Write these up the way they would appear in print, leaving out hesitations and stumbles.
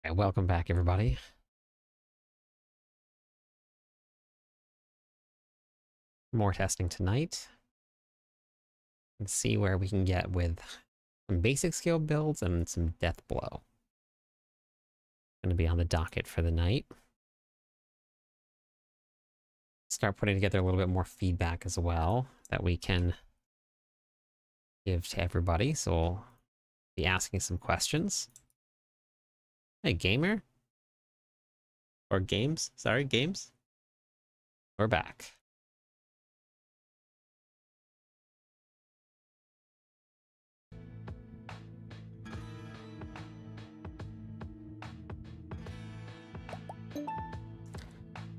Okay, welcome back, everybody. More testing tonight. Let's see where we can get with some basic skill builds and some Deathblow. Going to be on the docket for the night. Start putting together a little bit more feedback as well that we can give to everybody. So we'll be asking some questions. Hey, gamer? Or games? Sorry, games? We're back.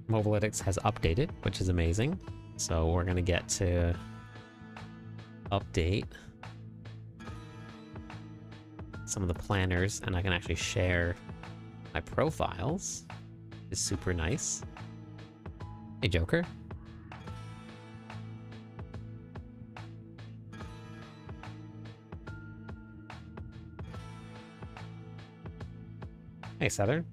Mobileytics has updated, which is amazing. So we're going to get to update some of the planners, and I can actually share my profiles. Is super nice. Hey, Joker. Hey, Southern.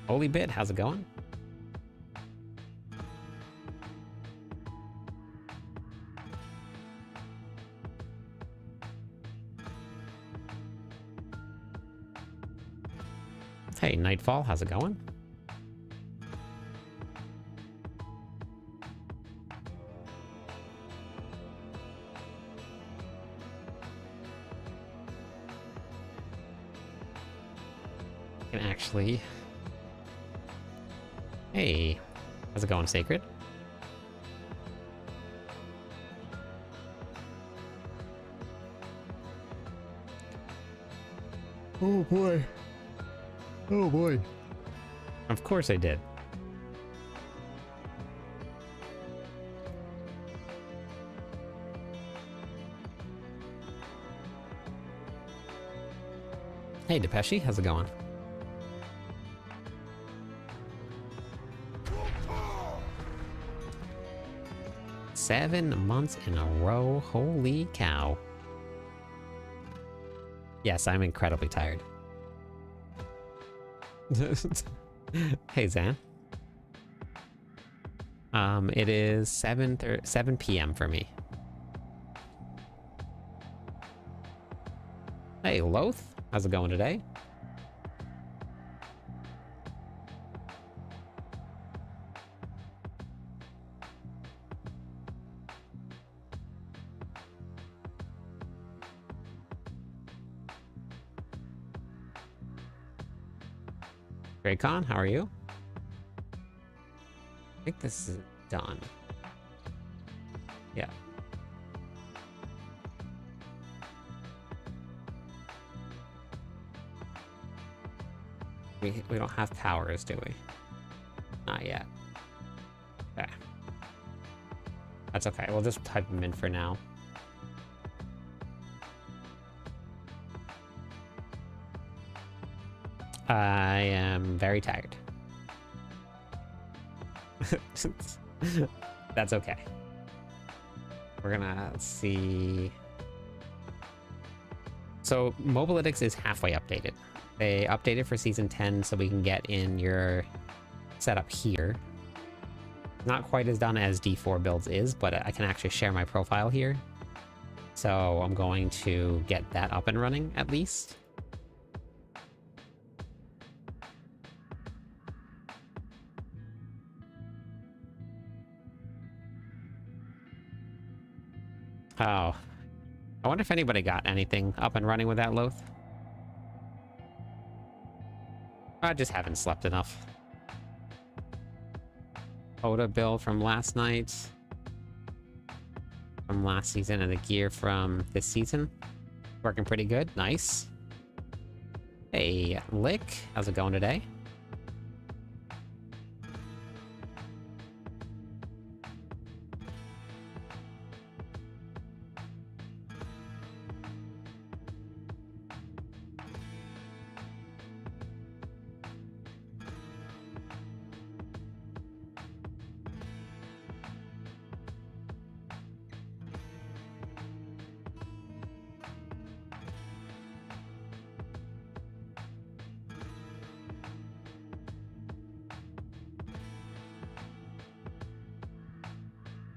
Holy Bit, how's it going? Hey, Nightfall, how's it going? Can actually... Hey, how's it going, Sacred? Oh boy. Oh boy. Of course I did. Hey, Depeche, how's it going? Seven months in a row. Holy cow. Yes, I'm incredibly tired. Hey, Zan. It is 7 p.m. for me. Hey, Loth, how's it going today? Graycon, how are you? I think this is done. Yeah. We don't have powers, do we? Not yet. Okay. That's okay. We'll just type them in for now. I am very tired. That's okay. We're gonna see. So Mobileytics is halfway updated. They updated for season 10 so we can get in your setup here. Not quite as done as D4 builds is, but I can actually share my profile here. So I'm going to get that up and running at least. Oh, I wonder if anybody got anything up and running with that Loath. I just haven't slept enough. Oda build from last night. From last season, and the gear from this season. Working pretty good. Nice. Hey, Lick. How's it going today?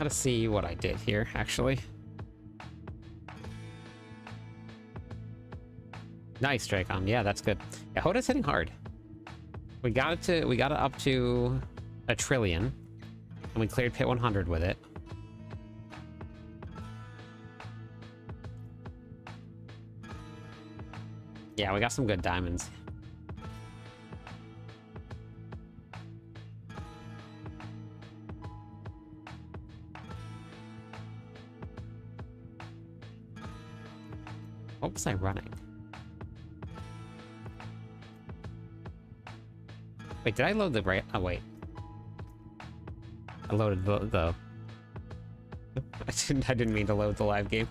Gotta see what I did here, actually. Nice, Dracon. Yeah, that's good. Yeah, Hoda's hitting hard. We got it up to 1 trillion, and we cleared pit 100 with it. Yeah, we got some good diamonds. What was I running? Wait, did I load the right? Oh, wait. I loaded the... I didn't mean to load the live game.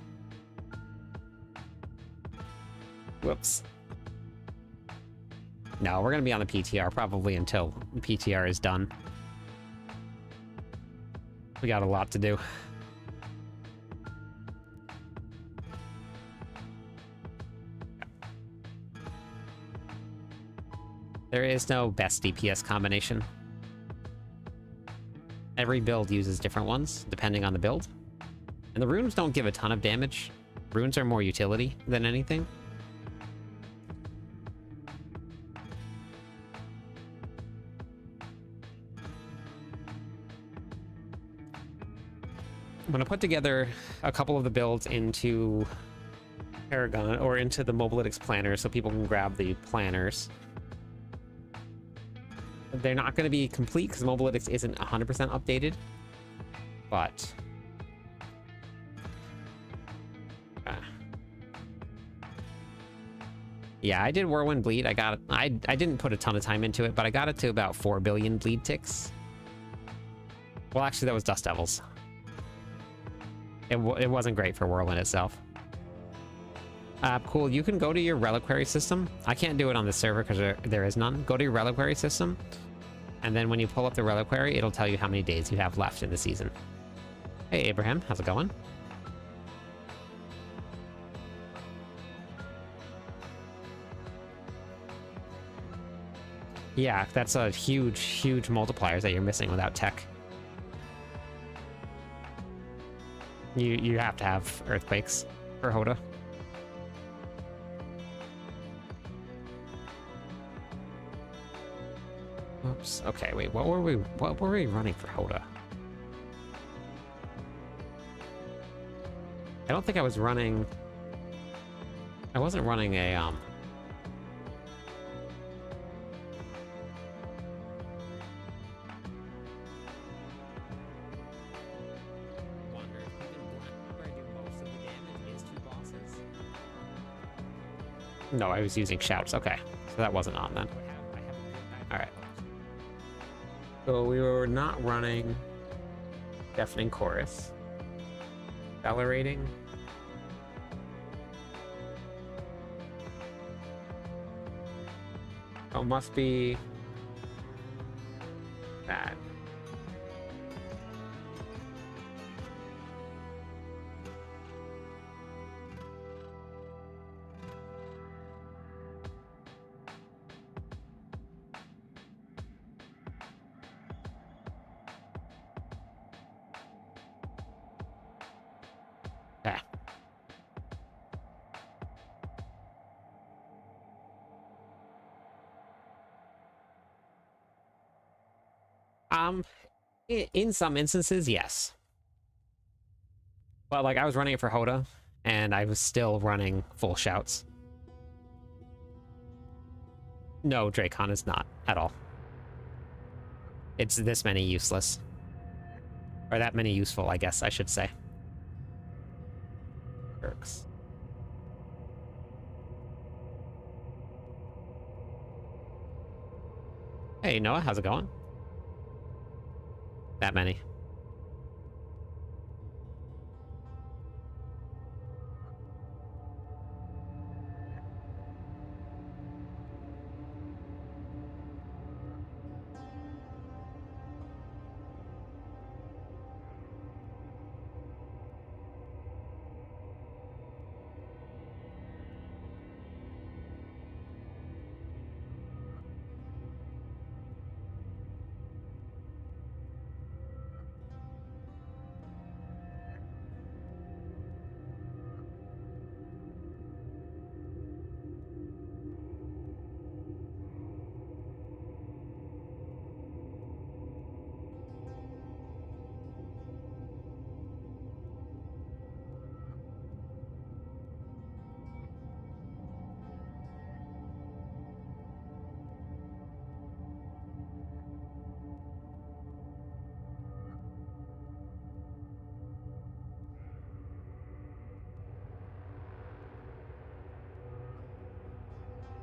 Whoops. No, we're gonna be on the PTR probably until the PTR is done. We got a lot to do. There is no best DPS combination. Every build uses different ones, depending on the build. And the runes don't give a ton of damage. Runes are more utility than anything. I'm gonna put together a couple of the builds into Paragon, or into the mobileytics planner, so people can grab the planners. They're not going to be complete because mobileytics isn't 100% updated, but yeah, I did Whirlwind Bleed. I didn't put a ton of time into it, but I got it to about 4 billion bleed ticks. Well, actually, that was Dust Devils. It wasn't great for Whirlwind itself. Cool, you can go to your reliquary system. I can't do it on this server because there is none. Go to your reliquary system, and then when you pull up the reliquary, it'll tell you how many days you have left in the season. Hey, Abraham, how's it going? Yeah, that's a huge multipliers that you're missing without tech. You have to have earthquakes for Hoda. Oops. Okay, wait. What were we running for Hoda? I don't think I was running. I wasn't running a No, I was using shouts. Okay, so that wasn't on then. All right. So we were not running deafening chorus. Accelerating. Oh, must be that. Okay. In some instances, yes. But like I was running it for Hoda, and I was still running full shouts. No, Dracon is not at all. It's this many useless. Or that many useful, I guess I should say. Perks. Hey, Noah, how's it going? That many.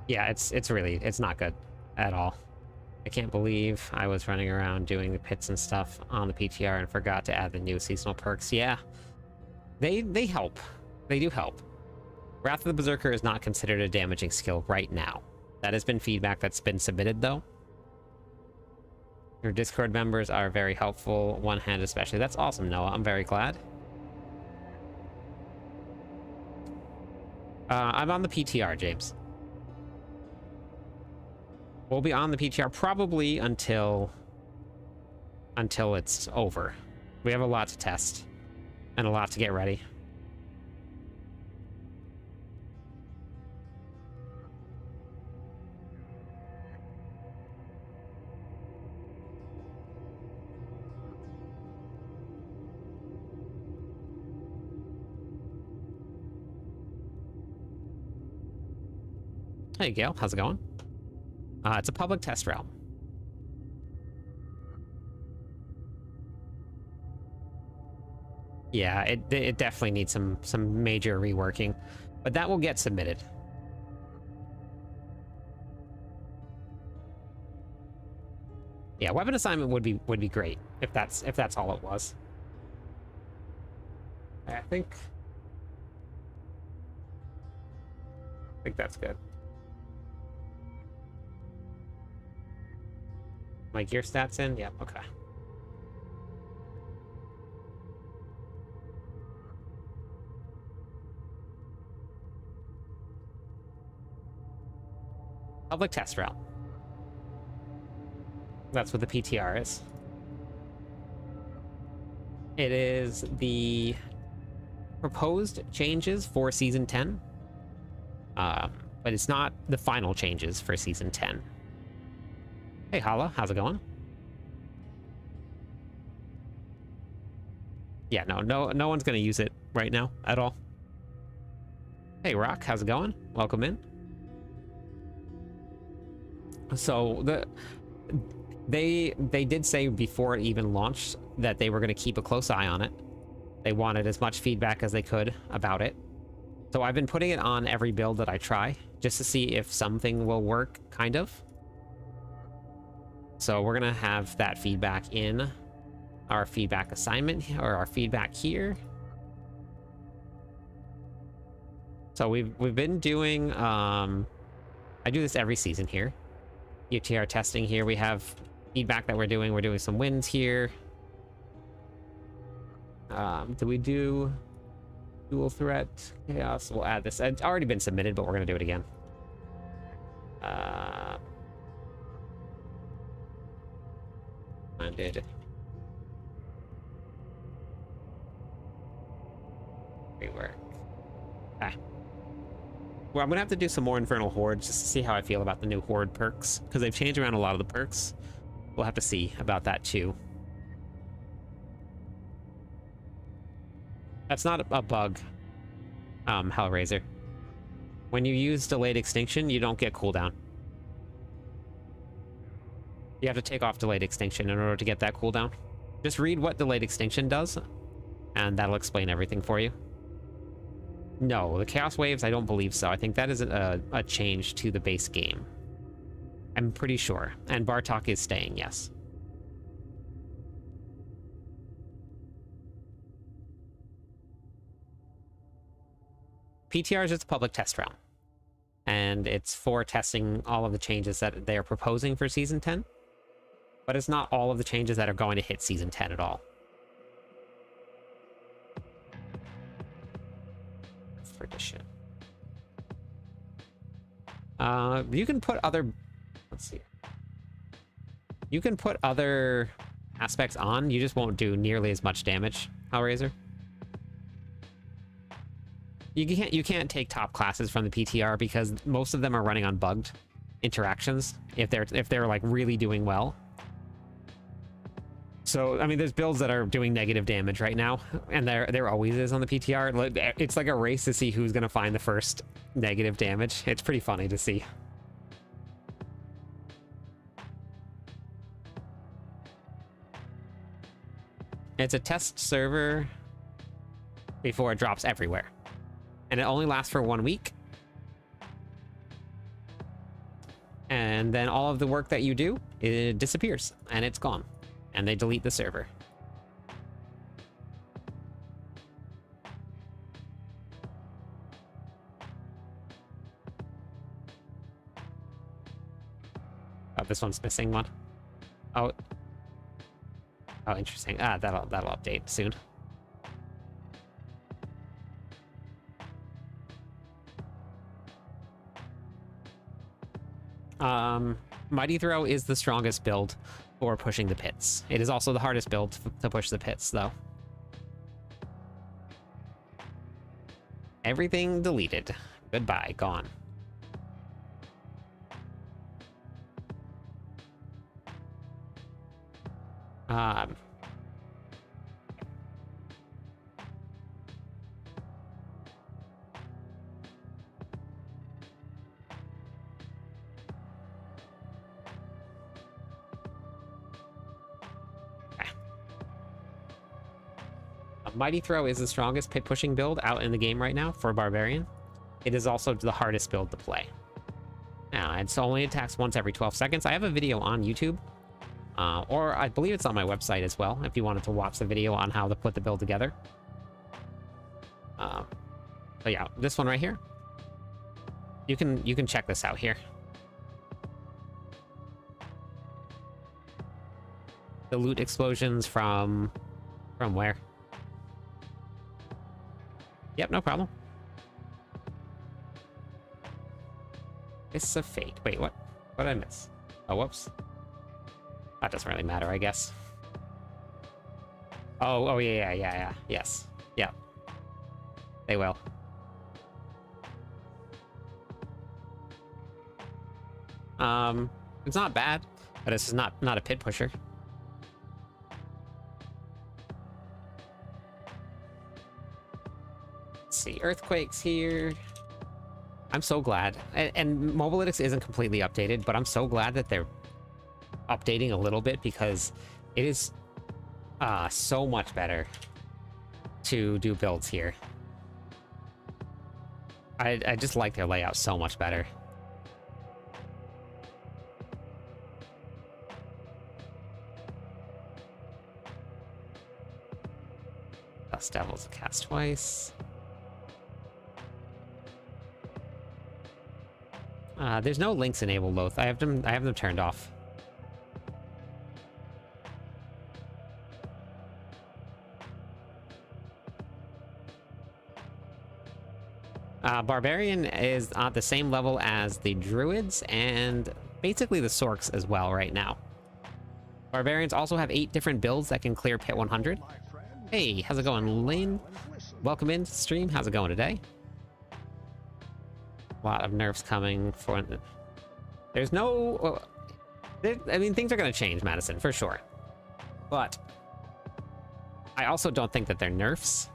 Yeah, it's not good at all. I can't believe I was running around doing the pits and stuff on the PTR and forgot to add the new seasonal perks. Yeah, they help. They do help. Wrath of the Berserker is not considered a damaging skill right now. That has been feedback that's been submitted, though. Your Discord members are very helpful, one hand especially. That's awesome, Noah. I'm very glad. I'm on the PTR, James. We'll be on the PTR probably until it's over. We have a lot to test and a lot to get ready. Hey, Gail, how's it going? It's a public test realm. Yeah, it definitely needs some major reworking, but that will get submitted. Yeah, weapon assignment would be great if that's all it was. I think that's good. My gear stats in? Yep, okay. Public test route. That's what the PTR is. It is the proposed changes for Season 10. But it's not the final changes for Season 10. Hey, Hala, how's it going? Yeah, no one's gonna use it right now at all. Hey, Rock, how's it going? Welcome in. So they did say before it even launched that they were going to keep a close eye on it. They wanted as much feedback as they could about it. So I've been putting it on every build that I try just to see if something will work, kind of. So we're going to have that feedback in our feedback assignment or our feedback here. So we've been doing I do this every season here. UTR testing here. We have feedback that we're doing some wins here. Do we do dual threat chaos? We'll add this. It's already been submitted, but we're gonna do it again. Landed. Rework. Okay. Well, I'm gonna have to do some more Infernal Hordes just to see how I feel about the new Horde perks, because they've changed around a lot of the perks. We'll have to see about that too. That's not a bug, Hellraiser. When you use delayed extinction, you don't get cooldown. You have to take off delayed extinction in order to get that cooldown. Just read what delayed extinction does, and that'll explain everything for you. No, the Chaos Waves, I don't believe so. I think that is a change to the base game. I'm pretty sure. And Bartok is staying, yes. PTR is just a public test round. And it's for testing all of the changes that they are proposing for Season 10. But it's not all of the changes that are going to hit Season 10 at all. Tradition. You can put other... Let's see. You can put other aspects on. You just won't do nearly as much damage, Hellraiser. You can't take top classes from the PTR because most of them are running on bugged interactions if they're like really doing well. So, I mean, there's builds that are doing negative damage right now, and there always is on the PTR. It's like a race to see who's going to find the first negative damage. It's pretty funny to see. It's a test server before it drops everywhere. And it only lasts for 1 week. and then all of the work that you do, it disappears, and it's gone. And they delete the server. Oh, this one's missing one. Oh. Oh, interesting. Ah, that'll update soon. Mighty Throw is the strongest build for pushing the pits. It is also the hardest build to push the pits, though. Everything deleted. Goodbye, gone. Mighty Throw is the strongest pit pushing build out in the game right now for Barbarian. It is also the hardest build to play. Now, it only attacks once every 12 seconds. I have a video on YouTube, or I believe it's on my website as well, if you wanted to watch the video on how to put the build together. But yeah, this one right here. You can check this out here. The loot explosions from where? Yep, no problem. It's a fate. Wait, what? What did I miss? Oh, whoops. That doesn't really matter, I guess. Oh, yeah. Yes. Yeah. They will. It's not bad, but this is not a pit pusher. See, earthquakes here. I'm so glad, and mobileytics isn't completely updated, but I'm so glad that they're updating a little bit, because it is so much better to do builds here. I just like their layout so much better. Dust Devils cast twice. There's no links enabled, Loath. I have them turned off. Barbarian is at the same level as the Druids and basically the Sorks as well right now. Barbarians also have 8 different builds that can clear Pit 100. Hey, how's it going, Lane? Welcome into the stream. How's it going today? A lot of nerfs coming for... There's no... I mean, things are going to change, Madison, for sure. But I also don't think that they're nerfs,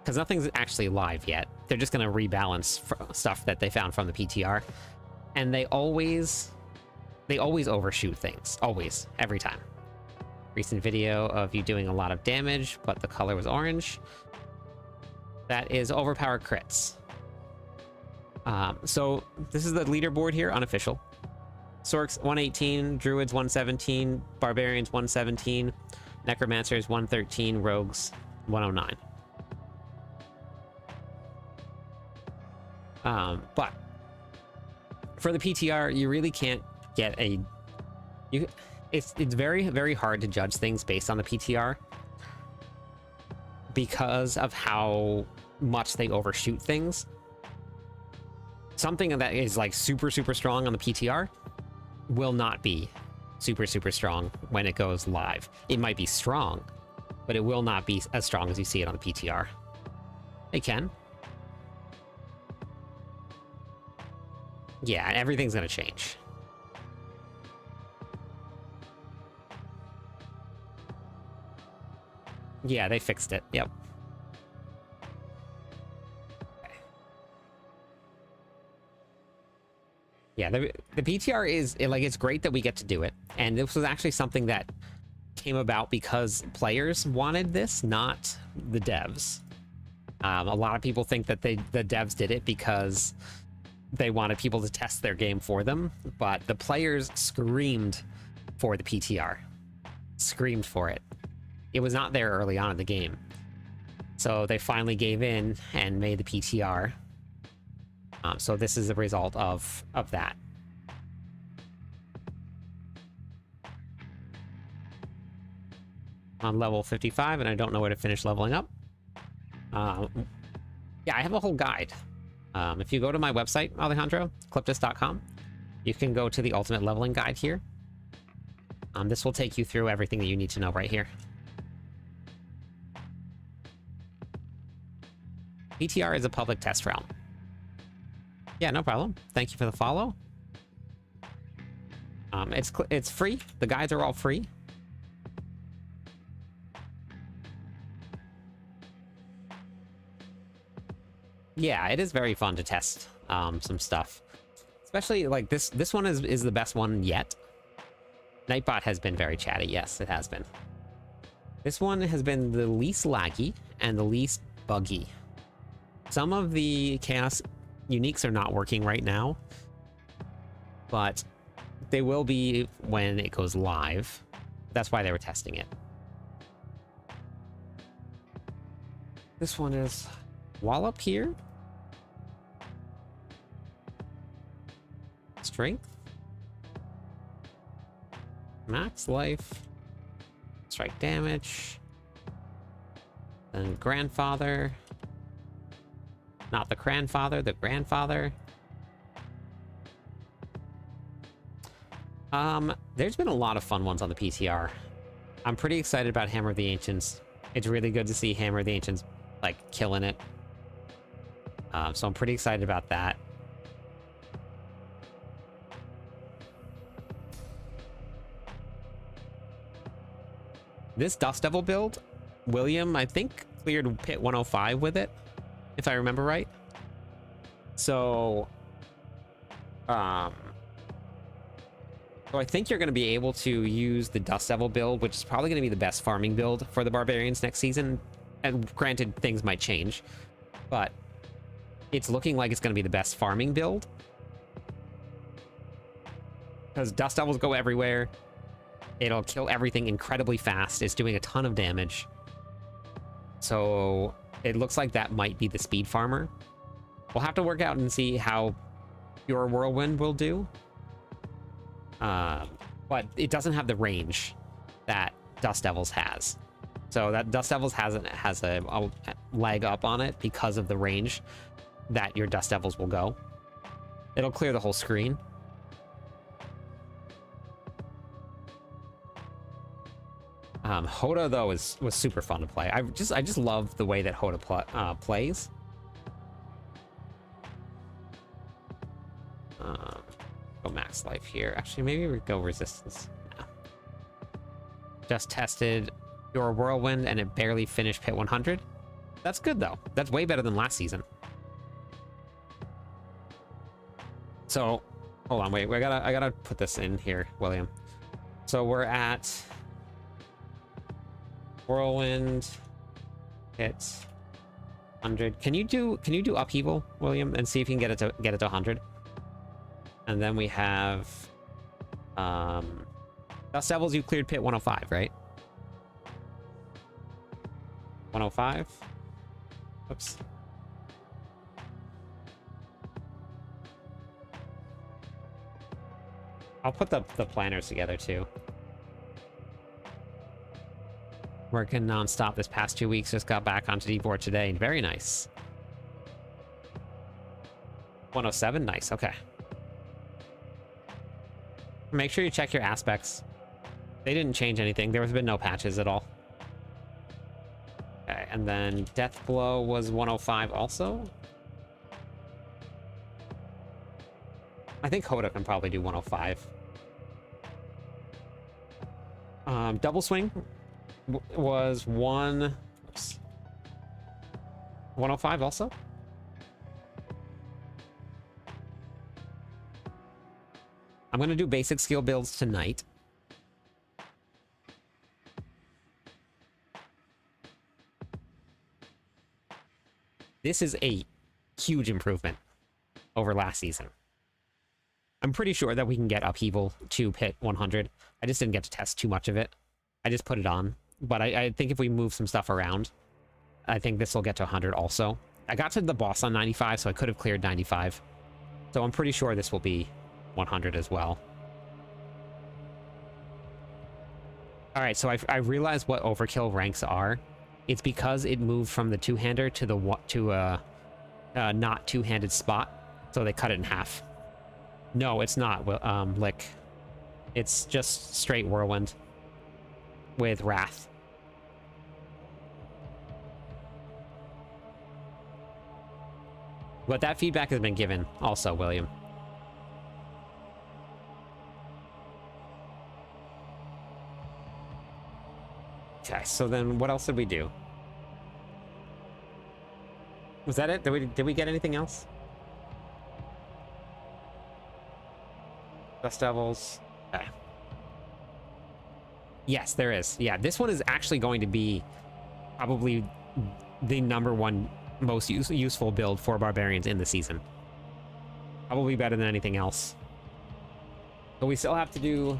because nothing's actually live yet. They're just going to rebalance stuff that they found from the PTR. And they always overshoot things. Always. Every time. Recent video of you doing a lot of damage, but the color was orange. That is overpowered crits. So this is the leaderboard here, unofficial. Sorks 118, Druids 117, Barbarians 117, Necromancers 113, Rogues 109. But for the PTR, you really can't get a... It's very, very hard to judge things based on the PTR because of how much they overshoot things. Something that is like super, super strong on the PTR will not be super, super strong when it goes live. It might be strong, but it will not be as strong as you see it on the PTR. It can. Yeah, everything's gonna change. Yeah, they fixed it. Yep. Yeah, the PTR is, like, it's great that we get to do it. And this was actually something that came about because players wanted this, not the devs. A lot of people think that the devs did it because they wanted people to test their game for them, but the players screamed for the PTR. Screamed for it. It was not there early on in the game. So they finally gave in and made the PTR. So this is the result of that. On level 55, and I don't know where to finish leveling up. Yeah, I have a whole guide. If you go to my website, Alejandro, cliptus.com, you can go to the ultimate leveling guide here. This will take you through everything that you need to know right here. PTR is a public test realm. Yeah, no problem. Thank you for the follow. It's free. The guides are all free. Yeah, it is very fun to test some stuff. Especially, like, this one is the best one yet. Nightbot has been very chatty. Yes, it has been. This one has been the least laggy and the least buggy. Some of the Chaos uniques are not working right now, but they will be when it goes live. That's why they were testing it. This one is Wallop here. Strength. Max life. Strike damage. Then grandfather. Not the grandfather, the grandfather. There's been a lot of fun ones on the PTR. I'm pretty excited about Hammer of the Ancients. It's really good to see Hammer of the Ancients, like, killing it. So I'm pretty excited about that. This Dust Devil build, William, I think, cleared Pit 105 with it, if I remember right. So, so I think you're going to be able to use the Dust Devil build, which is probably going to be the best farming build for the Barbarians next season. And granted, things might change, but it's looking like it's going to be the best farming build. Because Dust Devils go everywhere. It'll kill everything incredibly fast. It's doing a ton of damage. So it looks like that might be the speed farmer. We'll have to work out and see how Pure Whirlwind will do. But it doesn't have the range that Dust Devils has. So that Dust Devils has a leg up on it because of the range that your Dust Devils will go. It'll clear the whole screen. Hoda, though, was super fun to play. I just love the way that Hoda plays. Go max life here. Actually, maybe we go resistance. No. Just tested your whirlwind and it barely finished Pit 100. That's good, though. That's way better than last season. So, hold on, wait. I gotta put this in here, William. So we're at whirlwind hit 100. Can you do upheaval, William, and see if you can get it to 100? And then we have Dust Devils. You cleared Pit 105, right? 105. Oops. I'll put the planners together too. Working non-stop this past 2 weeks. Just got back onto D4 today. Very nice. 107. Nice. Okay. Make sure you check your aspects. They didn't change anything. There has been no patches at all. Okay, and then Deathblow was 105 also. I think Hoda can probably do 105. Double swing was 105 also. I'm going to do basic skill builds tonight. This is a huge improvement. over last season. I'm pretty sure that we can get Upheaval to hit 100. I just didn't get to test too much of it. I just put it on. But I think if we move some stuff around, I think this will get to 100 also. I got to the boss on 95, so I could have cleared 95. So I'm pretty sure this will be 100 as well. All right, so I realized what overkill ranks are. It's because it moved from the two-hander to the not two-handed spot, so they cut it in half. No, it's not, Lick. It's just straight Whirlwind with Wrath. But that feedback has been given also, William. Okay, so then what else did we do? Was that it? Did we get anything else? Dust Devils. Okay. Yes, there is. Yeah, this one is actually going to be probably the #1 most useful build for barbarians in the season. Probably better than anything else. But we still have to do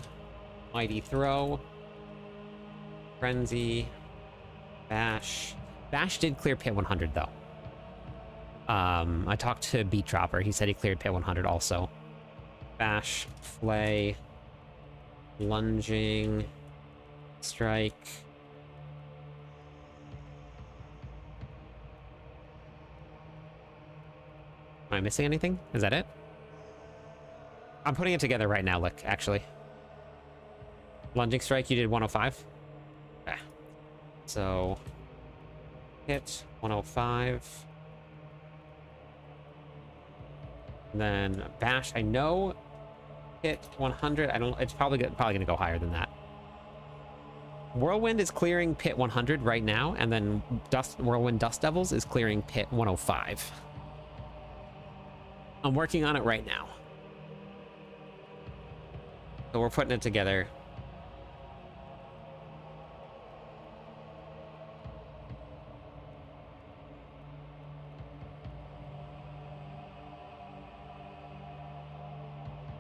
Mighty Throw, Frenzy, Bash. Bash did clear Pit 100 though. I talked to Beat Dropper. He said he cleared Pit 100 also. Bash, Flay, Lunging, Strike. Am I missing anything? Is that it? I'm putting it together right now, Lick, actually. Lunging Strike, you did 105? Okay. So, hit 105. Then Bash, I know, hit 100. I don't. It's probably gonna go higher than that. Whirlwind is clearing Pit 100 right now, and then Whirlwind Dust Devils is clearing Pit 105. I'm working on it right now. So we're putting it together.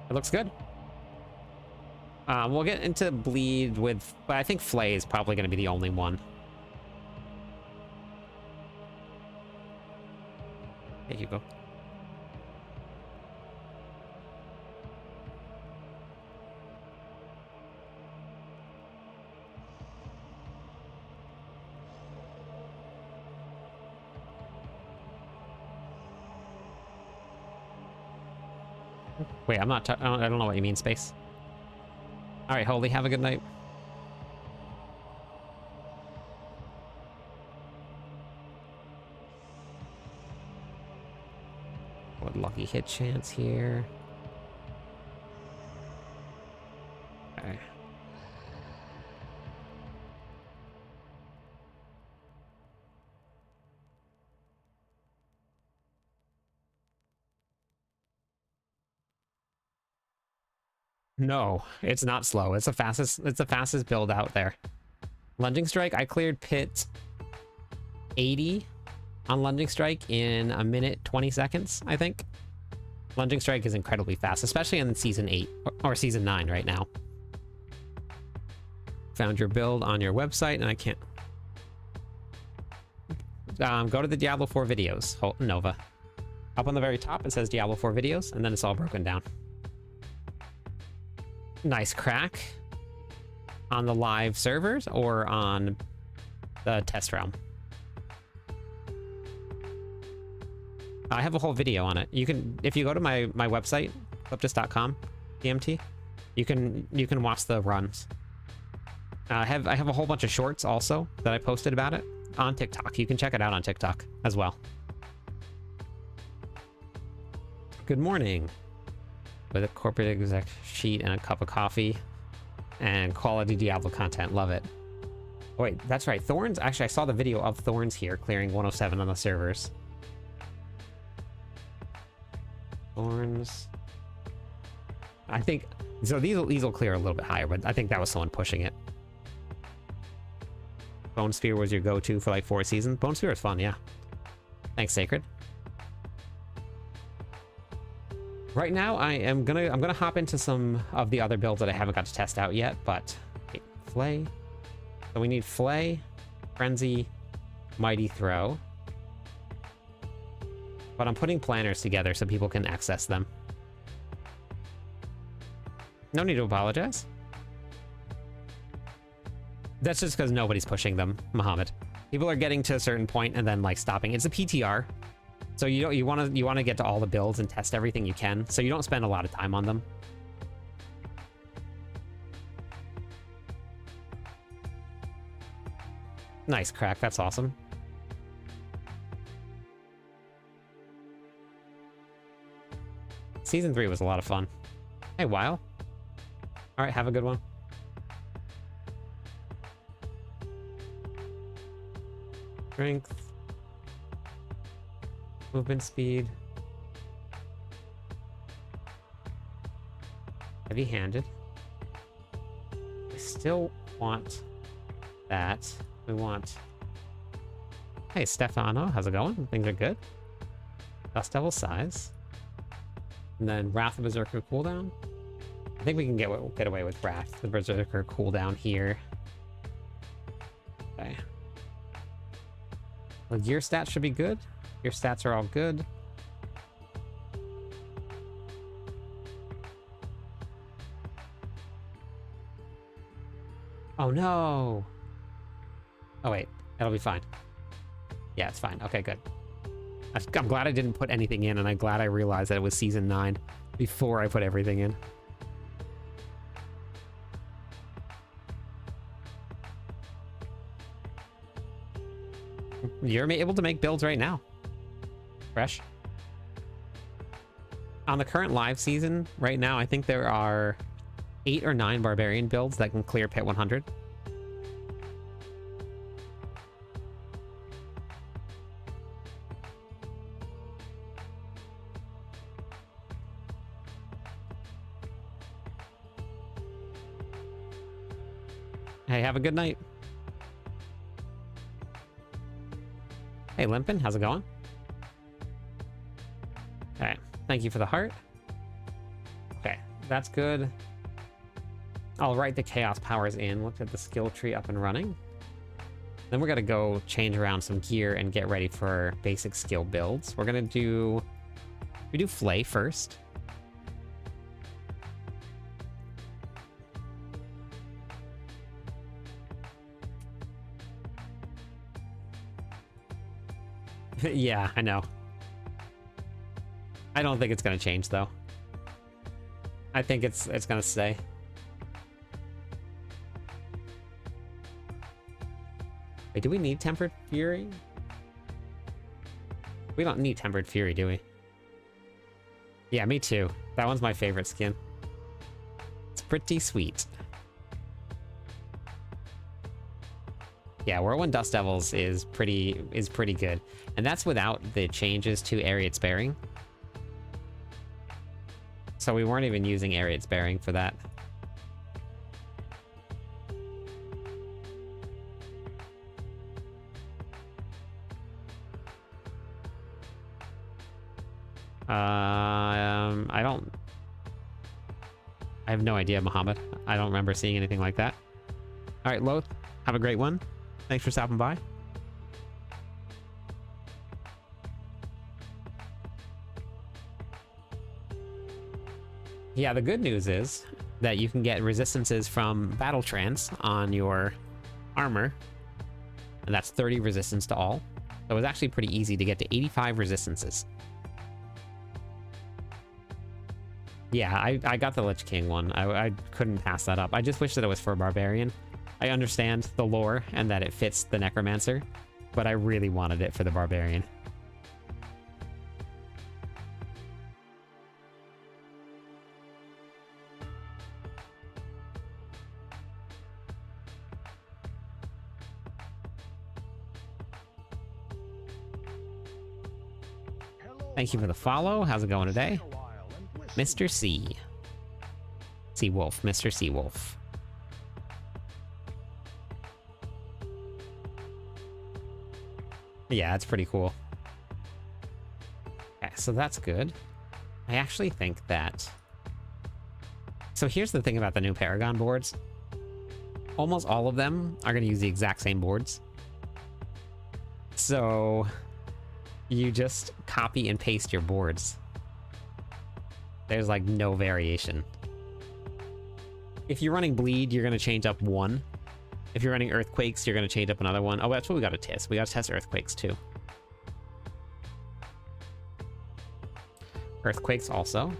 It looks good. We'll get into Bleed with, but I think Flay is probably going to be the only one. There you go. Wait, I'm not. I don't know what you mean, Space. All right, Holy, have a good night. What lucky hit chance here? Okay. No, it's not slow. It's the fastest build out there. Lunging Strike, I cleared Pit 80 on Lunging Strike in a minute 20 seconds, I think. Lunging Strike is incredibly fast, especially in Season 8 or Season 9 right now. Found your build on your website, and I can't. Go to the Diablo 4 videos, Nova. Up on the very top, it says Diablo 4 videos, and then it's all broken down. Nice crack. On the live servers or on the test realm? I have a whole video on it. You can, if you go to my website, cliptus.com, DMT, you can watch the runs. I have a whole bunch of shorts also that I posted about it on TikTok. You can check it out on TikTok as well. Good morning. With a corporate exec sheet and a cup of coffee and quality Diablo content. Love it. Oh, wait, that's right. Thorns. Actually, I saw the video of Thorns here clearing 107 on the servers. Thorns. I think so. These will clear a little bit higher, but I think that was someone pushing it. Bone Spear was your go-to for like 4 seasons. Bone Spear was fun, yeah. Thanks, Sacred. Right now, I'm gonna hop into some of the other builds that I haven't got to test out yet, but okay, Flay. So we need Flay, Frenzy, Mighty Throw. But I'm putting planners together so people can access them. No need to apologize. That's just because nobody's pushing them, Muhammad. People are getting to a certain point and then like stopping. It's a PTR. So you want to get to all the builds and test everything you can, so you don't spend a lot of time on them. Nice crack, that's awesome. Season 3 was a lot of fun. Hey, Weil. All right, have a good one. Strength. Movement speed. Heavy-handed. I still want that. We want... Hey, Stefano, how's it going? Things are good. Dust Devil size. And then Wrath of Berserker cooldown. I think we can get away with Wrath of Berserker cooldown here. Okay. Well, your stats should be good. Your stats are all good. Oh no! Oh wait, that'll be fine. Yeah, it's fine. Okay, good. I'm glad I didn't put anything in, and I'm glad I realized that it was Season 9 before I put everything in. You're able to make builds right now. Fresh. On the current live season, right now, I think there are 8 or 9 barbarian builds that can clear Pit 100. Hey, have a good night. Hey, Limpin, how's it going? Okay, thank you for the heart. Okay, that's good. I'll write the chaos powers in. Look at the skill tree up and running. Then we're gonna go change around some gear and get ready for basic skill builds. We're gonna do... We do Flay first. Yeah, I know. I don't think it's gonna change though. I think it's gonna stay. Wait, do we need Tempered Fury? We don't need Tempered Fury, do we? Yeah, me too. That one's my favorite skin. It's pretty sweet. Yeah, Whirlwind Dust Devils is pretty good. And that's without the changes to Ariat Sparing. So we weren't even using Ariat Sparing for that. I have no idea, Muhammad. I don't remember seeing anything like that. All right, Loth, have a great one. Thanks for stopping by. Yeah, the good news is that you can get resistances from Battle Trance on your armor. And that's 30 resistance to all. So it was actually pretty easy to get to 85 resistances. Yeah, I got the Lich King one. I couldn't pass that up. I just wish that it was for Barbarian. I understand the lore and that it fits the Necromancer, but I really wanted it for the Barbarian. Thank you for the follow. How's it going today? Mr. C. Seawolf, Mr. Seawolf. Yeah, it's pretty cool. Okay, so that's good. I actually think that... So here's the thing about the new Paragon boards. Almost all of them are going to use the exact same boards. So you just copy and paste your boards. There's like no variation. If you're running Bleed, you're going to change up one. If you're running Earthquakes, you're going to change up another one. Oh, that's what we got to test. We got to test Earthquakes too. Earthquakes also.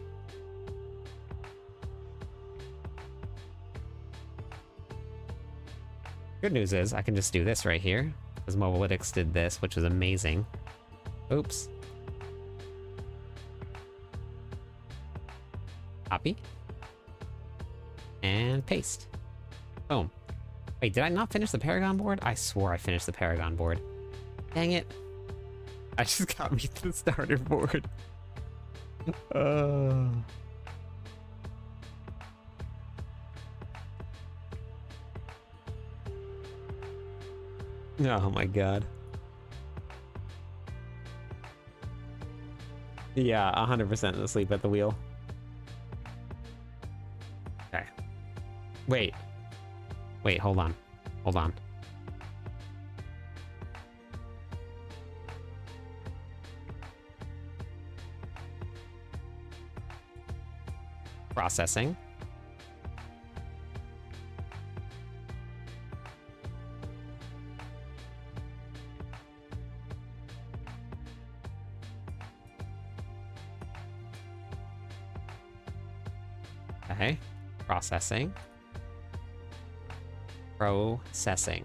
Good news is I can just do this right here, because mobileytics did this, which was amazing. Oops. Copy. And paste. Boom. Wait, did I not finish the Paragon board? I swore I finished the Paragon board. Dang it. I just got me to the starter board. Oh my god. Yeah, 100% asleep at the wheel. Okay. Wait. Wait, hold on. Hold on. Processing. Okay. Processing. Processing.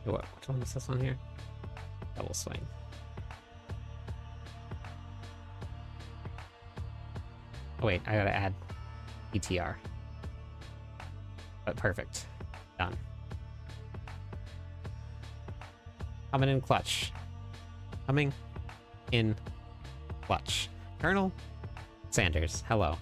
Which one is this one here? Double swing. Oh wait, I gotta add ETR. But perfect. Done. Coming in clutch. Coming in clutch. Colonel Sanders, hello.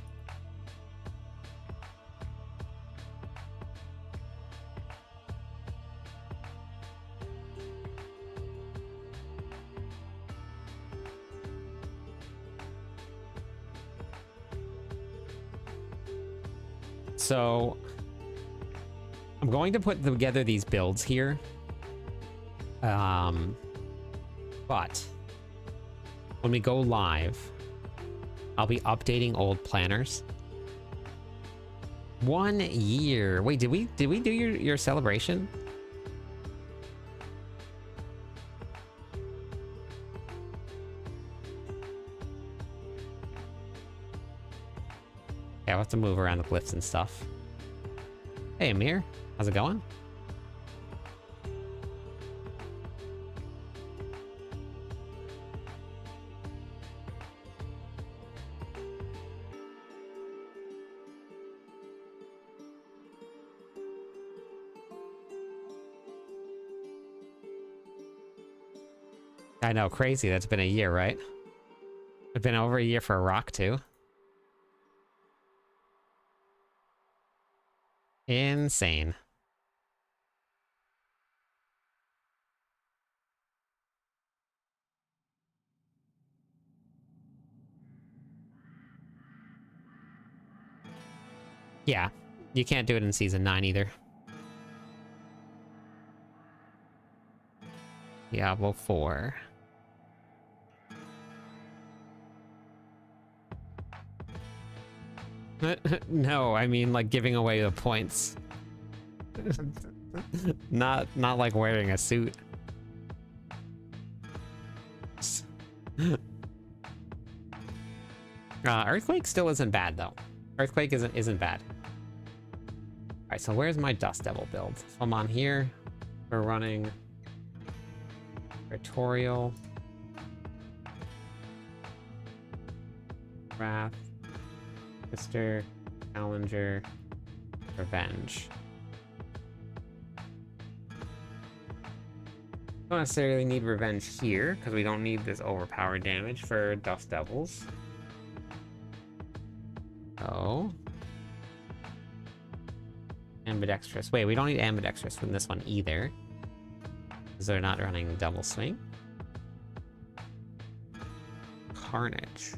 So I'm going to put together these builds here. But when we go live, I'll be updating old planners. 1 year. Wait, did we do your celebration? Yeah, I'll have to move around the glyphs and stuff. Hey, Amir. How's it going? I know, crazy. That's been a year, right? It's been over a year for a rock, too. Insane. Yeah, you can't do it in Season 9 either. Diablo 4. No, I mean like giving away the points. not like wearing a suit. Earthquake still isn't bad though. Earthquake isn't bad. All right, so where's my Dust Devil build? So I'm on here. We're running Tutorial. Wrath. Mr. Challenger, Revenge. Don't necessarily need revenge here, because we don't need this overpowered damage for Dust Devils. Oh. Ambidextrous. Wait, we don't need ambidextrous from this one either, because they're not running double swing. Carnage.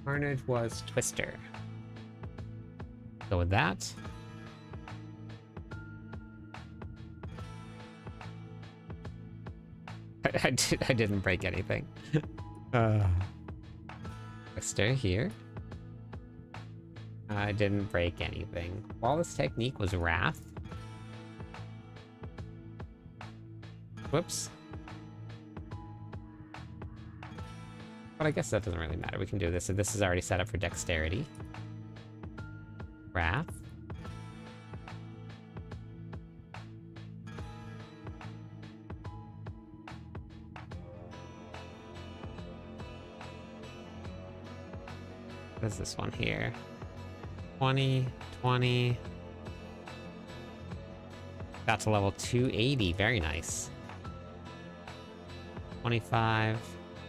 Carnage was Twister. Go with that. I didn't break anything. Twister here. I didn't break anything. Flawless technique was Wrath. Whoops. But I guess that doesn't really matter. We can do this. So this is already set up for dexterity. Wrath. What is this one here? 20, 20. Got to level 280. Very nice. 25.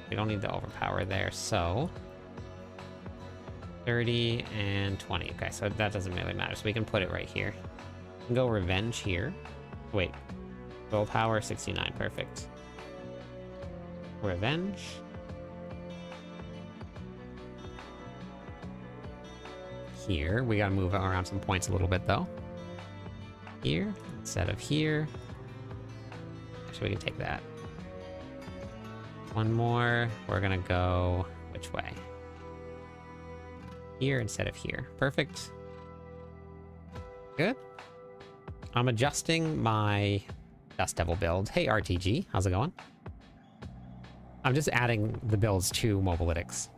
We don't need the overpower there, so 30 and 20. Okay, so that doesn't really matter. So we can put it right here. We can go revenge here. Wait. Willpower 69. Perfect. Revenge. Here. We gotta move around some points a little bit though. Here instead of here. Actually, we can take that. One more. We're gonna go which way? Here instead of here. Perfect. Good. I'm adjusting my Dust Devil build. Hey, RTG. How's it going? I'm just adding the builds to mobileytics.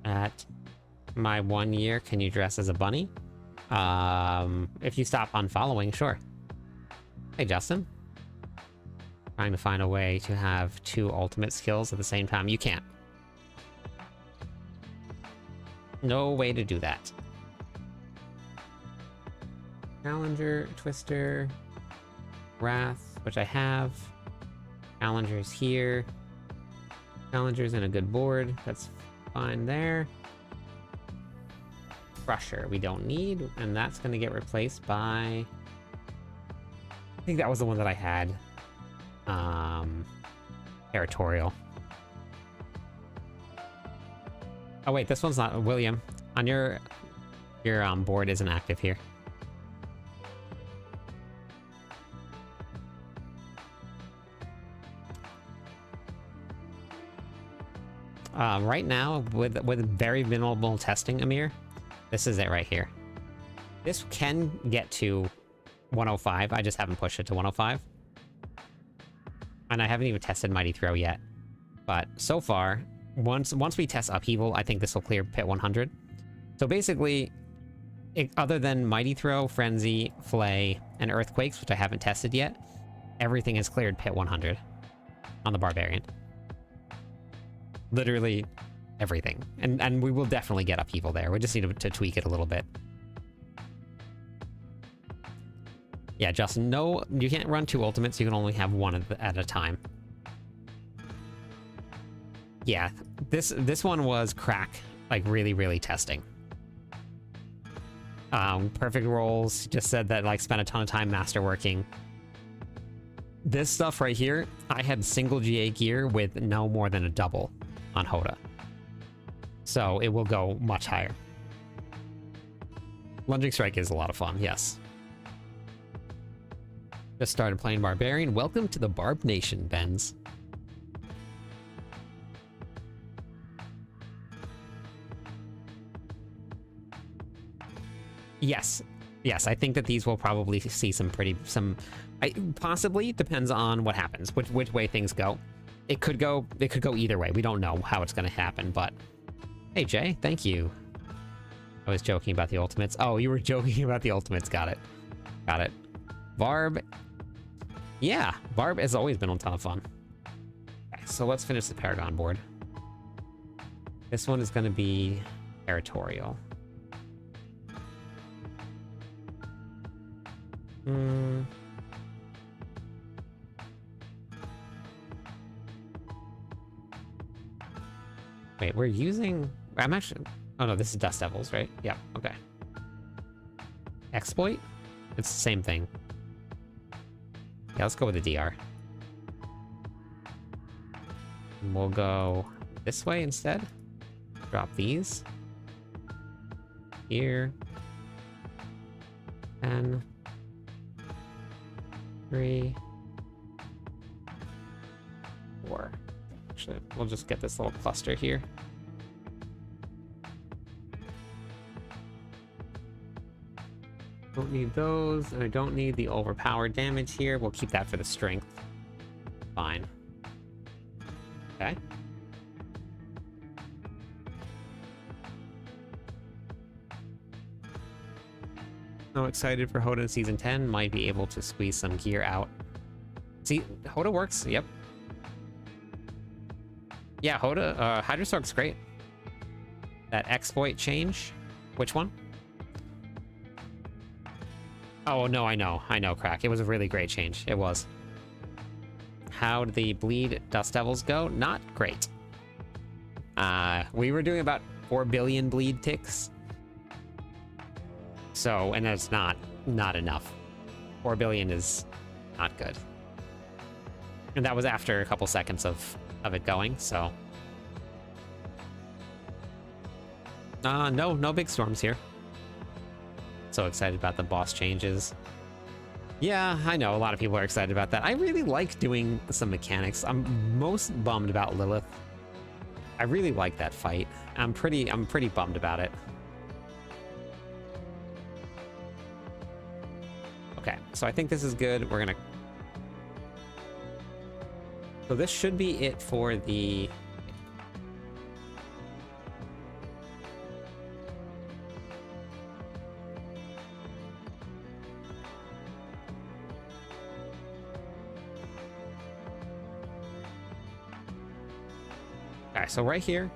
At my 1 year, can you dress as a bunny? If you stop unfollowing, sure. Hey, Justin. Trying to find a way to have 2 ultimate skills at the same time. You can't. No way to do that. Challenger, Twister, Wrath, which I have. Challenger's here. Challenger's in a good board. That's fine there. Crusher we don't need, and that's going to get replaced by... I think that was the one that I had. Territorial. Oh wait, this one's not... William, on your board isn't active here. Right now, with very minimal testing, Amir, this is it right here. This can get to 105. I just haven't pushed it to 105. And I haven't even tested Mighty Throw yet. But so far, once we test Upheaval, I think this will clear Pit 100. So basically, other than Mighty Throw, Frenzy, Flay, and Earthquakes, which I haven't tested yet, everything has cleared Pit 100 on the Barbarian. Literally everything. And we will definitely get Upheaval there. We just need to tweak it a little bit. Yeah, Justin, no, you can't run 2 ultimates. You can only have 1 at a time. Yeah, this one was crack, like really testing. Perfect rolls, just said that, like, spent a ton of time masterworking. This stuff right here, I had single GA gear with no more than a double on Hoda. So it will go much higher. Lunging Strike is a lot of fun, yes. Just started playing Barbarian. Welcome to the Barb Nation, Benz. Yes. Yes, I think that these will probably see some possibly, depends on what happens, which way things go. it could go either way. We don't know how it's going to happen, but hey, Jay, thank you. I was joking about the ultimates. Oh, you were joking about the ultimates. Got it. Got it. Barb. Yeah, Barb has always been a ton of fun. Okay, so let's finish the Paragon board. This one is going to be territorial. Wait, we're using... I'm actually... Oh no, this is Dust Devils, right? Yeah, okay. Exploit? It's the same thing. Yeah, let's go with the DR. And we'll go this way instead. Drop these. Here. 10. 3. 4. Actually, we'll just get this little cluster here. Don't need those, and I don't need the overpowered damage here. We'll keep that for the strength. Fine. Okay. So excited for Hoda Season 10. Might be able to squeeze some gear out. See, Hoda works. Yep. Yeah, Hoda, Hydrostork's great. That exploit change. Which one? Oh, no, I know, Crack. It was a really great change. It was. How'd the bleed Dust Devils go? Not great. We were doing about 4 billion bleed ticks. So, and that's not enough. 4 billion is not good. And that was after a couple seconds of it going, so. No big storms here. So excited about the boss changes. Yeah, I know a lot of people are excited about that. I really like doing some mechanics. I'm most bummed about Lilith. I really like that fight. I'm pretty bummed about it. Okay, so I think this is good. We're gonna... So this should be it for the... Okay, so right here.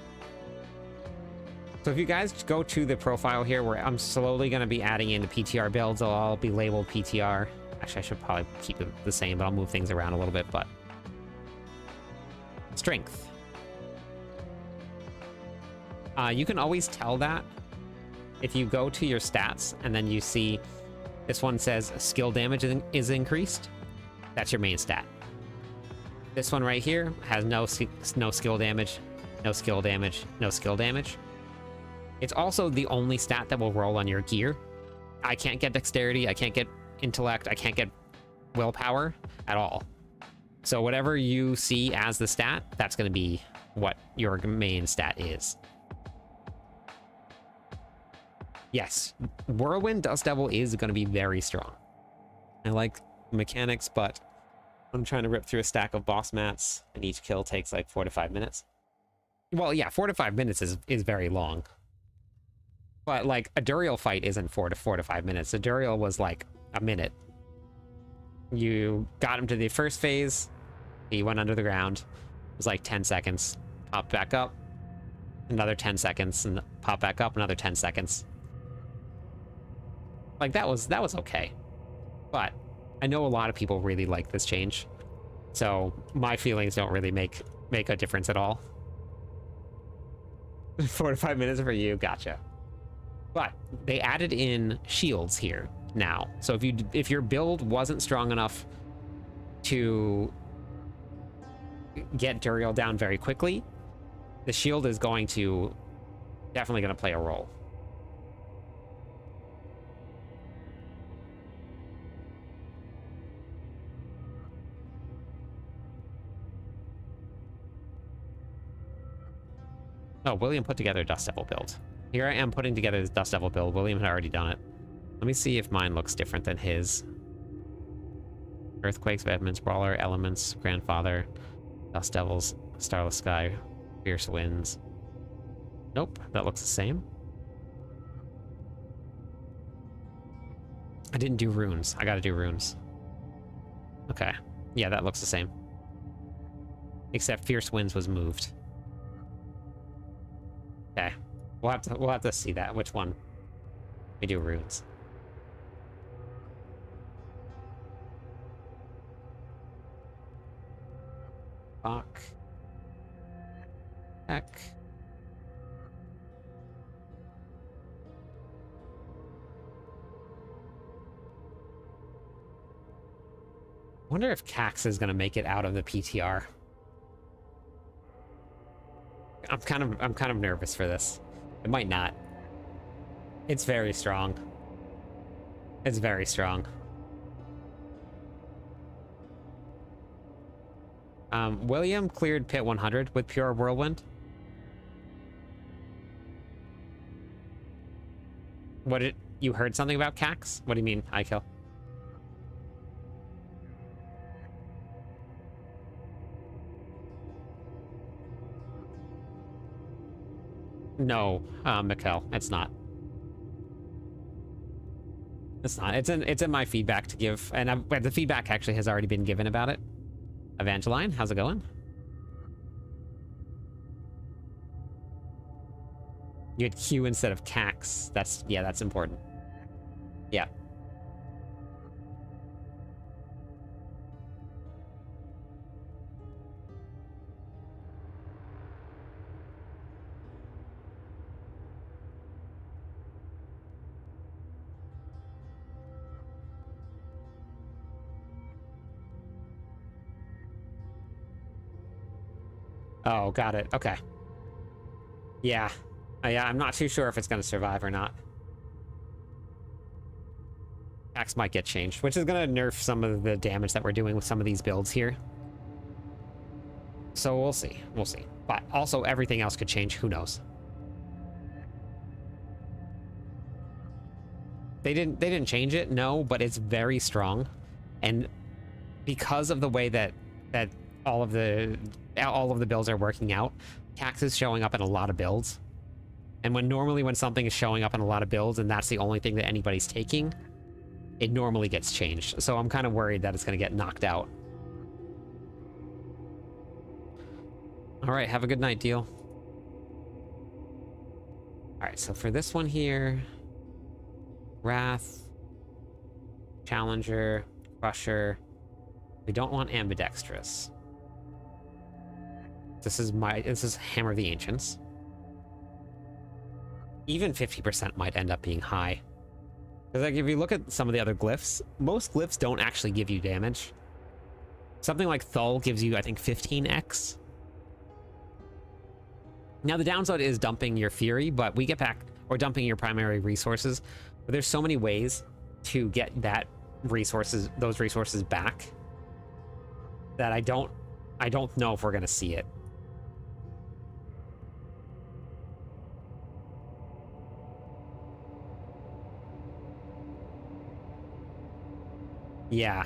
So if you guys go to the profile here, where I'm slowly going to be adding in the PTR builds, they'll all be labeled PTR. Actually, I should probably keep it the same, but I'll move things around a little bit, but... Strength. You can always tell that if you go to your stats, and then you see this one says skill damage is increased. That's your main stat. This one right here has no skill damage, no skill damage, no skill damage. It's also the only stat that will roll on your gear. I can't get dexterity, I can't get intellect, I can't get willpower at all. So whatever you see as the stat, that's going to be what your main stat is. Yes, Whirlwind Dust Devil is going to be very strong. I like mechanics, but I'm trying to rip through a stack of boss mats, and each kill takes like 4 to 5 minutes. Well, yeah, 4 to 5 minutes is very long. But like a Duriel fight isn't 4 to 5 minutes. A Duriel was like a minute. You got him to the first phase, he went under the ground. It was like 10 seconds. Pop back up, another 10 seconds, and pop back up, another 10 seconds. Like that was okay. But I know a lot of people really like this change, so my feelings don't really make a difference at all. 4 to 5 minutes for you, gotcha. But they added in shields here now, so if your build wasn't strong enough to get Duriel down very quickly, the shield is definitely going to play a role. Oh, William put together a Dust Devil build. Here I am putting together this Dust Devil build. William had already done it. Let me see if mine looks different than his. Earthquakes, Veterans, Brawler, Elements, Grandfather. Dust Devils, Starless Sky, Fierce Winds. Nope, that looks the same. I didn't do runes. I gotta do runes. Okay. Yeah, that looks the same. Except Fierce Winds was moved. Okay. We'll have to see that. Which one? We do runes. Fuck. Heck. I wonder if Cax is gonna make it out of the PTR. I'm kind of nervous for this. It might not. It's very strong. It's very strong. William cleared Pit 100 with Pure Whirlwind. You heard something about Cax? What do you mean, Ikill? No, Mikkel, it's not. It's not. It's in my feedback to give, and the feedback actually has already been given about it. Evangeline, how's it going? You had Q instead of Cax. That's important. Yeah. Oh, got it. Okay. Yeah. Yeah, I'm not too sure if it's going to survive or not. Axe might get changed, which is going to nerf some of the damage that we're doing with some of these builds here. So we'll see. We'll see. But also everything else could change. Who knows? They didn't change it, no, but it's very strong. And because of the way that all of the builds are working out, Cax is showing up in a lot of builds. And when something is showing up in a lot of builds and that's the only thing that anybody's taking, it normally gets changed. So I'm kind of worried that it's going to get knocked out. All right, have a good night, Deal. All right, so for this one here, Wrath, Challenger, Crusher. We don't want Ambidextrous. This is Hammer of the Ancients. Even 50% might end up being high. Because like if you look at some of the other glyphs, most glyphs don't actually give you damage. Something like Thull gives you, I think, 15x. Now the downside is dumping your Fury, but we get back, or dumping your primary resources. But there's so many ways to get those resources back that I don't know if we're gonna see it. Yeah.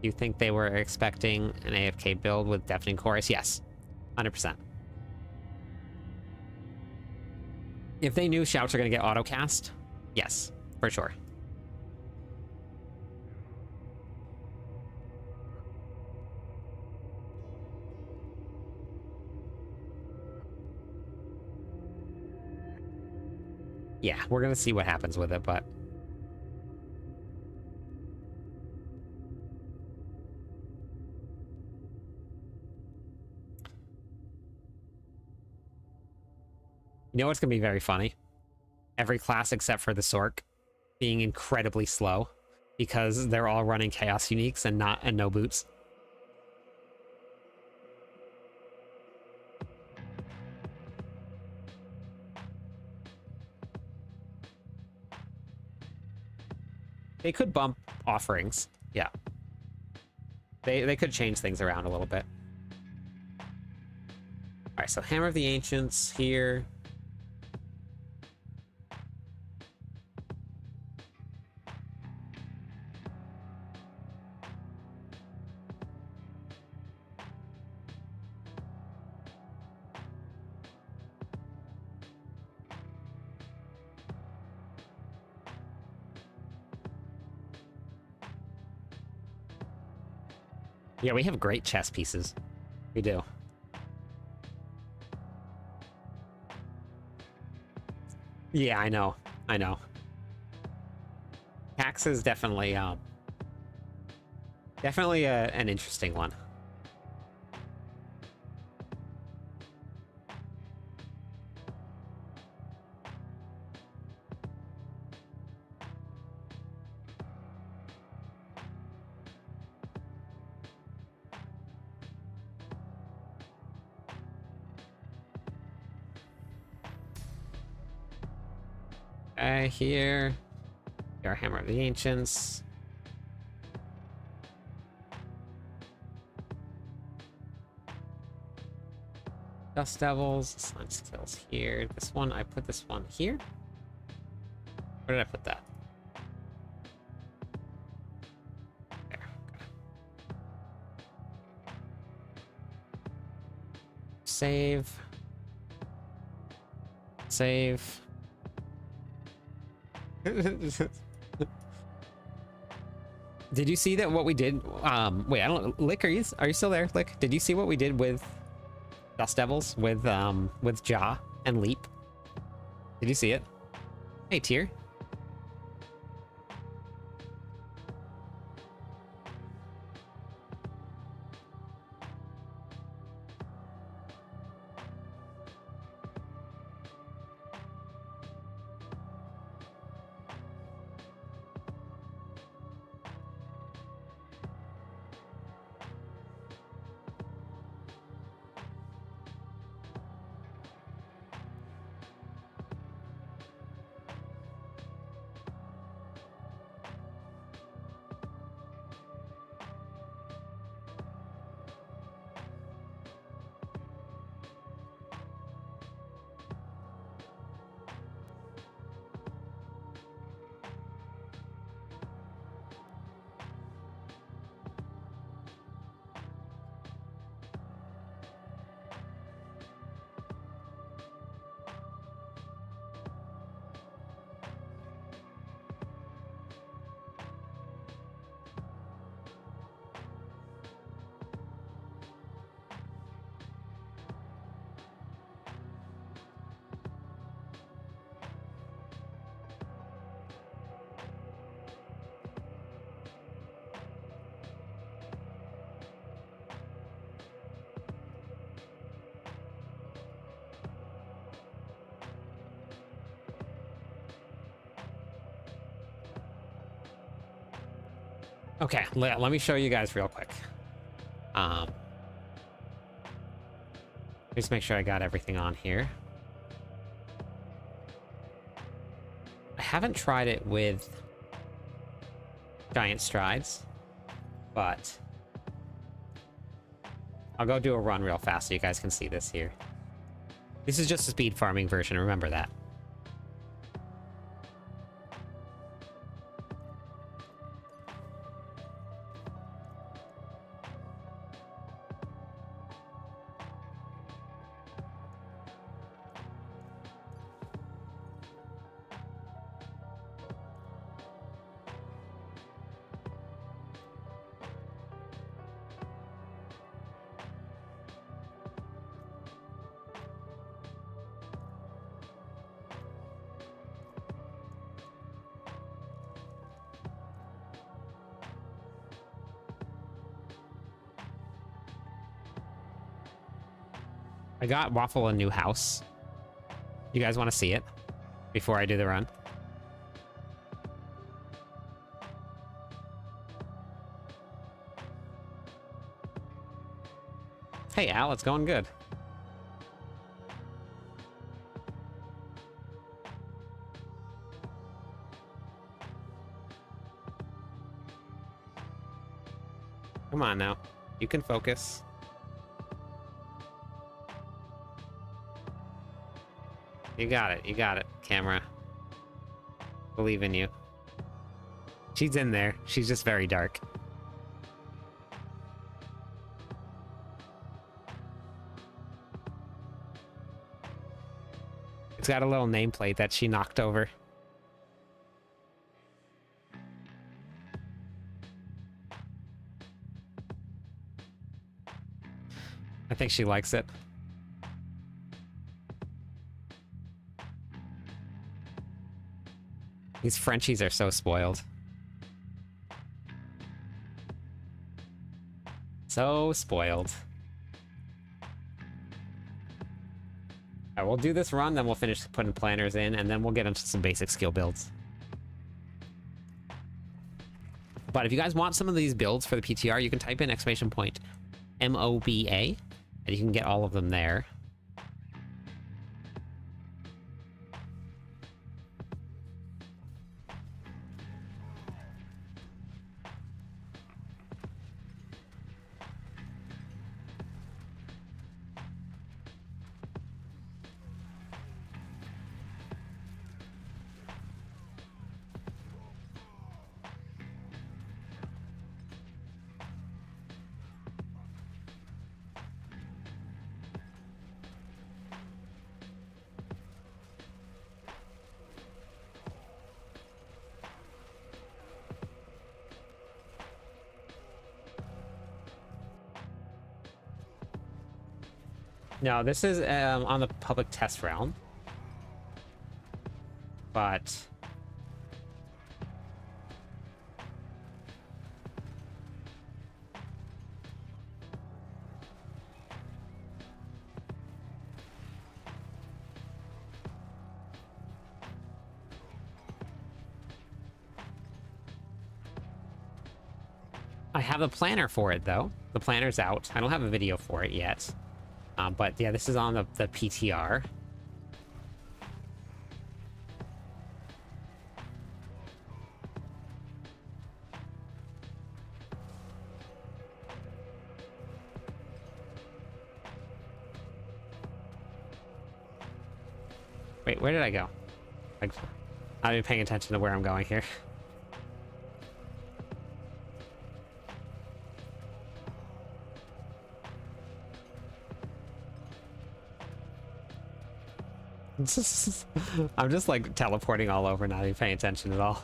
You think they were expecting an AFK build with Deafening Chorus? Yes. 100%. If they knew shouts are going to get auto-cast, yes, for sure. Yeah, we're going to see what happens with it, but... You know what's going to be very funny? Every class except for the Sork being incredibly slow because they're all running Chaos Uniques and no boots. They could bump offerings. Yeah. They could change things around a little bit. Alright, so Hammer of the Ancients here. Yeah, we have great chess pieces. We do. Yeah, I know. I know. Tax is definitely, definitely an interesting one. Here. Our Hammer of the Ancients. Dust Devils. Slime Skills here. This one, I put this one here. Where did I put that? There. Okay. Save. Save. Did you see that what we did? Wait, I don't. Lick, are you still there? Lick, did you see what we did with Dust Devils with Jaw and Leap? Did you see it? Hey, Tyr. Okay, let me show you guys real quick. Just make sure I got everything on here. I haven't tried it with giant strides, but I'll go do a run real fast so you guys can see this here. This is just a speed farming version, remember that. I got Waffle a new house. You guys want to see it before I do the run? Hey, Al, it's going good. Come on now. You can focus. You got it, camera. Believe in you. She's in there. She's just very dark. It's got a little nameplate that she knocked over. I think she likes it. These Frenchies are so spoiled. So spoiled. Alright, we'll do this run, then we'll finish putting planners in, and then we'll get into some basic skill builds. But if you guys want some of these builds for the PTR, you can type in !MOBA, and you can get all of them there. No, this is on the public test realm. But I have a planner for it, though. The planner's out. I don't have a video for it yet. But yeah, this is on the PTR. Wait, where did I go? I'm not even paying attention to where I'm going here. I'm just like teleporting all over, not even paying attention at all.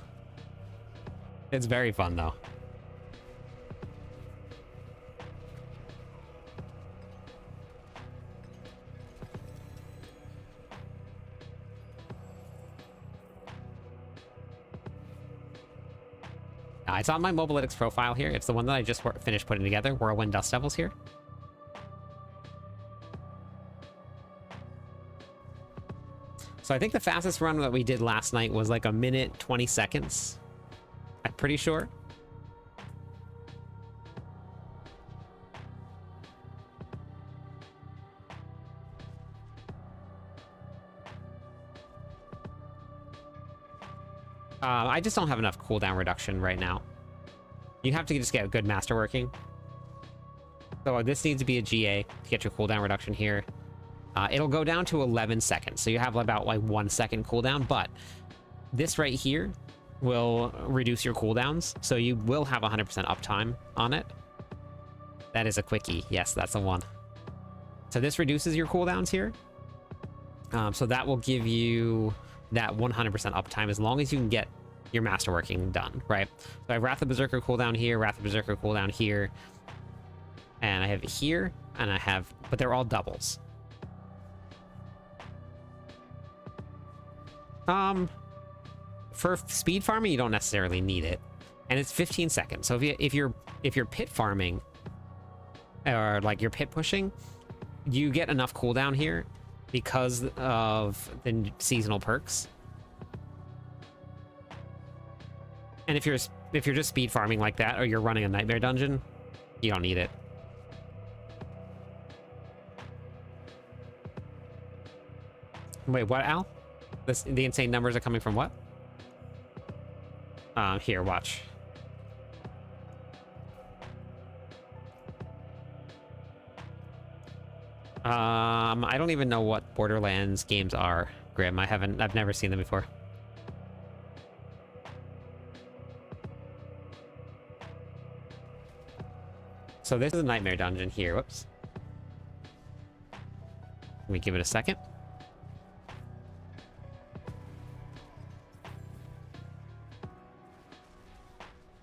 It's very fun though. It's on my mobileytics profile here. It's the one that I just finished putting together. Whirlwind Dust Devils here. So I think the fastest run that we did last night was like 1 minute 20 seconds. I'm pretty sure. I just don't have enough cooldown reduction right now. You have to just get good masterworking. So this needs to be a GA to get your cooldown reduction here. It'll go down to 11 seconds. So you have about like 1 second cooldown, but this right here will reduce your cooldowns. So you will have 100% uptime on it. That is a quickie. Yes, that's the one. So this reduces your cooldowns here. So that will give you that 100% uptime as long as you can get your masterworking done, right? So I have Wrath of Berserker cooldown here, Wrath of Berserker cooldown here, and I have it here, and I have, but they're all doubles. For speed farming, you don't necessarily need it, and it's 15 seconds. So if you're pit farming, or like you're pit pushing, you get enough cooldown here because of the seasonal perks. And if you're just speed farming like that, or you're running a nightmare dungeon, you don't need it. Wait, what, Al? The insane numbers are coming from what? Here, watch. I don't even know what Borderlands games are, Grim. I've never seen them before. So this is a nightmare dungeon here. Whoops. Let me give it a second.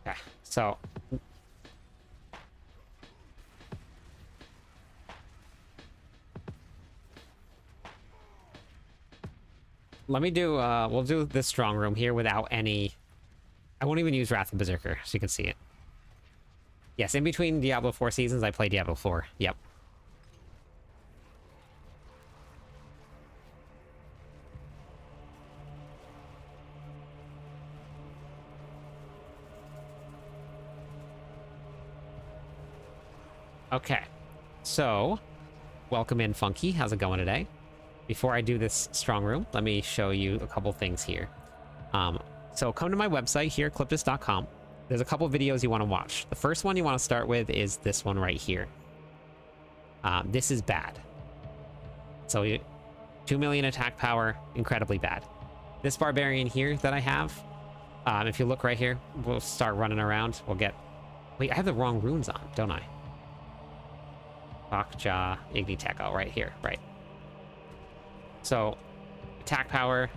Okay, so let me do, we'll do this strong room here without any... I won't even use Wrath of Berserker, so you can see it. Yes, in between Diablo 4 seasons, I play Diablo 4. Yep. Okay. So, welcome in, Funky. How's it going today? Before I do this strong room, let me show you a couple things here. So come to my website here, cliptus.com. There's a couple videos you want to watch. The first one you want to start with is this one right here. This is bad. So 2 million attack power, incredibly bad. This barbarian here that I have, if you look right here, we'll start running around. We'll get... Wait, I have the wrong runes on, don't I? Bakja, Igni Teko, right here, right. So, attack power.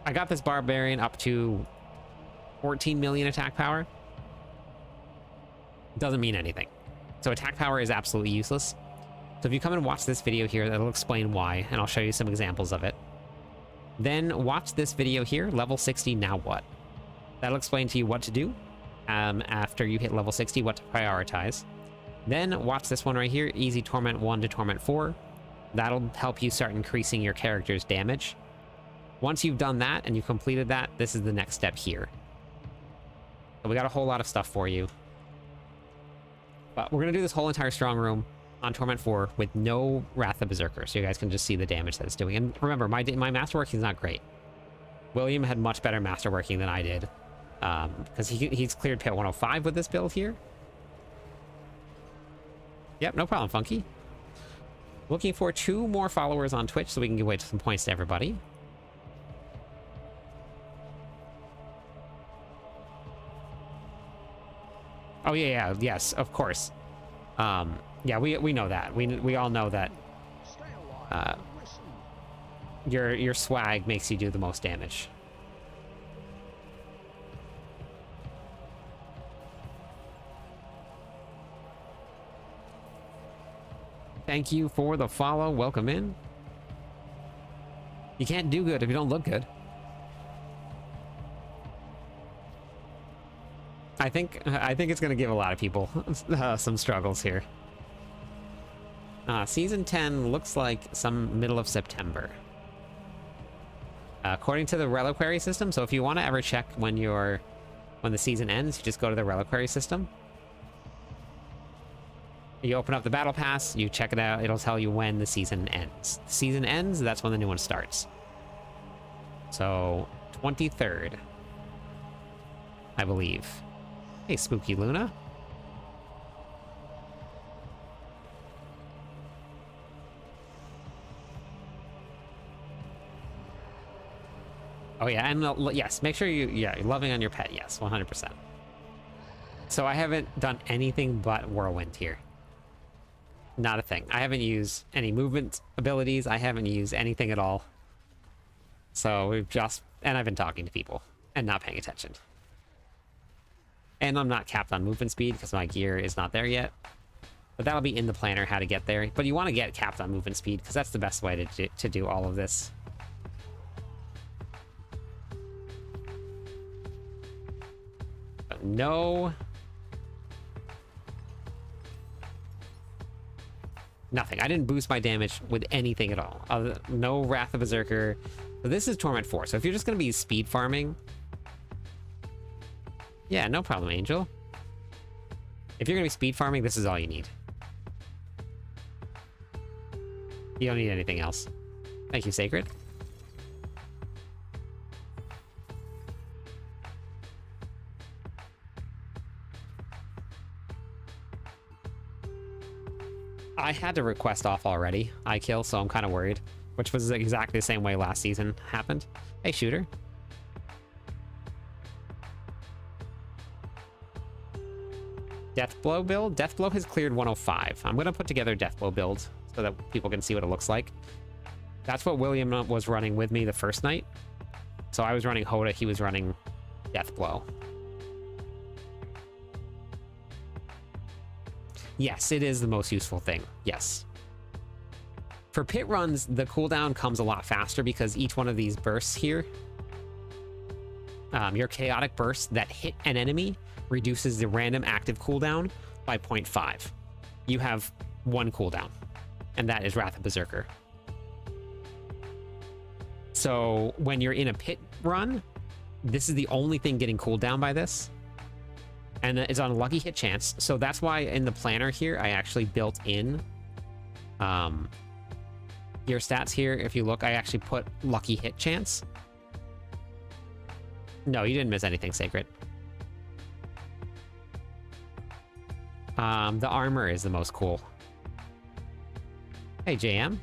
I got this barbarian up to 14 million attack power. Doesn't mean anything. So attack power is absolutely useless. So if you come and watch this video here, that'll explain why, and I'll show you some examples of it. Then watch this video here, level 60, now what? That'll explain to you what to do after you hit level 60, what to prioritize. Then watch this one right here, Easy Torment 1 to Torment 4. That'll help you start increasing your character's damage. Once you've done that and you've completed that, this is the next step here. So we got a whole lot of stuff for you. But we're going to do this whole entire strong room on Torment 4 with no Wrath of Berserker, so you guys can just see the damage that it's doing. And remember, my masterworking is not great. William had much better masterworking than I did, because he's cleared pit 105 with this build here. Yep, no problem, Funky. Looking for 2 more followers on Twitch so we can give away some points to everybody. Oh, yeah, yes, of course. Yeah, we know that. We all know that your swag makes you do the most damage. Thank you for the follow. Welcome in. You can't do good if you don't look good. I think it's going to give a lot of people some struggles here. Season 10 looks like some middle of September. According to the reliquary system, so if you want to ever check when the season ends, you just go to the reliquary system. You open up the battle pass, you check it out, it'll tell you when the season ends. The season ends, that's when the new one starts. So, 23rd, I believe. Hey, Spooky Luna. Oh yeah, and yes, make sure you're loving on your pet, yes, 100%. So I haven't done anything but Whirlwind here. Not a thing. I haven't used any movement abilities, I haven't used anything at all. So we've just, and I've been talking to people and not paying attention. And I'm not capped on movement speed because my gear is not there yet. But that'll be in the planner how to get there. But you want to get capped on movement speed because that's the best way to do all of this. But no... Nothing. I didn't boost my damage with anything at all. No Wrath of Berserker. So this is Torment 4. So if you're just going to be speed farming... Yeah, no problem, Angel. If you're going to be speed farming, this is all you need. You don't need anything else. Thank you, Sacred. I had to request off already, I kill, so I'm kind of worried. Which was exactly the same way last season happened. Hey, Shooter. Deathblow build? Deathblow has cleared 105. I'm going to put together Deathblow build so that people can see what it looks like. That's what William was running with me the first night. So I was running Hoda, he was running Deathblow. Yes, it is the most useful thing. Yes. For pit runs, the cooldown comes a lot faster because each one of these bursts here, your chaotic burst that hit an enemy reduces the random active cooldown by 0.5. You have one cooldown, and that is Wrath of Berserker. So when you're in a pit run, this is the only thing getting cooled down by this. And it's on a lucky hit chance. So that's why in the planner here, I actually built in your stats here. If you look, I actually put lucky hit chance. No, you didn't miss anything sacred. The armor is the most cool. Hey, JM.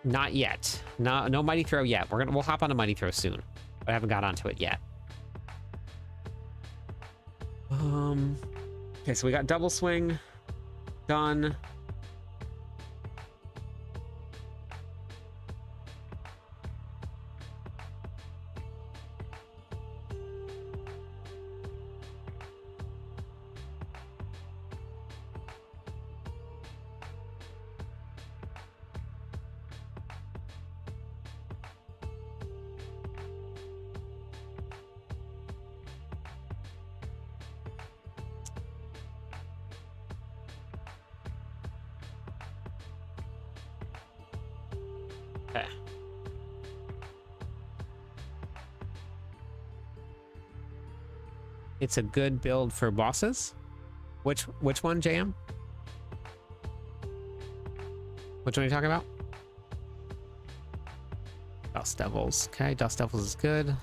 Not yet. No mighty throw yet. We'll hop on a mighty throw soon, but I haven't got onto it yet. Okay, so we got double swing done. Okay. It's a good build for bosses. Which one, JM? Which one are you talking about? Dust Devils. Okay, Dust Devils is good.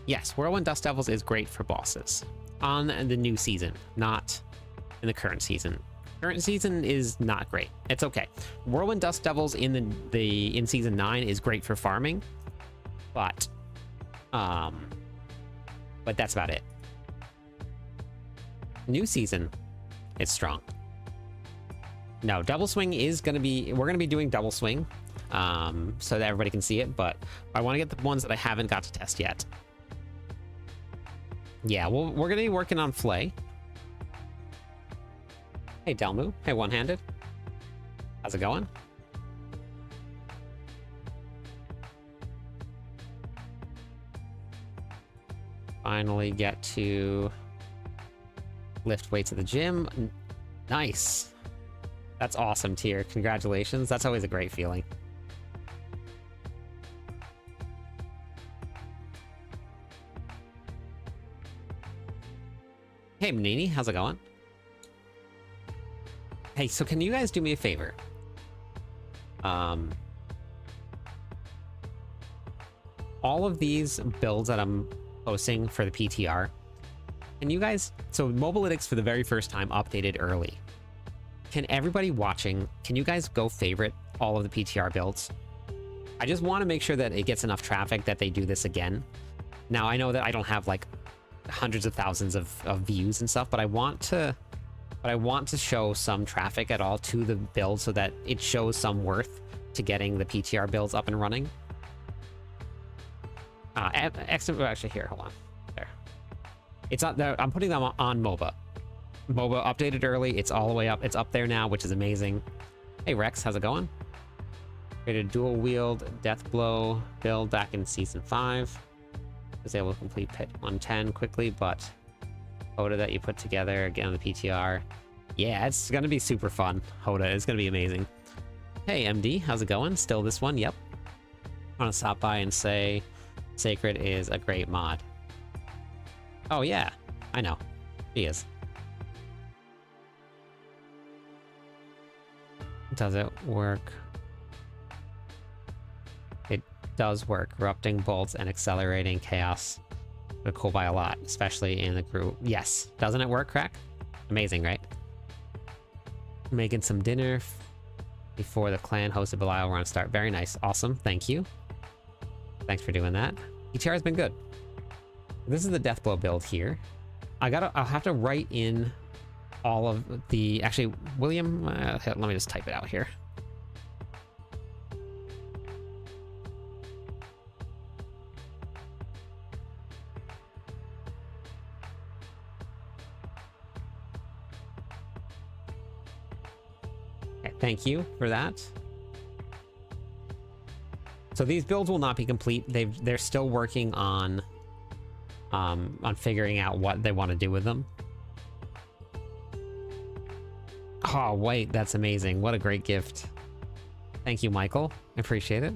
Yes, Whirlwind Dust Devils is great for bosses on the new season, not in the current season. Current season is not great. It's okay. Whirlwind Dust Devils in in season 9 is great for farming, but that's about it. New season, it's strong. No, double swing is gonna be. We're gonna be doing double swing, so that everybody can see it. But I want to get the ones that I haven't got to test yet. Yeah, well, we're gonna be working on Flay. Hey, Delmu. Hey, One-Handed. How's it going? Finally get to lift weights at the gym. Nice. That's awesome, Tier. Congratulations. That's always a great feeling. Hey, Manini, how's it going? Hey, so can you guys do me a favor? All of these builds that I'm posting for the PTR, can you guys... So, mobileytics for the very first time updated early. Can everybody watching, can you guys go favorite all of the PTR builds? I just want to make sure that it gets enough traffic that they do this again. Now, I know that I don't have, like, hundreds of thousands of views and stuff, but I want to show some traffic at all to the build so that it shows some worth to getting the PTR builds up and running. Actually, here, hold on. There. It's not there. I'm putting them on MOBA. MOBA updated early. It's all the way up. It's up there now, which is amazing. Hey, Rex, how's it going? Created a dual wield Deathblow build back in season 5. Was able to complete pit 110 quickly, but Hoda that you put together again on the PTR. Yeah, it's gonna be super fun. Hoda is gonna be amazing. Hey, MD, how's it going? Still this one? Yep. I want to stop by and say Sacred is a great mod. Oh yeah, I know. He is. Does it work? It does work. Erupting bolts and accelerating chaos. They're cool by a lot, especially in the group. Yes. Doesn't it work, Crack? Amazing, right? Making some dinner before the clan hosted Belial. We're on start. Very nice. Awesome. Thank you. Thanks for doing that. ETR has been good. This is the Deathblow build here. I'll have to write in all of the, actually, William, let me just type it out here. Okay, thank you for that. So these builds will not be complete. They're still working on figuring out what they want to do with them. Oh, wait, that's amazing. What a great gift. Thank you, Michael. I appreciate it.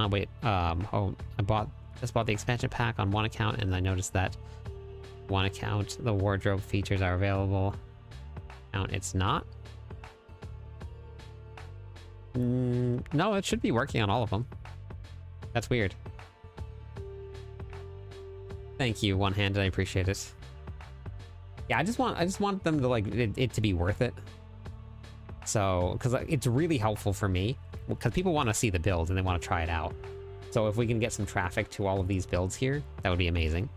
Wait, oh, just bought the expansion pack on one account, and I noticed that one account, the wardrobe features are available. Account, it's not. No, it should be working on all of them. That's weird. Thank you, one-handed. I appreciate it. Yeah, I just want them to, like, it to be worth it. So, because it's really helpful for me, because people want to see the build and they want to try it out. So if we can get some traffic to all of these builds here, that would be amazing.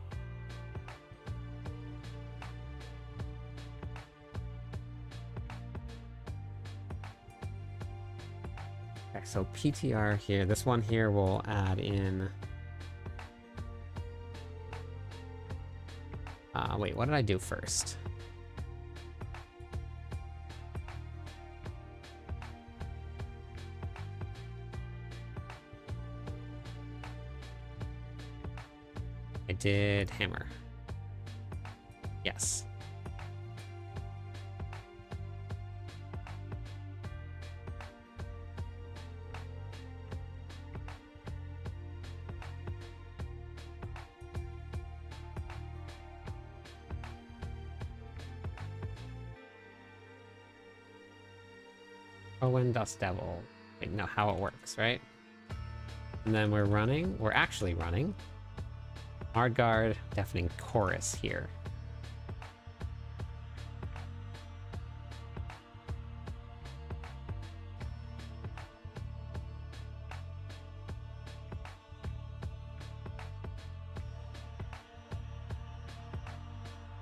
Okay, so PTR here, this one here will add in... wait, what did I do first? I did hammer. Yes. Owen Dust Devil. Wait, no, how it works, right? And then we're actually running Hard Guard, Deafening Chorus here.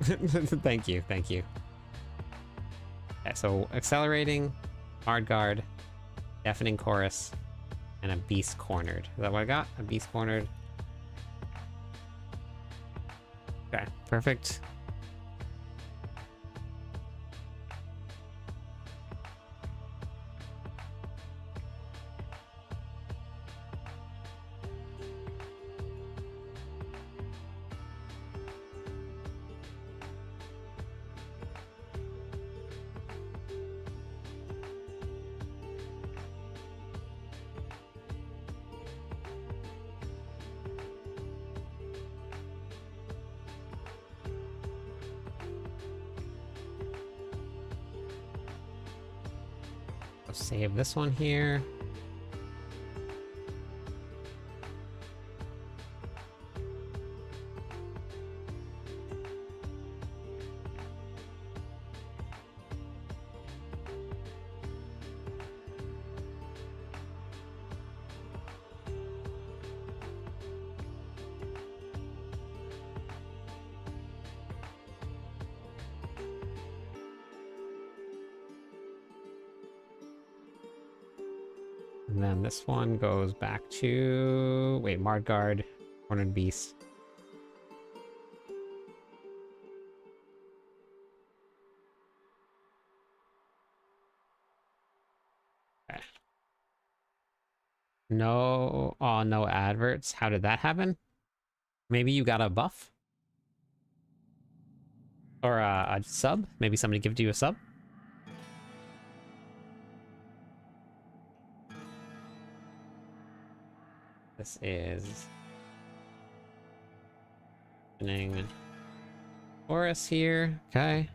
Thank you, thank you. Okay, so accelerating, Hard Guard, Deafening Chorus, and a Beast Cornered. Is that what I got? A Beast Cornered. Okay, perfect. Save this one here. And then this one goes back to... Wait, Mardguard, Cornered Beast. Okay. No... Oh, no adverts. How did that happen? Maybe you got a buff? Or a sub? Maybe somebody gave you a sub? This is... Chorus here. Okay.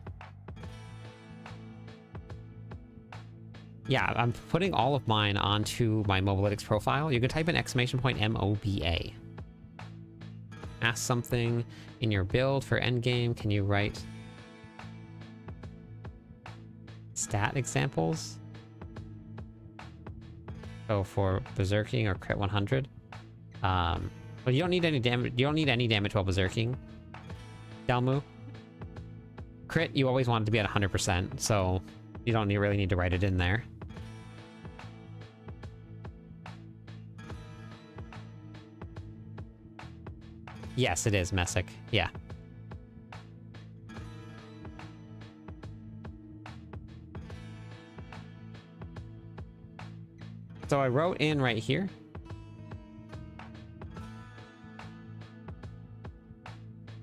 Yeah, I'm putting all of mine onto my mobileytics profile. You can type in !MOBA. Ask something in your build for endgame. Can you write stat examples? So for berserking or crit 100. Well, you don't need any damage. You don't need any damage while berserking. Dalmu. Crit, you always want it to be at 100%, so you don't really need to write it in there. Yes, it is Messick. Yeah. So I wrote in right here.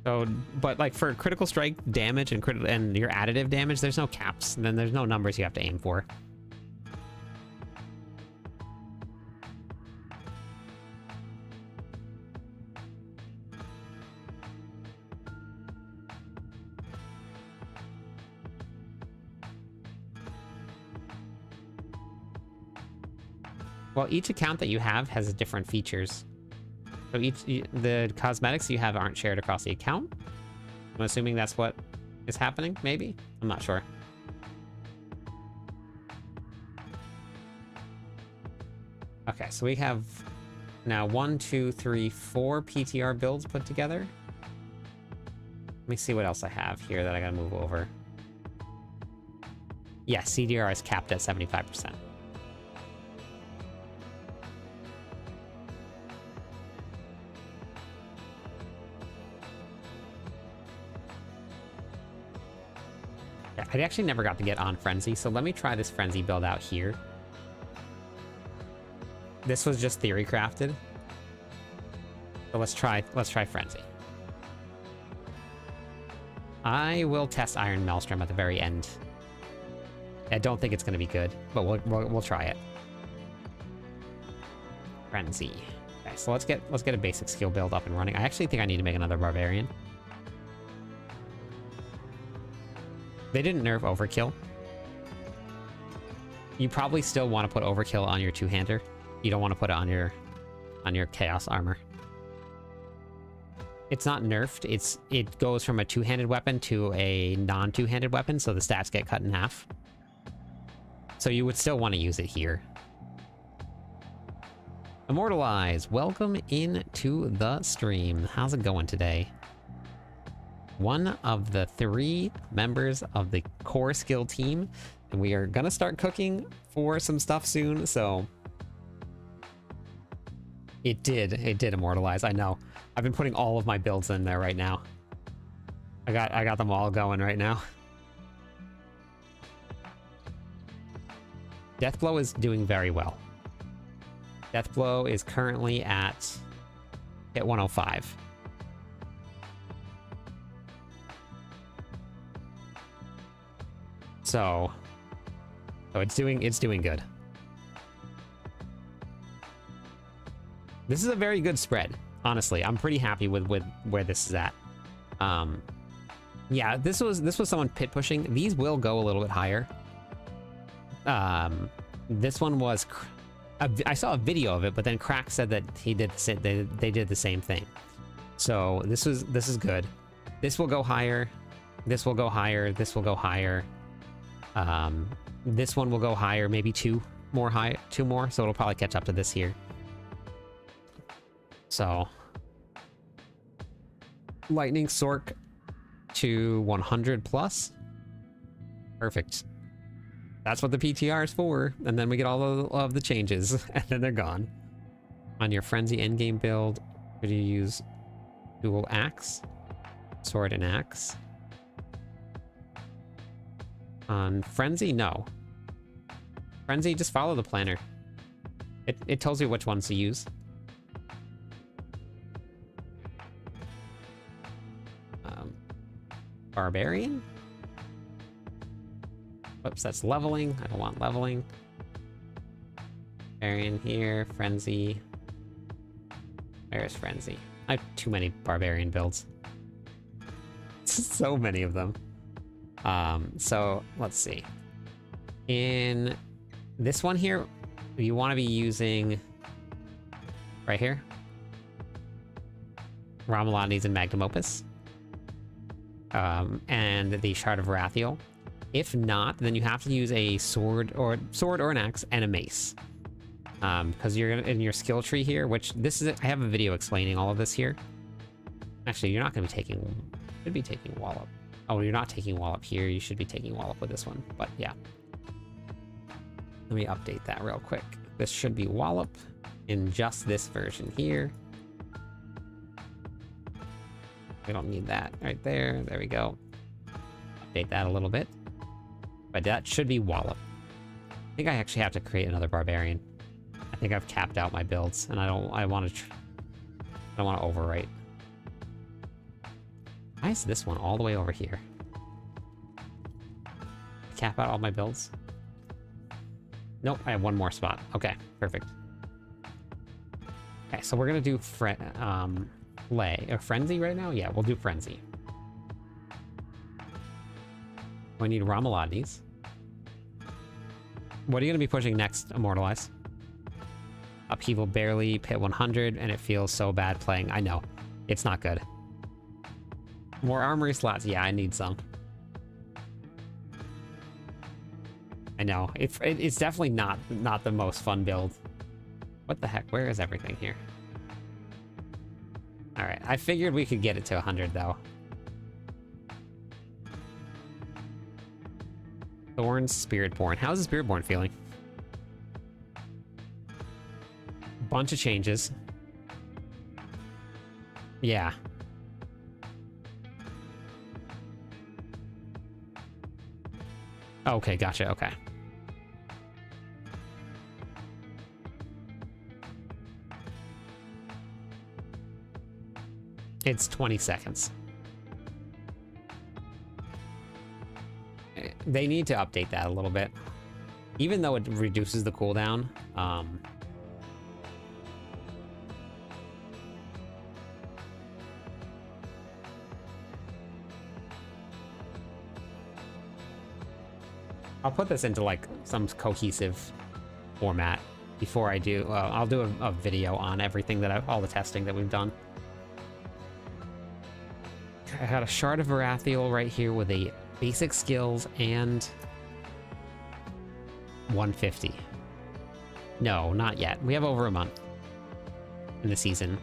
So, but like for critical strike damage and your additive damage, there's no caps. And then there's no numbers you have to aim for. Well, each account that you have has different features. So the cosmetics you have aren't shared across the account. I'm assuming that's what is happening, maybe? I'm not sure. Okay, so we have now 1, 2, 3, 4 PTR builds put together. Let me see what else I have here that I gotta move over. Yeah, CDR is capped at 75%. I actually never got to get on Frenzy, so let me try this Frenzy build out here. This was just theory crafted. So let's try Frenzy. I will test Iron Maelstrom at the very end. I don't think it's going to be good, but we'll try it. Frenzy. Okay, so let's get a basic skill build up and running. I actually think I need to make another barbarian. They didn't nerf overkill. You probably still want to put overkill on your two-hander. You don't want to put it on your chaos armor. It's not nerfed. It goes from a two-handed weapon to a non-two-handed weapon, so the stats get cut in half. So you would still want to use it here. Immortalize, welcome into the stream. How's it going today? One of the 3 members of the core skill team, and we are gonna start cooking for some stuff soon, so it did immortalize. I know. I've been putting all of my builds in there right now. I got them all going right now. Deathblow is doing very well. Deathblow is currently at 105. So it's doing good. This is a very good spread, honestly. I'm pretty happy with where this is at. Yeah, this was someone pit pushing. These will go a little bit higher. This one was I saw a video of it, but then Crack said that they did the same thing. So this is good. This will go higher. This will go higher. This will go higher. This one will go higher, maybe 2 more, so it'll probably catch up to this here. So Lightning Sork to 100 plus. Perfect. That's what the PTR is for, and then we get all of the changes, and then they're gone. On your Frenzy endgame build, could you use dual axe, sword and axe? On Frenzy, no. Frenzy, just follow the planner. It tells you which ones to use. Barbarian? Whoops, that's leveling. I don't want leveling. Barbarian here, Frenzy. Where's Frenzy? I have too many Barbarian builds. So many of them. So let's see. In this one here, you want to be using right here, Romuland's and Magnum Opus, and the Shard of Rathiel. If not, then you have to use a sword or an axe and a mace. Because you're gonna in your skill tree here, which this is I have a video explaining all of this here. Actually, you're not gonna be taking should be taking wallop. Oh, you're not taking wallop here. You should be taking wallop with this one. But yeah. Let me update that real quick. This should be wallop in just this version here. We don't need that right there. There we go. Update that a little bit. But that should be wallop. I think I actually have to create another barbarian. I think I've capped out my builds, and I don't want to overwrite. Why is this one all the way over here? Cap out all my builds? Nope, I have one more spot. Okay, perfect. Okay, so we're gonna do Frenzy right now? Yeah, we'll do Frenzy. We need Ramalades. What are you gonna be pushing next, Immortalize? Upheaval barely hit 100, and it feels so bad playing. I know. It's not good. More armory slots. Yeah, I need some. I know. It's definitely not the most fun build. What the heck? Where is everything here? Alright, I figured we could get it to 100, though. Thorns, Spiritborn. How's the Spiritborn feeling? Bunch of changes. Yeah. Okay, gotcha, okay. It's 20 seconds. They need to update that a little bit. Even though it reduces the cooldown, I'll put this into like some cohesive format before I do. I'll do a video on everything that all the testing that we've done. I got a Shard of Varathiel right here with a basic skills and 150. No, not yet. We have over a month in the season.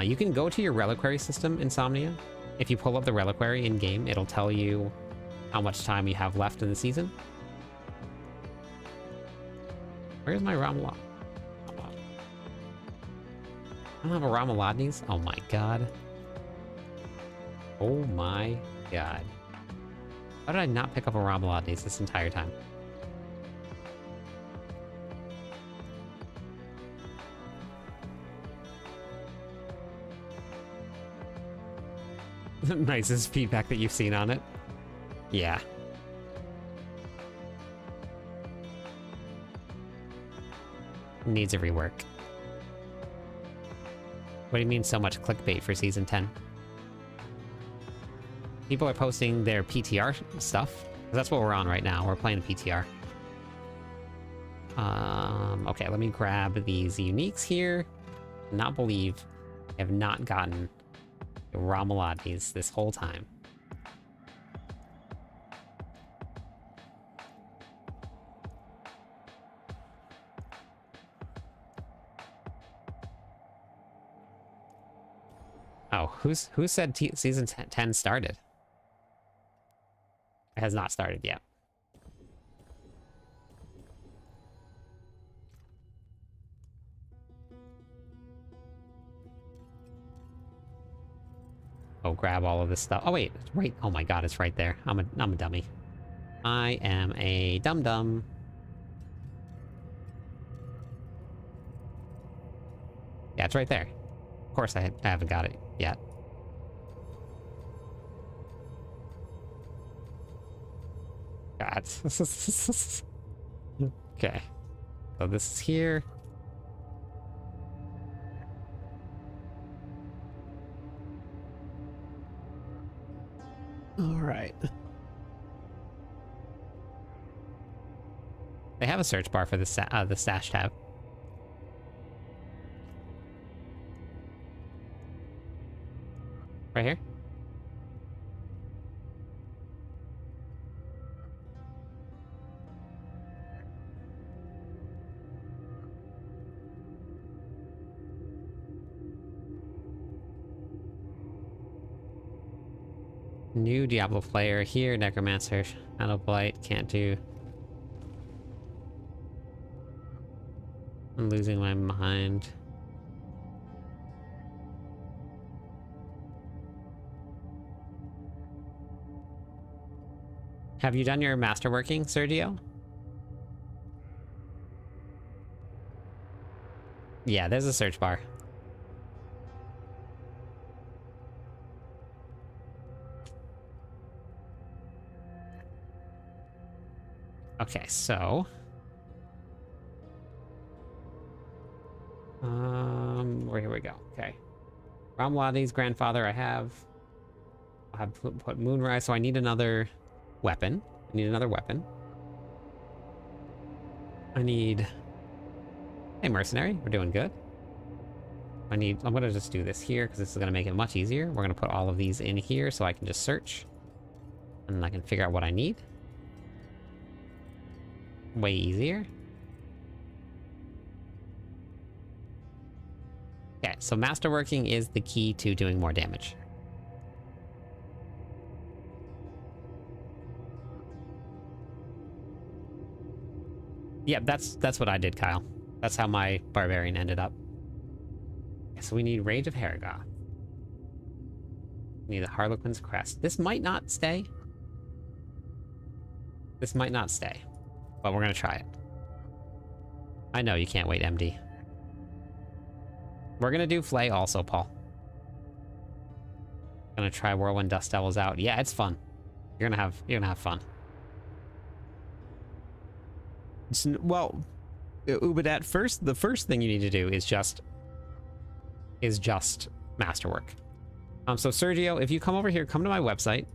You can go to your reliquary system, Insomnia. If you pull up the reliquary in game, it'll tell you how much time you have left in the season. Where's my Ramalad? I don't have a Ramaladnes? Oh my god. Oh my god. How did I not pick up a Ramaladnes this entire time? Nicest feedback that you've seen on it. Yeah. Needs a rework. What do you mean so much clickbait for Season 10? People are posting their PTR stuff. That's what we're on right now. We're playing the PTR. Okay, let me grab these uniques here. Not believe I have not gotten Ramalades this whole time. Oh, who said season 10 started? It has not started yet. Oh, grab all of this stuff. Oh wait, it's right. Oh my god, it's right there. I'm a dummy. I am a dum-dum. Yeah, it's right there. Of course I haven't got it yet. God. Okay. So this is here. All right. They have a search bar for the stash tab. Right here. New Diablo player here, Necromancer, Shadow Blight, can't do. I'm losing my mind. Have you done your masterworking, Sergio? Yeah, there's a search bar. Okay, so... here we go. Okay. Ramwadi's grandfather I have. I'll have put Moonrise, so I need another weapon. I need another weapon. I need... Hey, mercenary, we're doing good. I'm gonna just do this here, because this is gonna make it much easier. We're gonna put all of these in here, so I can just search. And then I can figure out what I need. Way easier. Okay, so masterworking is the key to doing more damage. Yeah, that's what I did, Kyle. That's how my barbarian ended up. Okay, so we need Rage of Haragoth. We need the Harlequin's Crest. This might not stay. This might not stay. But we're gonna try it. I know you can't wait, MD. We're gonna do Flay also, Paul. Gonna try Whirlwind Dust Devils out. Yeah, it's fun. You're gonna have fun. Well, Ubadat, the first thing you need to do is just masterwork. So Sergio, if you come over here, come to my website,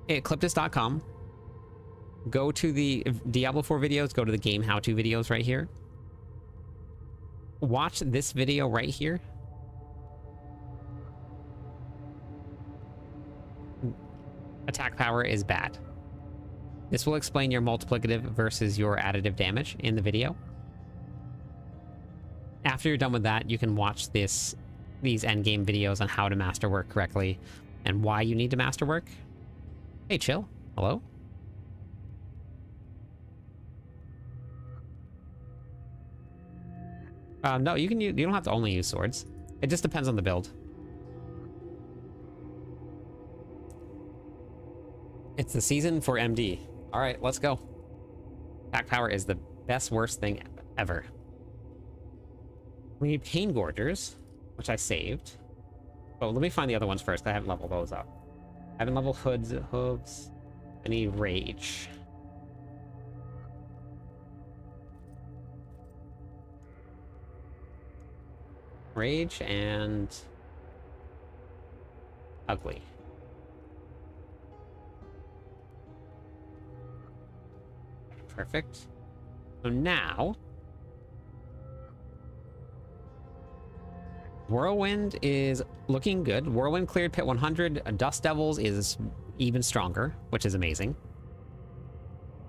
ecliptus.com. Go to the Diablo 4 videos, go to the game how-to videos right here. Watch this video right here. Attack power is bad. This will explain your multiplicative versus your additive damage in the video. After you're done with that, you can watch these endgame videos on how to masterwork correctly and why you need to masterwork. Hey, chill. Hello? No, you don't have to only use swords. It just depends on the build. It's the season for MD. All right, let's go. Attack power is the worst thing ever. We need Pain Gorgers, which I saved. Oh, let me find the other ones first. I haven't leveled those up. I haven't leveled hooves. I need Rage. Rage and Ugly. Perfect. So now Whirlwind is looking good. Whirlwind cleared Pit 100. Dust Devils is even stronger, which is amazing.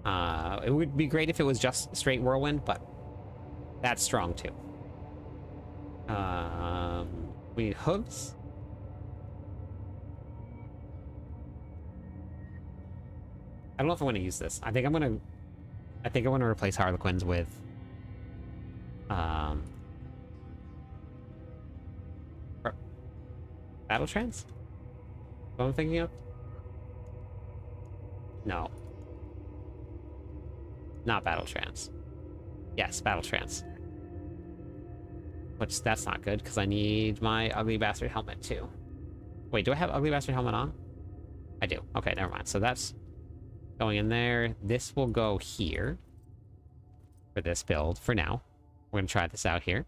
It would be great if it was just straight Whirlwind, but that's strong too. We need hooves. I don't know if I want to use this. I think I want to replace Harlequins with Battle Trance? What I'm thinking of? No. Not Battle Trance. Yes, Battle Trance. Which, that's not good, because I need my Ugly Bastard helmet, too. Wait, do I have Ugly Bastard helmet on? I do. Okay, never mind. So that's going in there. This will go here for this build for now. We're going to try this out here.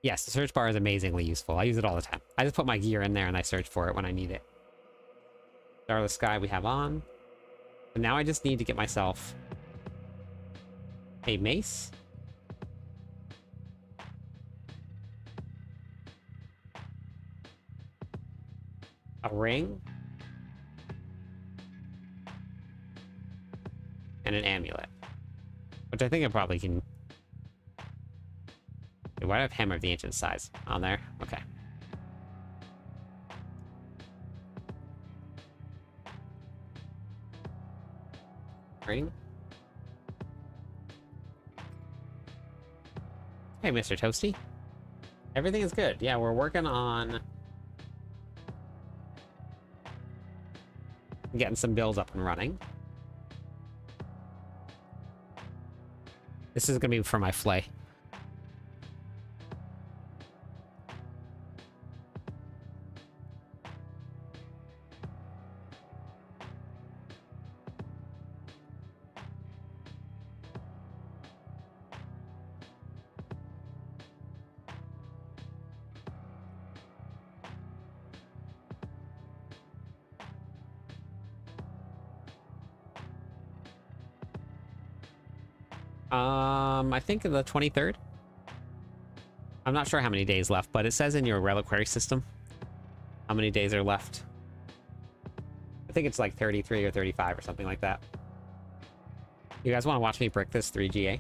Yes, the search bar is amazingly useful. I use it all the time. I just put my gear in there and I search for it when I need it. Starless Sky we have on. So now I just need to get myself a mace. A ring. And an amulet. Which I think I probably can... Why do I have Hammer of the Ancient Size on there? Okay. Green. Hey, Mr. Toasty. Everything is good. Yeah, we're working on getting some builds up and running. This is gonna be for my flay. I think the 23rd. I'm not sure how many days left, but it says in your reliquary system how many days are left. I think it's like 33 or 35 or something like that. You guys want to watch me brick this 3GA?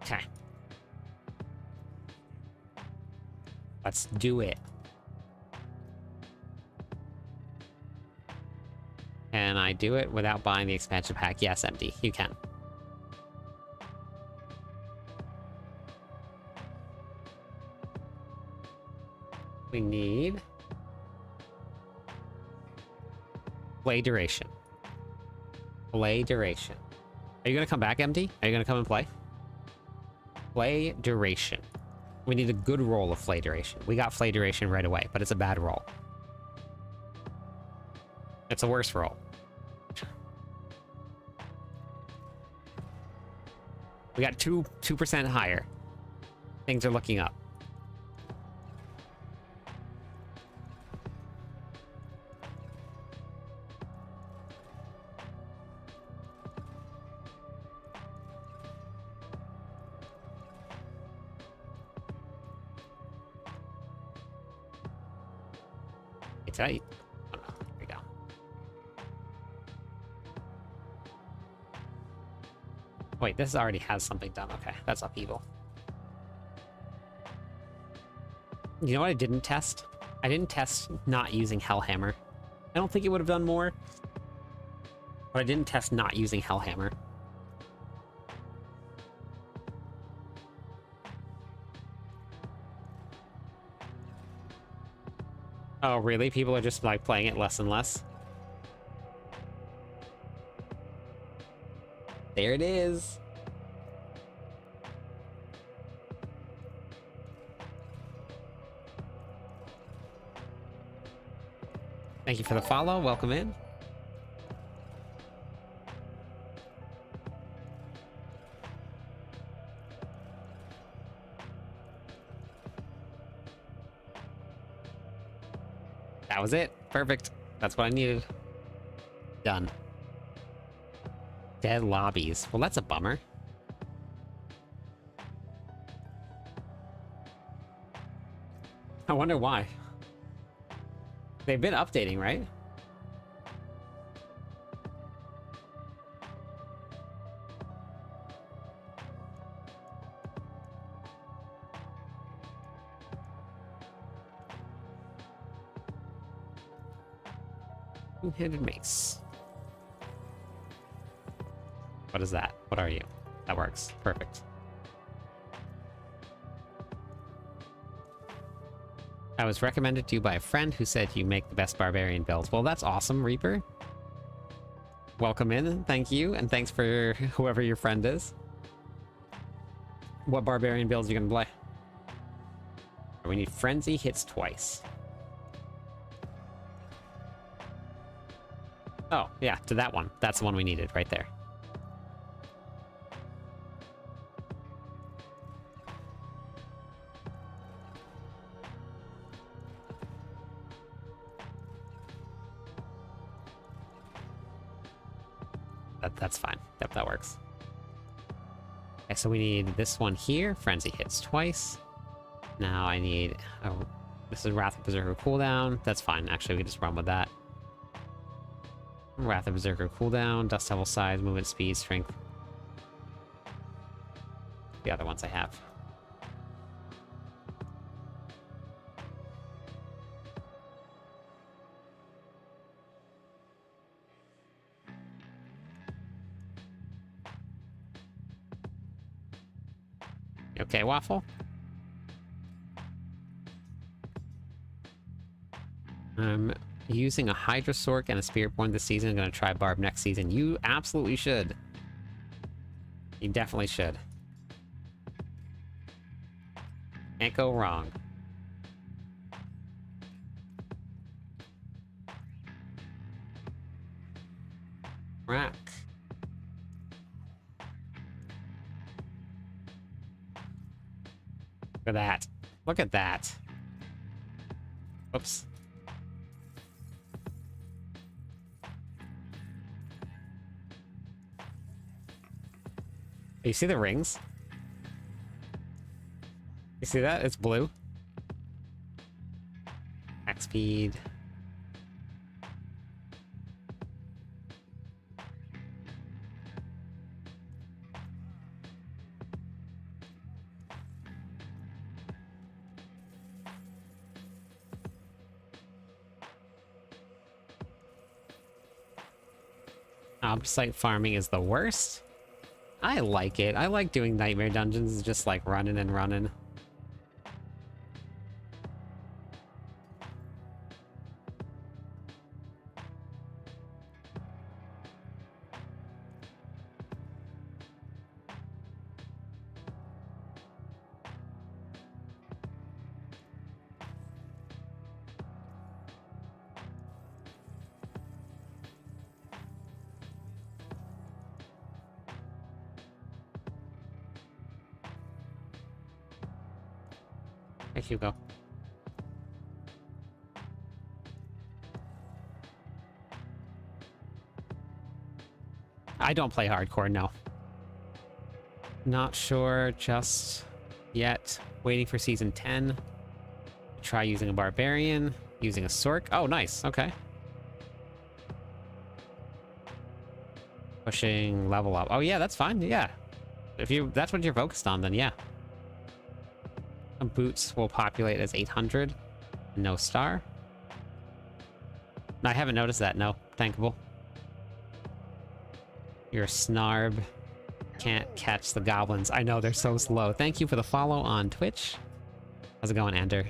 Okay. Let's do it. Can I do it without buying the expansion pack? Yes, MD, you can. We need play duration. Play duration. Are you gonna come back, MD? Are you gonna come and play? Play duration. We need a good roll of flay duration. We got flay duration right away, but it's a bad roll. It's a worse roll. We got 2% higher. Things are looking up. It's tight. Oh, no. There we go. Wait, this already has something done. Okay, that's upheaval. You know what I didn't test? I didn't test not using Hellhammer. I don't think it would have done more. But I didn't test not using Hellhammer. Oh, really? People are just, like, playing it less and less? There it is. Thank you for the follow. Welcome in. That was it. Perfect. That's what I needed. Done. Dead lobbies. Well, that's a bummer. I wonder why. They've been updating, right? Two-handed mace. What is that? What are you? That works. Perfect. I was recommended to you by a friend who said you make the best barbarian builds. Well, that's awesome, Reaper. Welcome in. Thank you. And thanks for whoever your friend is. What barbarian builds are you going to play? We need frenzy hits twice. Oh, yeah, to that one. That's the one we needed right there. That's fine. Yep, that works. Okay, so we need this one here. Frenzy hits twice. Now I need... Oh, this is Wrath of Berserker cooldown. That's fine. Actually, we can just run with that. Wrath of Berserker cooldown. Dust Devil size, movement speed, strength. The other ones I have. Okay, Waffle? I'm using a Hydra Sork and a Spiritborn this season. I'm going to try Barb next season. You absolutely should. You definitely should. Can't go wrong. Rack. Look at that. Look at that. Whoops. You see the rings? You see that? It's blue. Attack speed. Site farming is the worst. I like it. I like doing nightmare dungeons, just like running and running. Hey, Hugo. I don't play hardcore, no. Not sure just yet. Waiting for season 10. Try using a barbarian. Using a Sork. Oh, nice. Okay. Pushing level up. Oh, yeah, that's fine. Yeah. If that's what you're focused on, then yeah. Boots will populate as 800. No star. I haven't noticed that. No. Tankable. You're a snarb. Can't catch the goblins. I know, they're so slow. Thank you for the follow on Twitch. How's it going, Ander?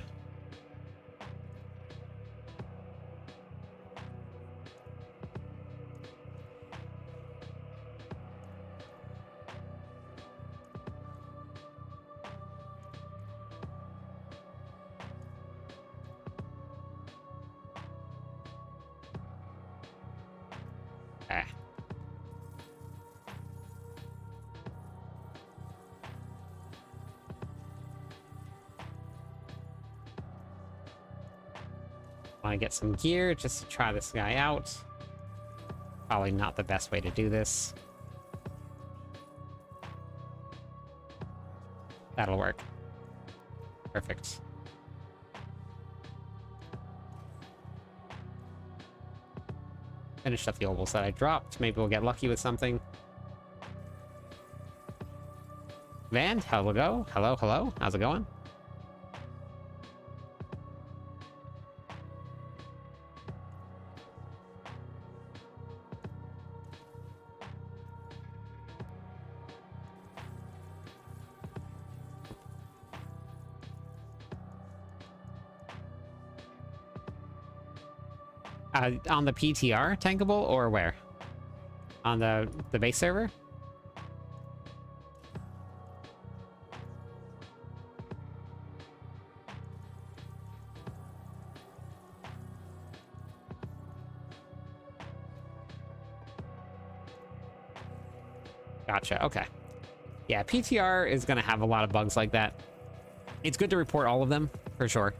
Want to get some gear just to try this guy out. Probably not the best way to do this. That'll work. Perfect. Finished up the ovals that I dropped. Maybe we'll get lucky with something. Van, hello, hello, hello. How's it going? On the PTR tankable or where? On the base server? Gotcha, okay. Yeah, PTR is gonna have a lot of bugs like that. It's good to report all of them, for sure.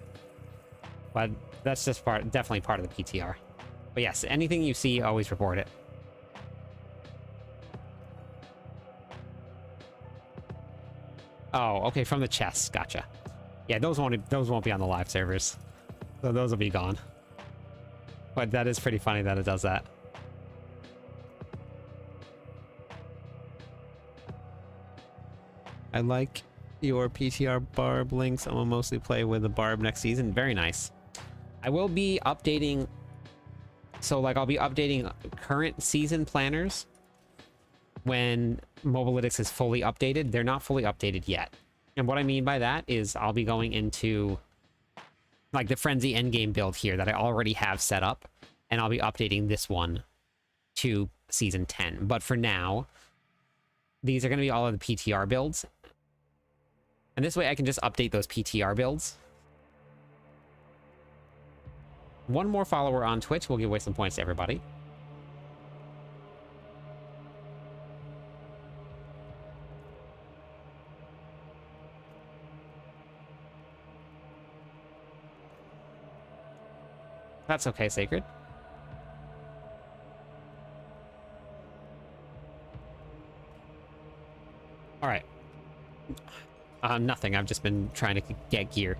But that's just definitely part of the PTR. But yes, anything you see, always report it. Oh, okay, from the chests, gotcha. Yeah, those won't be on the live servers. So those will be gone. But that is pretty funny that it does that. I like your PTR barb links. I will mostly play with the barb next season. Very nice. I will be updating, so like I'll be updating current season planners when mobileytics is fully updated. They're not fully updated yet. And what I mean by that is I'll be going into like the Frenzy endgame build here that I already have set up, and I'll be updating this one to Season 10. But for now, these are going to be all of the PTR builds. And this way I can just update those PTR builds. One more follower on Twitch will give away some points to everybody. That's okay, Sacred. All right. Nothing. I've just been trying to get gear,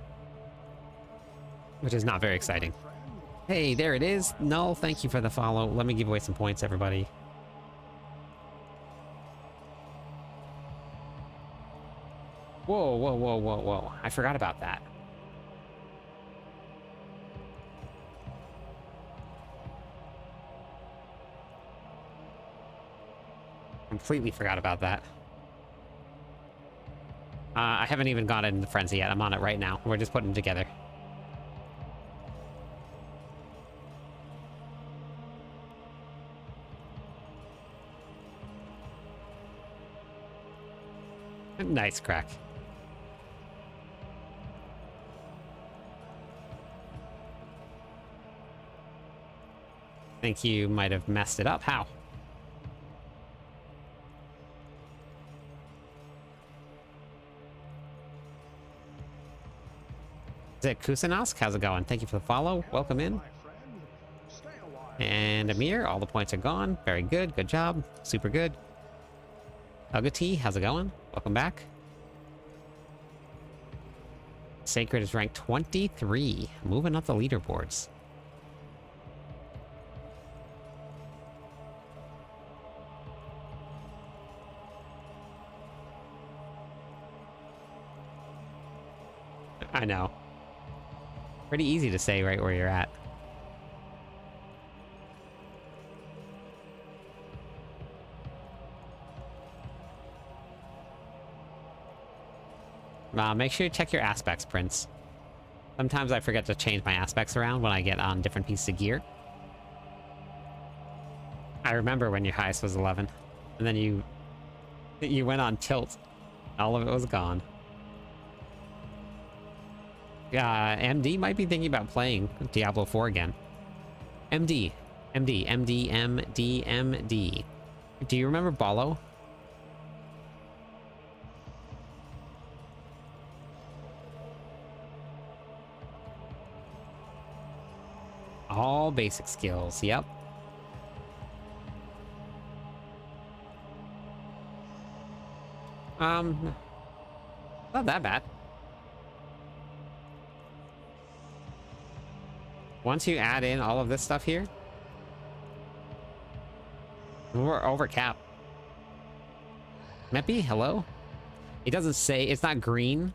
which is not very exciting. Hey, there it is. Null, thank you for the follow. Let me give away some points, everybody. Whoa, whoa, whoa, whoa, whoa. I forgot about that. Completely forgot about that. I haven't even got into the Frenzy yet. I'm on it right now. We're just putting them together. Nice crack. Think you might have messed it up. How? Is it Kusanask? How's it going? Thank you for the follow. Welcome in. And Amir, all the points are gone. Very good. Good job. Super good. Ugati, how's it going? Welcome back. Sacred is ranked 23. Moving up the leaderboards. I know. Pretty easy to say right where you're at. Make sure you check your aspects, Prince. Sometimes I forget to change my aspects around when I get on different pieces of gear. I remember when your highest was 11, and then you went on tilt. All of it was gone. MD might be thinking about playing Diablo 4 again. MD. Do you remember Bolo? All basic skills, yep. Not that bad. Once you add in all of this stuff here, we're over cap. Meppy, hello? It doesn't say, it's not green,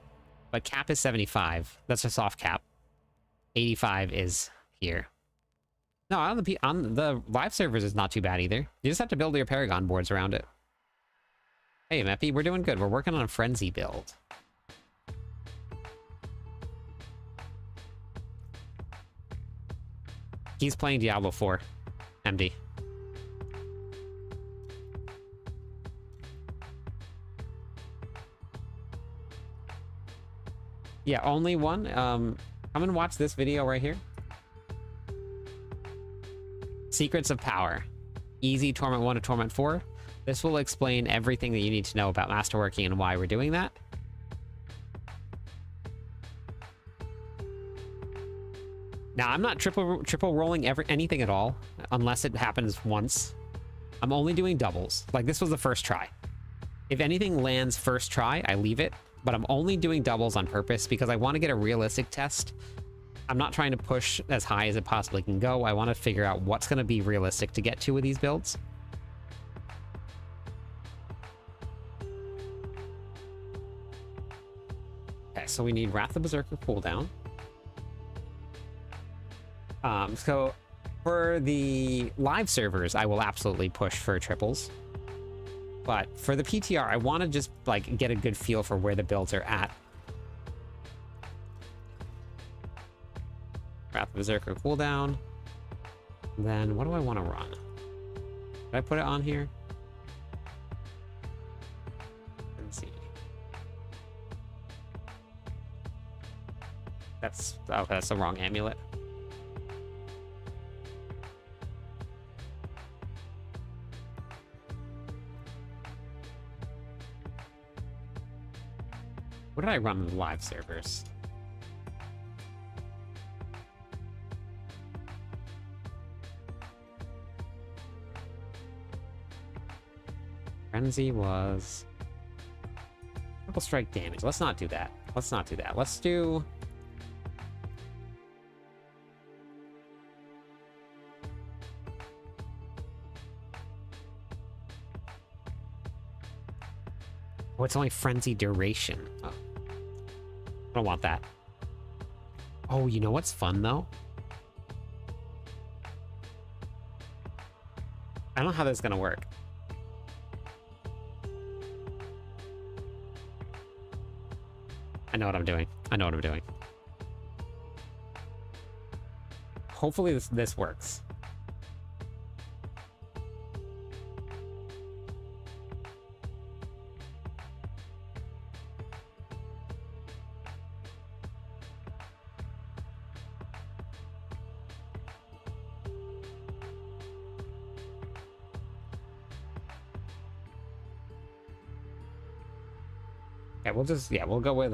but cap is 75. That's a soft cap. 85 is here. No, on the live servers is not too bad either. You just have to build your paragon boards around it. Hey, Meppy, we're doing good. We're working on a frenzy build. He's playing Diablo 4, MD. Yeah, only one. Come and watch this video right here. Secrets of Power. Easy Torment 1 to Torment 4. This will explain everything that you need to know about masterworking and why we're doing that. Now, I'm not triple rolling anything at all, unless it happens once. I'm only doing doubles. Like, this was the first try. If anything lands first try, I leave it, but I'm only doing doubles on purpose because I want to get a realistic test. I'm not trying to push as high as it possibly can go. I want to figure out what's going to be realistic to get to with these builds. Okay, so we need Wrath of Berserker cooldown. So for the live servers, I will absolutely push for triples. But for the PTR, I want to just like get a good feel for where the builds are at. Wrath of Berserker cooldown. Then what do I want to run? Did I put it on here? Let's see. That's the wrong amulet. What did I run in the live servers? Frenzy was... Triple strike damage. Let's not do that. Let's not do that. Let's do... Oh, it's only frenzy duration. Oh. I don't want that. Oh, you know what's fun, though? I don't know how this is gonna work. I know what I'm doing. I know what I'm doing. Hopefully this works. Okay, we'll go with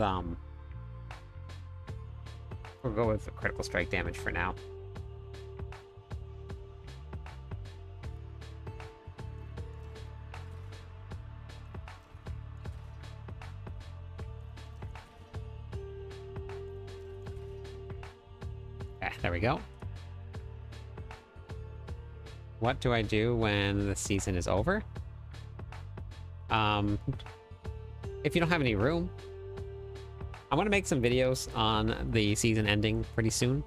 we'll go with critical strike damage for now. Okay, there we go. What do I do when the season is over? If you don't have any room, I want to make some videos on the season ending pretty soon.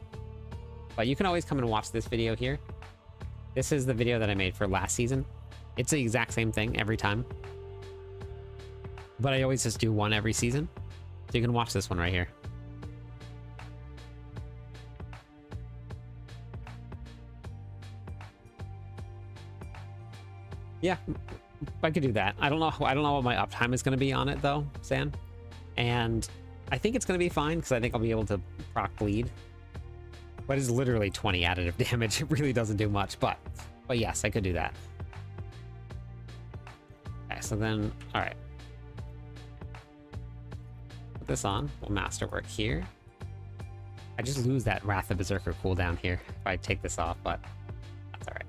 But you can always come and watch this video here. This is the video that I made for last season. It's the exact same thing every time. But I always just do one every season. So you can watch this one right here. Yeah, I could do that. I don't know what my uptime is going to be on it though, San. And I think it's going to be fine because I think I'll be able to proc bleed. But it's literally 20 additive damage. It really doesn't do much, but yes, I could do that. Okay, so then, all right. Put this on. We'll masterwork here. I just lose that Wrath of Berserker cooldown here if I take this off, but that's all right.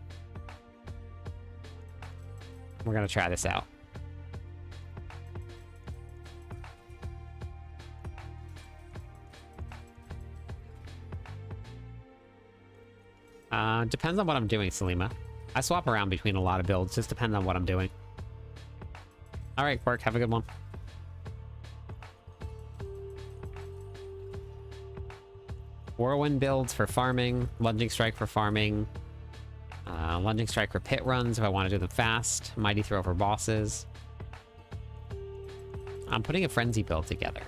We're gonna try this out. Depends on what I'm doing, Salima. I swap around between a lot of builds, just depends on what I'm doing. All right, Quirk, have a good one. Whirlwind builds for farming, Lunging Strike for farming, Lunging Strike for pit runs if I want to do them fast, Mighty Throw for bosses. I'm putting a Frenzy build together.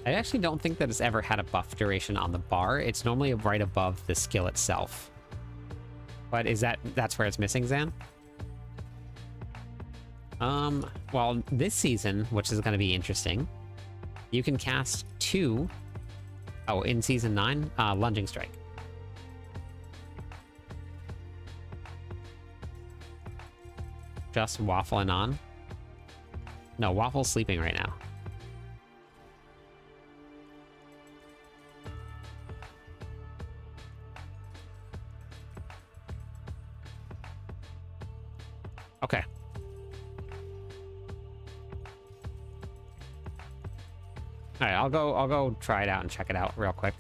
I actually don't think that it's ever had a buff duration on the bar. It's normally right above the skill itself. But that's where it's missing, Zan? Well, this season, which is going to be interesting, you can cast 2... Oh, in Season 9, Lunging Strike. Just waffling on. No, Waffle's sleeping right now. Okay. All right, I'll go try it out and check it out real quick.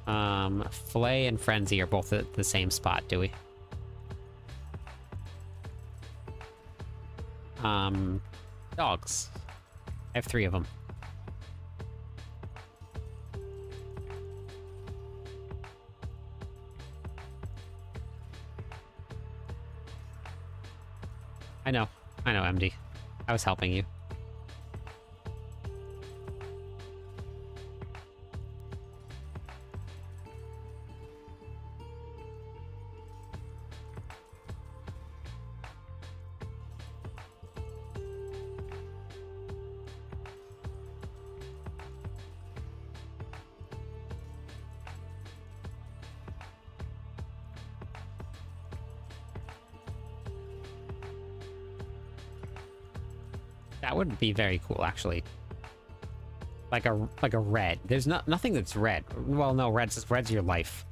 Flay and Frenzy are both at the same spot, do we? Dogs. I have 3 of them. I know, MD. I was helping you. That would be very cool, actually. Like a red. There's nothing that's red. Well, no, red's your life.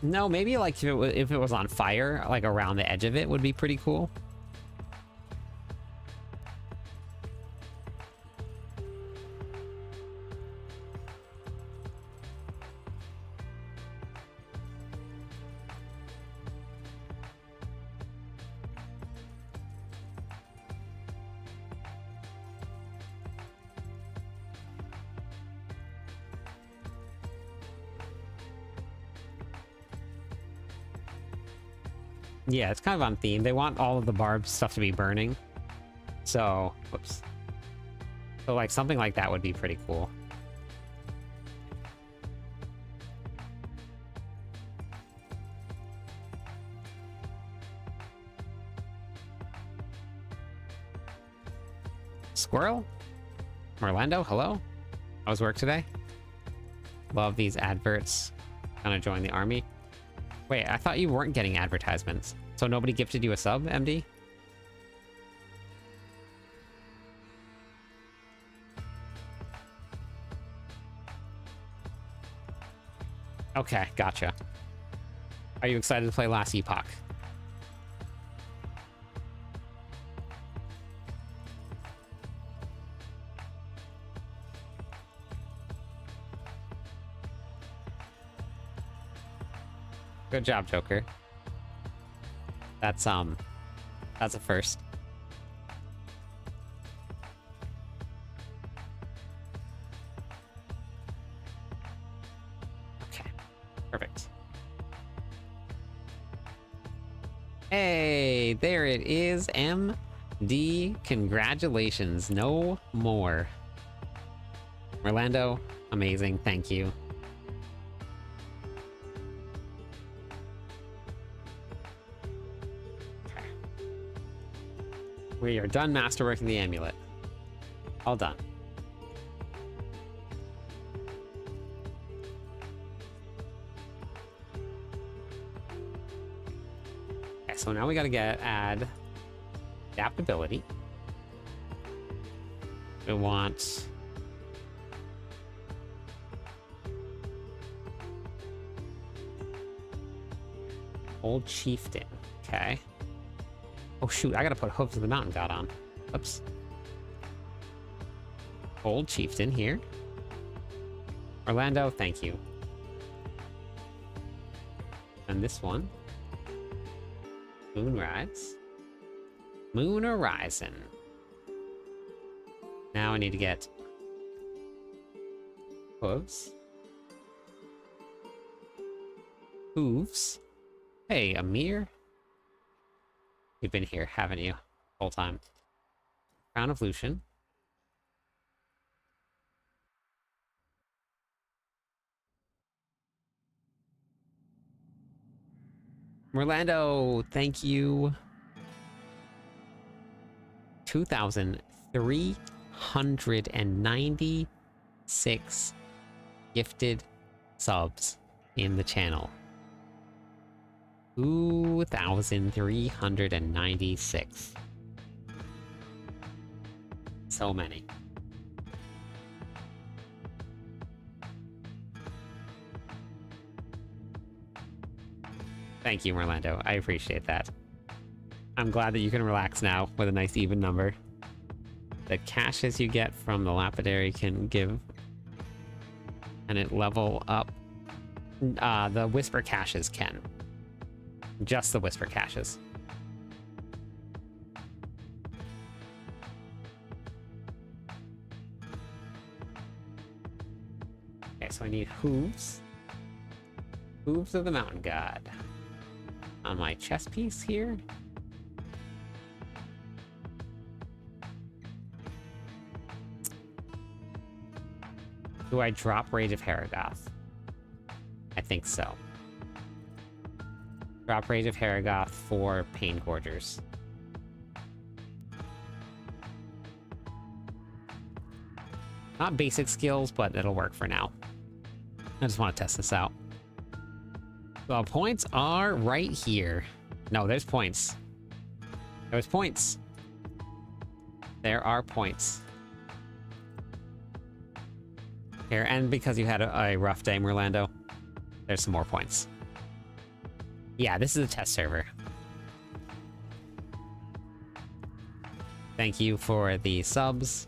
No, maybe like if it was on fire, like around the edge of it would be pretty cool. Yeah, it's kind of on theme. They want all of the barb stuff to be burning. So, whoops. So like something like that would be pretty cool. Squirrel? Orlando, hello? How was work today? Love these adverts. Gonna join the army. Wait, I thought you weren't getting advertisements. So nobody gifted you a sub, MD? Okay, gotcha. Are you excited to play Last Epoch? Good job, Joker. That's a first. Okay, perfect. Hey, there it is, MD. Congratulations, no more. Orlando, amazing, thank you. We are done masterworking the amulet. All done. Okay, so now we gotta add adaptability. We want Old Chieftain. Okay. Oh shoot, I gotta put Hooves of the Mountain God on. Oops. Old Chieftain here. Orlando, thank you. And this one. Moonrise. Moon Horizon. Now I need to get Hooves. Hooves. Hey, Amir. You've been here, haven't you? Whole time. Crown of Lucian. Orlando, thank you. 2,396 gifted subs in the channel. 2,396. So many. Thank you, Orlando. I appreciate that. I'm glad that you can relax now with a nice even number. the caches you get from the lapidary can give, and it level up. The whisper caches can. Just the whisper caches. Okay, so I need hooves. Hooves of the mountain god. On my chest piece here. Do I drop Rage of Haragoth? I think so. Drop Rage of Haragoth for Pain Gorgers. Not basic skills, but it'll work for now. I just want to test this out. Well, points are right here. No, there's points. There's points. There are points. Here, and because you had a rough day, Merlando, there's some more points. Yeah, this is a test server. Thank you for the subs.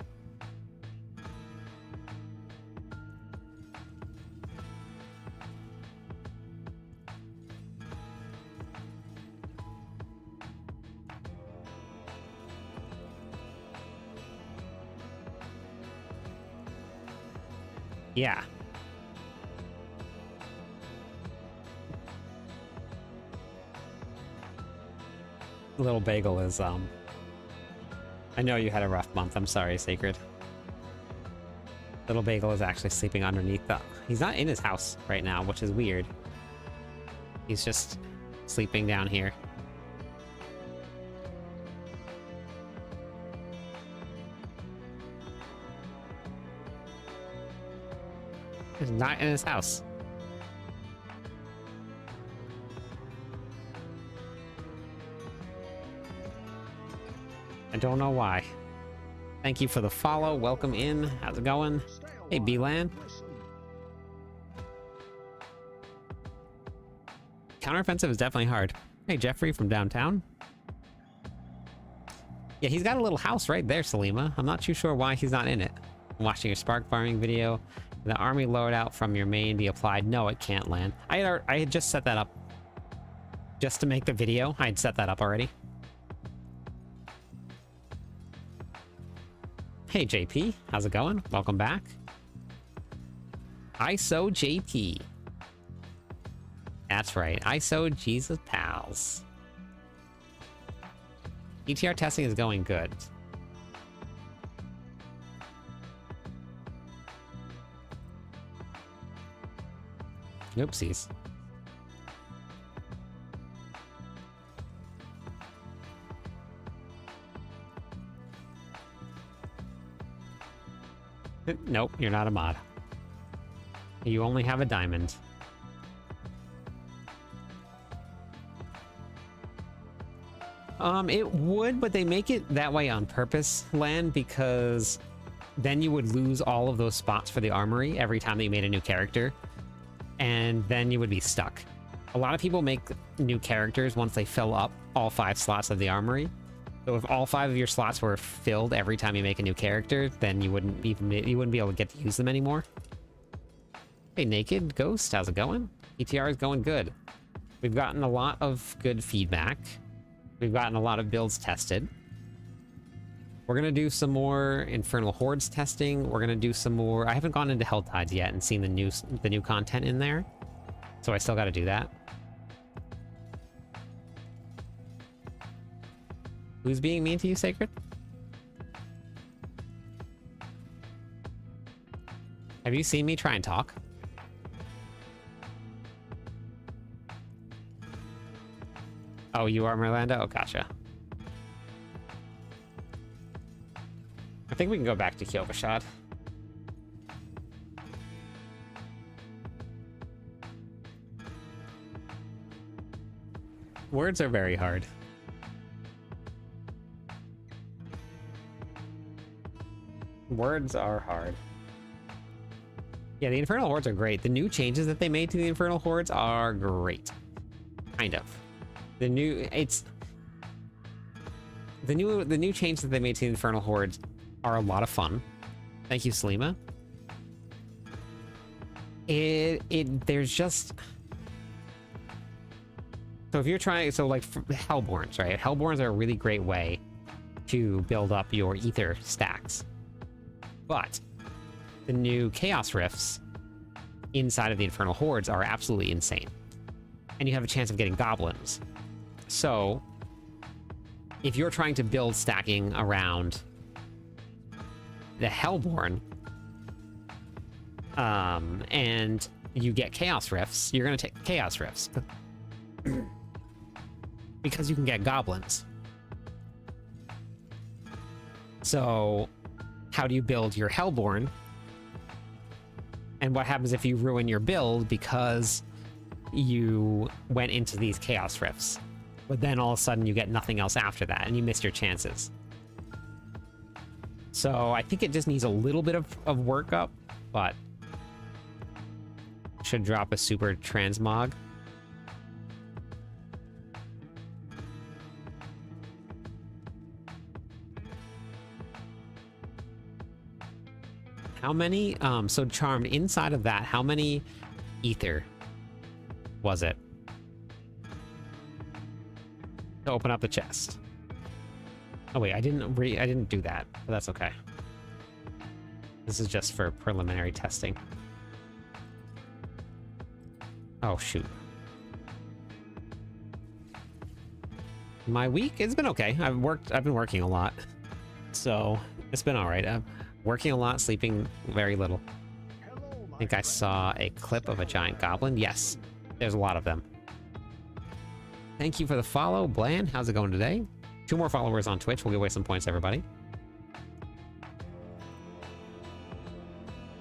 Yeah. Little Bagel is, I know you had a rough month. I'm sorry, Sacred. Little Bagel is actually sleeping underneath the... He's not in his house right now, which is weird. He's just sleeping down here. He's not in his house. I don't know why. Thank you for the follow. Welcome in. How's it going? Hey, B-Lan. Counteroffensive is definitely hard. Hey, Jeffrey from downtown. Yeah, he's got a little house right there, Salima. I'm not too sure why he's not in it. I'm watching your spark farming video. The army loadout from your main be applied. No, it can't land. I had just set that up. Just to make the video, I had set that up already. Hey, JP. How's it going? Welcome back. ISO JP. That's right. ISO Jesus Pals. ETR testing is going good. Oopsies. Nope, you're not a mod. You only have a diamond. It would, but they make it that way on purpose, Lan, because then you would lose all of those spots for the armory every time that you made a new character. And then you would be stuck. A lot of people make new characters once they fill up all 5 slots of the armory. So if all 5 of your slots were filled every time you make a new character, then you wouldn't be able to get to use them anymore. Hey, Naked Ghost, how's it going? ETR is going good. We've gotten a lot of good feedback. We've gotten a lot of builds tested. We're gonna do some more Infernal Hordes testing. We're gonna do some more... I haven't gone into Hell Tides yet and seen the new content in there. So I still gotta do that. Who's being mean to you, Sacred? Have you seen me try and talk? Oh, you are Merlando? Oh, gotcha. I think we can go back to Kyovashad. Words are very hard. Words are hard. Yeah, the Infernal Hordes are great. The new changes that they made to the Infernal Hordes are great. Kind of. The new change that they made to the Infernal Hordes are a lot of fun. Thank you, Salima. There's just... So if you're trying... So, like, Hellborns, right? Hellborns are a really great way to build up your ether stacks. But the new Chaos Rifts inside of the Infernal Hordes are absolutely insane. And you have a chance of getting goblins. So, if you're trying to build stacking around the Hellborn, and you get Chaos Rifts, you're going to take Chaos Rifts. Because you can get goblins. So, how do you build your Hellborn? And what happens if you ruin your build because you went into these Chaos Rifts? But then all of a sudden you get nothing else after that, and you missed your chances. So I think it just needs a little bit of workup, but should drop a super transmog. How many, so Charmed, inside of that, how many ether was it to open up the chest? Oh wait, I didn't do that, but that's okay. This is just for preliminary testing. Oh shoot. My week, it's been okay. I've been working a lot. So it's been all right. I'm working a lot, sleeping very little. I think I saw a clip of a giant goblin. Yes, there's a lot of them. Thank you for the follow, Bland. How's it going today? 2 more followers on Twitch. We'll give away some points, everybody.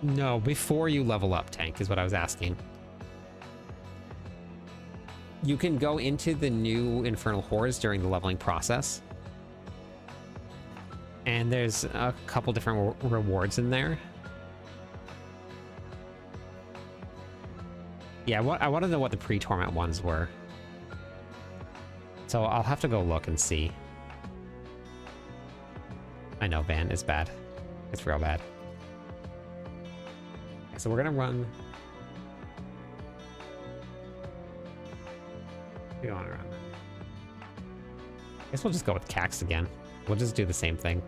No, before you level up, Tank, is what I was asking. You can go into the new Infernal Hordes during the leveling process. And there's a couple different rewards in there. Yeah, I want to know what the pre-torment ones were. So I'll have to go look and see. I know, Van, it's bad. It's real bad. Okay, so we're gonna run... We don't want to run. I guess we'll just go with Cax again. We'll just do the same thing.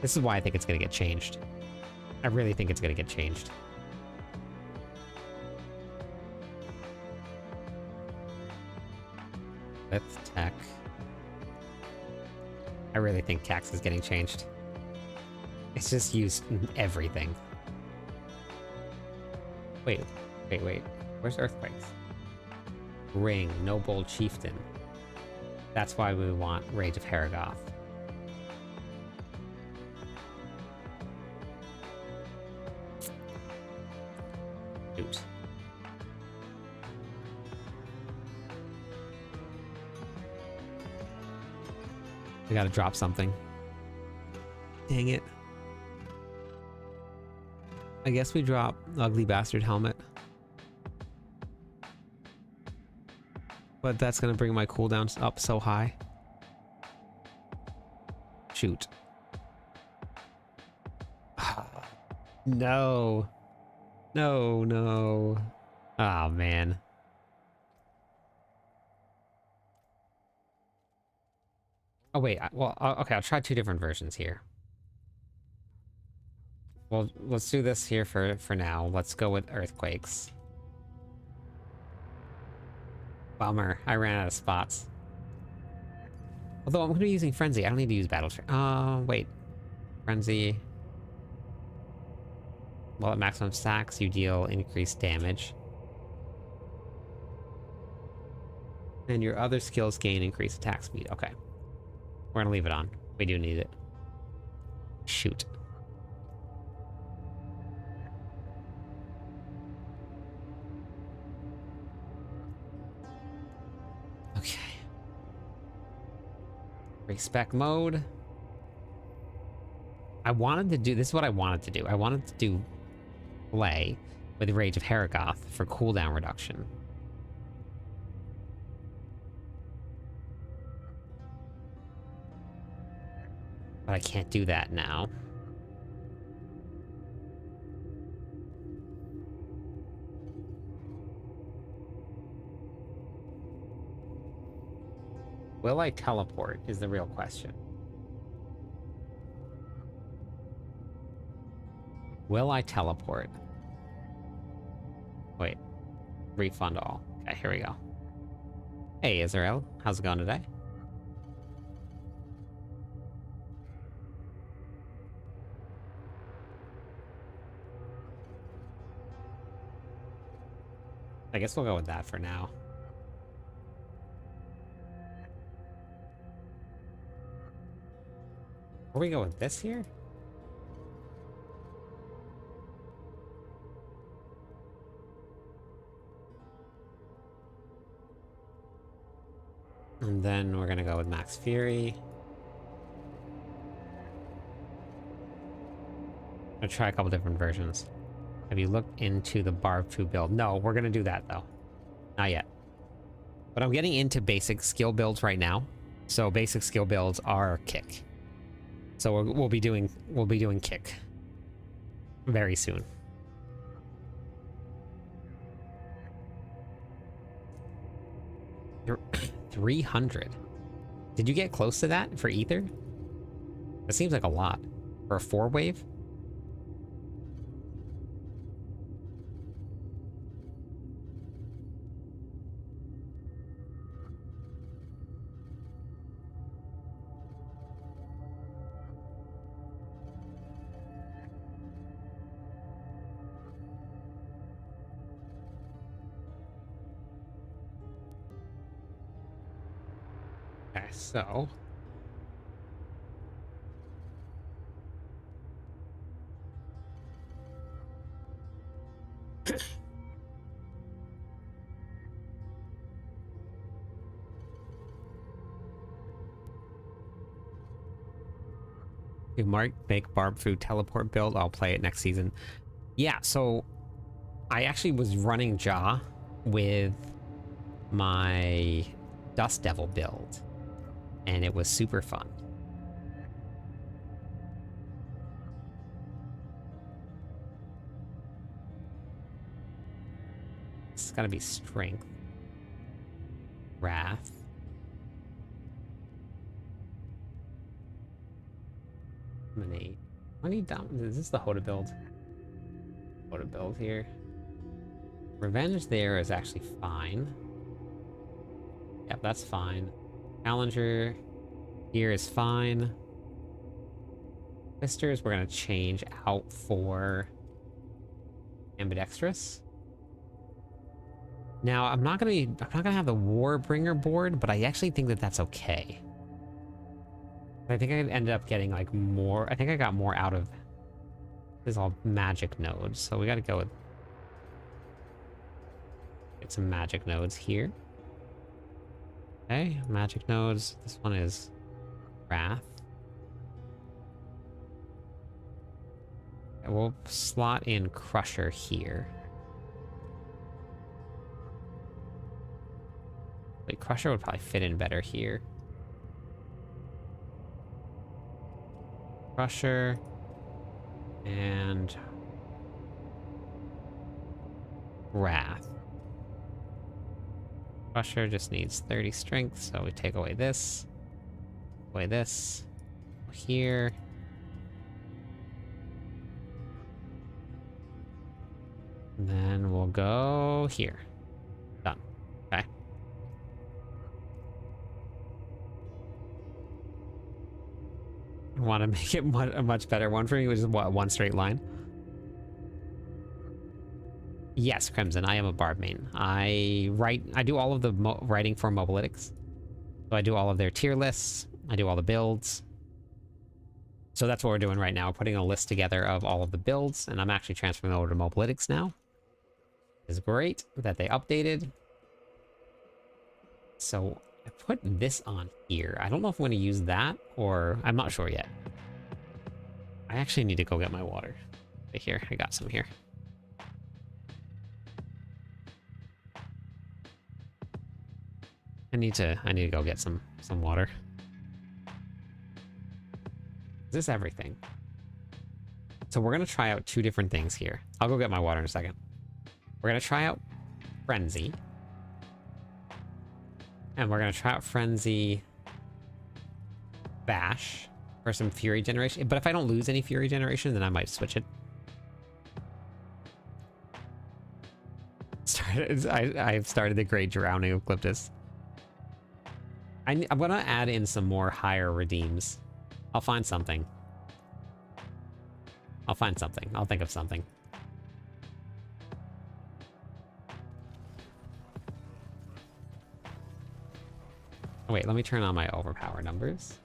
This is why I think it's gonna get changed. I really think it's gonna get changed. Let's tech. I really think Cax is getting changed. It's just used in everything. Wait. Where's Earthquakes? Ring, Noble Chieftain. That's why we want Rage of Haragoth. Shoot. We gotta drop something. Dang it. I guess we drop Ugly Bastard Helmet. But that's gonna bring my cooldowns up so high. Shoot. No. No. Oh, man. Oh, wait. Well, okay, I'll try 2 different versions here. Well, let's do this here for now. Let's go with Earthquakes. Bummer. I ran out of spots. Although I'm going to be using Frenzy. I don't need to use Battle Trance. Wait. Frenzy. Well, at maximum stacks, you deal increased damage. And your other skills gain increased attack speed. Okay. We're going to leave it on. We do need it. Shoot. Okay. Respec mode. I wanted to do... This is what I wanted to do. I wanted to do play with Rage of Haragoth for cooldown reduction. But I can't do that now. Will I teleport is the real question. Will I teleport? Wait. Refund all. Okay, here we go. Hey, Israel. How's it going today? I guess we'll go with that for now. Or we go with this here? And then we're gonna go with Max Fury. I'm gonna try a couple different versions. Have you looked into the Barb 2 build? No, we're gonna do that though. Not yet. But I'm getting into basic skill builds right now. So basic skill builds are kick. So we'll be doing kick very soon. You're 300. Did you get close to that for ether? That seems like a lot for a 4-wave. Okay, so if Mark make Barb Food teleport build, I'll play it next season. Yeah, so I actually was running Jaw with my Dust Devil build, and it was super fun. It's gotta be Strength. Wrath. Dominate. Is this the Hoda build? Hoda build here. Revenge there is actually fine. Yep, that's fine. Challenger here is fine. Twisters we're gonna change out for ambidextrous. Now I'm not gonna have the Warbringer board, but I actually think that that's okay. I think I ended up getting like more. I think I got more out of this. Is all magic nodes, so we got to go with get some magic nodes here. Okay, magic nodes. This one is Wrath. And we'll slot in Crusher here. Wait, Crusher would probably fit in better here. Crusher and Wrath. Crusher just needs 30 strength, so we take away this, here. And then we'll go here. Done. Okay. Want to make it a much better one for me, which is what, one straight line? Yes, Crimson, I am a Barb main. I do all of the writing for mobileytics. So I do all of their tier lists. I do all the builds. So that's what we're doing right now, putting a list together of all of the builds, and I'm actually transferring over to mobileytics now. It's great that they updated. So I put this on here. I don't know if I'm going to use that, or I'm not sure yet. I actually need to go get my water. Right here, I got some here. I need to go get some water. Is this everything? So we're gonna try out 2 different things here. I'll go get my water in a second. We're gonna try out Frenzy. And we're gonna try out Frenzy bash for some fury generation. But if I don't lose any fury generation, then I might switch it. I've started the Great Drowning of Glyptus. I'm gonna add in some more higher redeems. I'll find something. I'll find something. I'll think of something. Oh, wait, let me turn on my overpower numbers.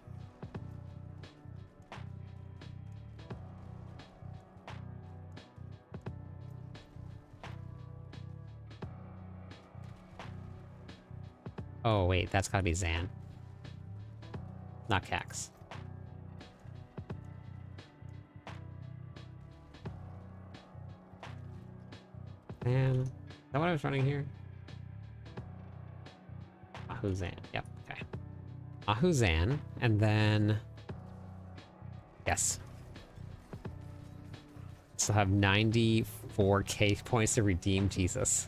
Oh, wait, that's gotta be Zan. Not Cax. And is that what I was running here? Ahuzan. Yep, okay. Ahuzan, and then... Yes. Still have 94k points to redeem, Jesus.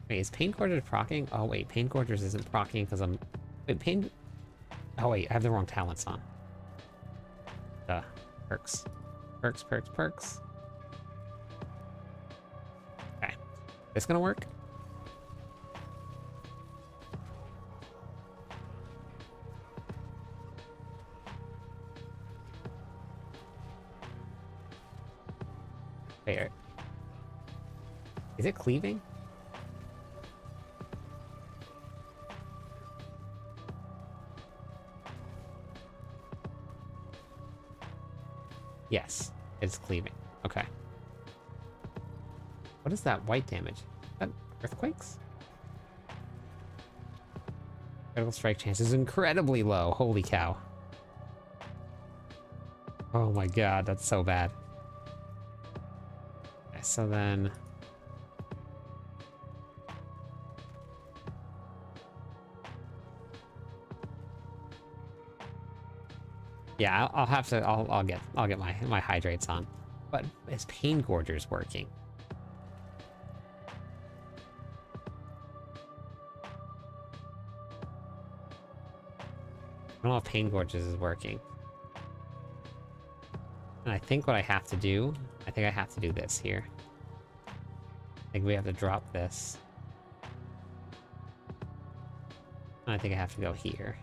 Wait, is Pain Gorgers proccing? Oh wait, Pain Gorgers isn't proccing because I'm... Wait, Pain... Oh wait, I have the wrong talents on. Perks. Perks, perks, perks. Okay. This gonna work? Wait, is it cleaving? Yes, it's cleaving. Okay. What is that white damage? Is that earthquakes? Critical strike chance is incredibly low. Holy cow. Oh my god, that's so bad. Okay, so then... Yeah, I'll have to. I'll get my hydrates on. But is Pain Gorgers working? I don't know if Pain Gorgers is working. And I think what I have to do, I think I have to do this here. I think we have to drop this. And I think I have to go here.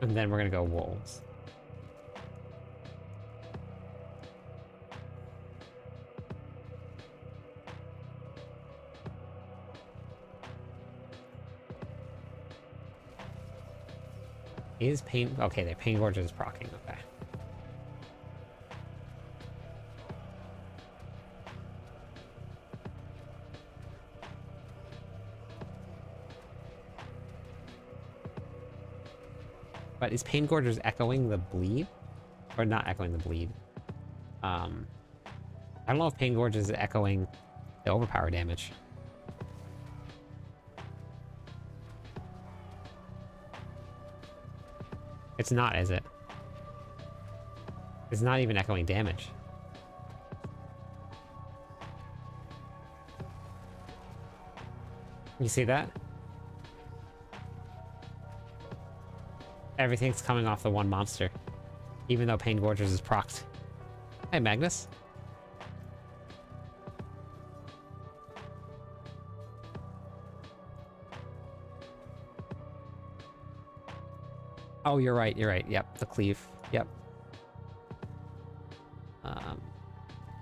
And then we're gonna go wolves. Is Pain... Okay, the Pain Gorge is proccing. Okay. But is Pain Gorgers echoing the bleed? Or not echoing the bleed? I don't know if Pain Gorgers is echoing the overpower damage. It's not, is it? It's not even echoing damage. You see that? Everything's coming off the one monster. Even though Pain Gorgers is procced. Hey, Magnus. Oh, you're right, you're right. Yep, the cleave. Yep.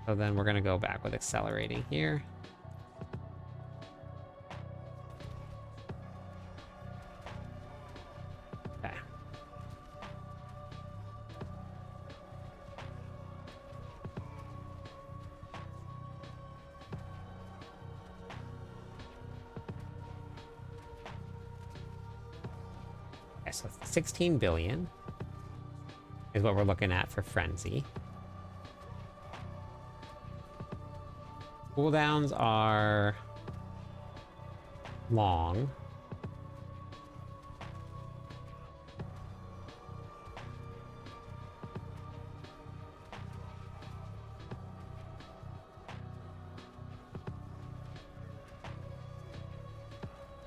So then we're gonna go back with accelerating here. Okay. Okay, so 16 billion is what we're looking at for Frenzy. Cooldowns are long.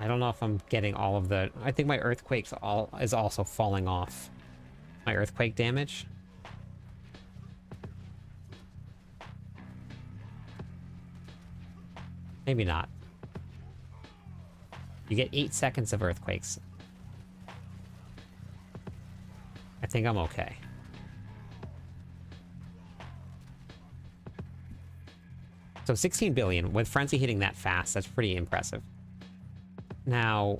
I don't know if I'm getting all of the... I think my earthquakes is also falling off. My earthquake damage. Maybe not. You get 8 seconds of earthquakes. I think I'm okay. So 16 billion, with Frenzy hitting that fast, that's pretty impressive. Now,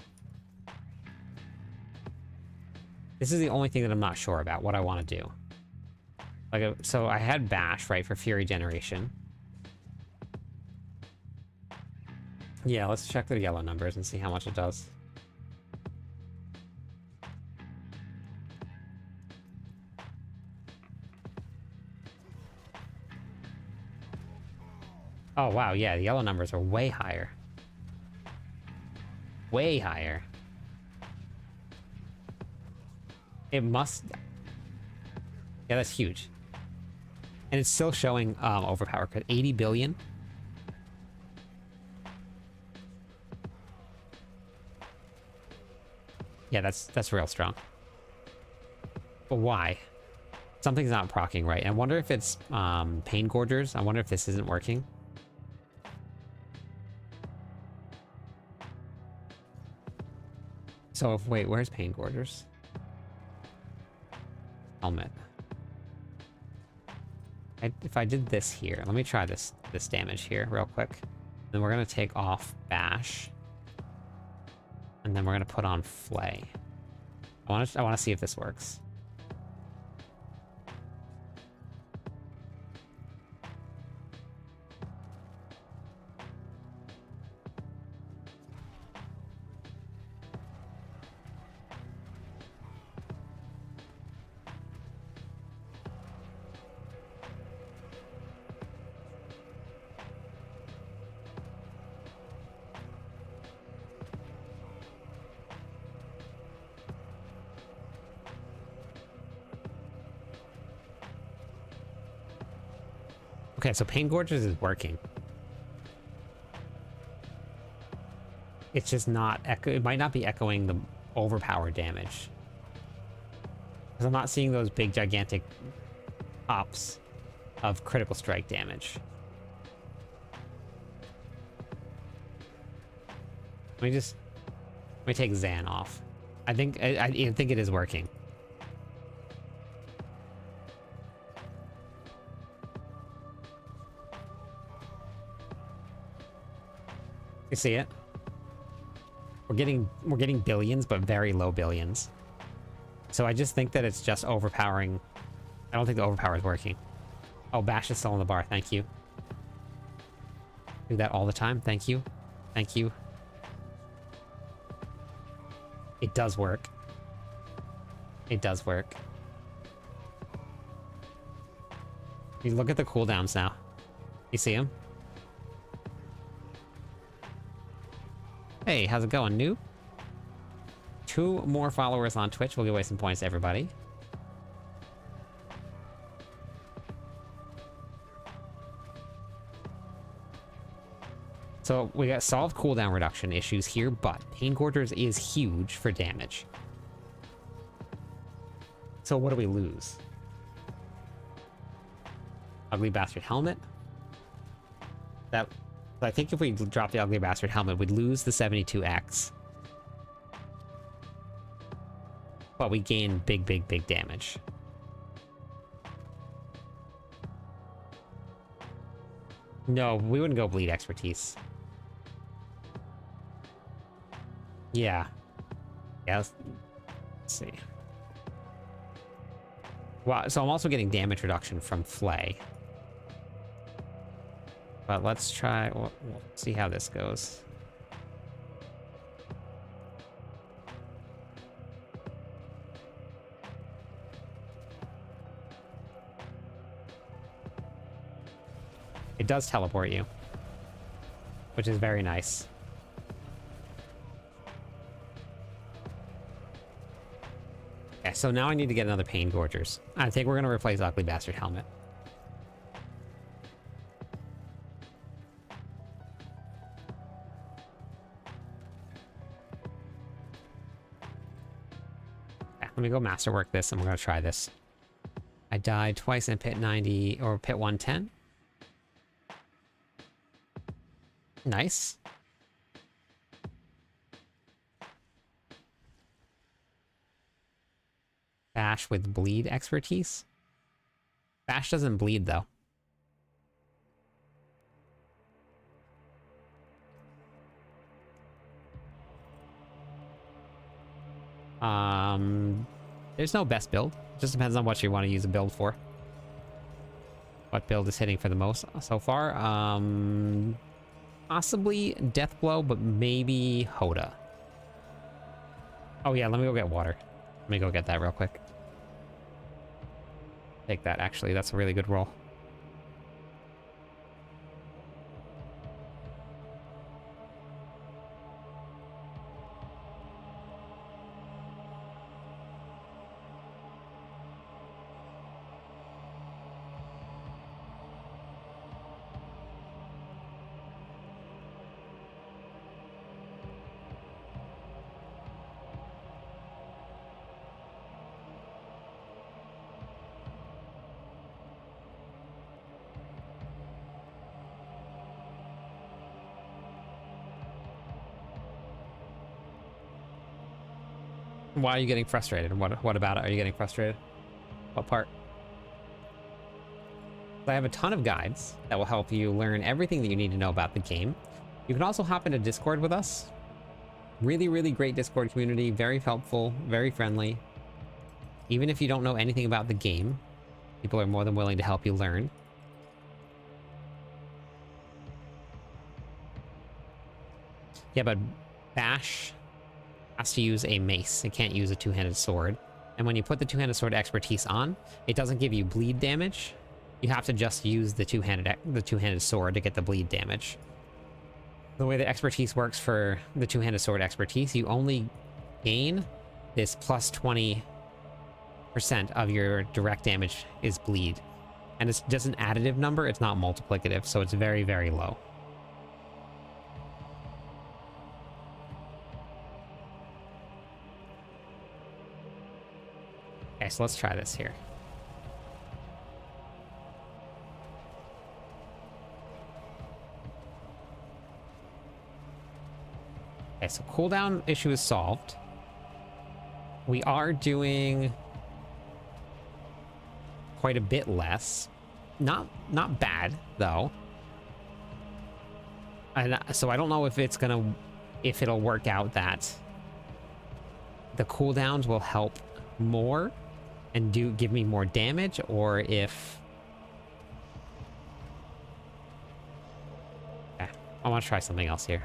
this is the only thing that I'm not sure about, what I want to do. Like, so I had Bash, right, for Fury Generation. Yeah, let's check the yellow numbers and see how much it does. Oh, wow, yeah, the yellow numbers are way higher. Way higher. It must... Yeah, that's huge. And it's still showing overpower, 80 billion. Yeah, that's real strong. But why? Something's not proccing right. I wonder if it's Pain Gorgers. I wonder if this isn't working. So, wait, where's Pain Gorgers? Helmet. If I did this here, let me try this damage here real quick. Then we're gonna take off Bash. And then we're gonna put on Flay. I wanna see if this works. Okay, so Pain Gorgers is working. It's just not it might not be echoing the overpower damage. Because I'm not seeing those big gigantic pops of critical strike damage. Let me take Zan off. I think it is working. You see it? We're getting billions, but very low billions. So I just think that it's just overpowering. I don't think the overpower is working. Oh, Bash is still on the bar. Thank you. Do that all the time. Thank you. Thank you. It does work. It does work. You look at the cooldowns now. You see them? Hey, how's it going, new? 2 more followers on Twitch. We'll give away some points to everybody. So we got solved cooldown reduction issues here, but Pain Gorgers is huge for damage. So what do we lose? Ugly Bastard Helmet? I think if we drop the Ugly Bastard Helmet, we'd lose the 72x. But we gain big damage. No, we wouldn't go Bleed Expertise. Yeah. Yeah, let's see. Wow, so I'm also getting damage reduction from Flay. But let's try... We'll see how this goes. It does teleport you, which is very nice. Okay, so now I need to get another Pain Gorgers. I think we're going to replace Ugly Bastard Helmet. let me go masterwork this, and we're gonna try this. I died twice in pit 90 or pit 110. Nice. Bash with bleed expertise. Bash doesn't bleed though. There's no best build. It just depends on what you want to use a build for. What build is hitting for the most so far? Possibly Deathblow, but maybe Hoda. Oh yeah, let me go get water. Let me go get that real quick. Take that, actually. That's a really good roll. Why are you getting frustrated? What about it? Are you getting frustrated? What part? I have a ton of guides that will help you learn everything that you need to know about the game. You can also hop into Discord with us. Really, really great Discord community. Very helpful, very friendly. Even if you don't know anything about the game, people are more than willing to help you learn. Yeah, but Bash has to use a mace. It can't use a two-handed sword. And when you put the two-handed sword expertise on, it doesn't give you bleed damage. You have to just use the two-handed sword to get the bleed damage. The way the expertise works for the two-handed sword expertise, you only gain this plus 20% of your direct damage is bleed. And it's just an additive number, it's not multiplicative, so it's very, very low. Okay, so let's try this here. Okay, so cooldown issue is solved. We are doing quite a bit less. Not bad, though. And so I don't know if it'll work out that the cooldowns will help more and give me more damage, or if... Okay, I want to try something else here.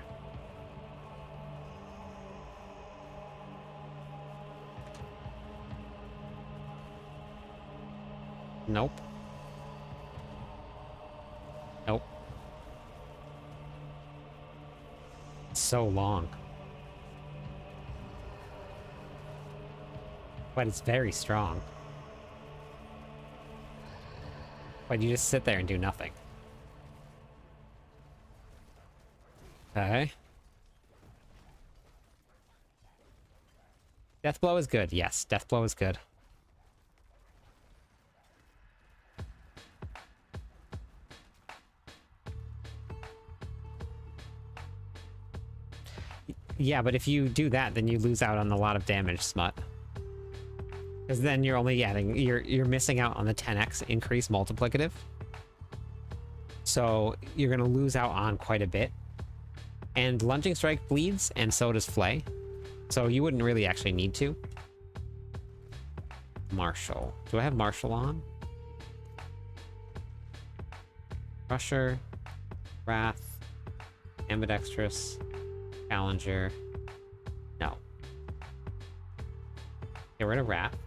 Nope. Nope. It's so long. But it's very strong. But you just sit there and do nothing. Okay. Deathblow is good. Yes, Deathblow is good. Yeah, but if you do that, then you lose out on a lot of damage, Smut. Because then you're only getting... You're missing out on the 10x increase multiplicative. So you're going to lose out on quite a bit. And Lunging Strike bleeds, and so does Flay. So you wouldn't really actually need to. Marshall. Do I have Marshall on? Crusher. Wrath. Ambidextrous. Challenger. No. Get rid of Wrath.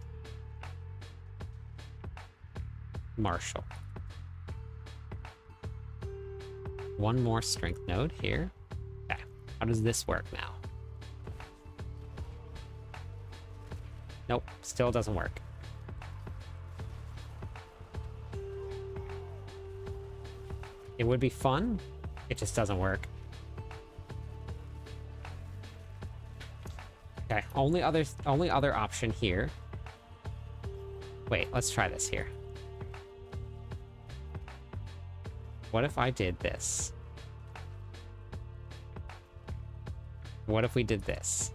Marshall. One more strength node here. Okay. How does this work now? Nope. Still doesn't work. It would be fun. It just doesn't work. Okay, only other option here Wait, let's try this here. What if I did this? What if we did this?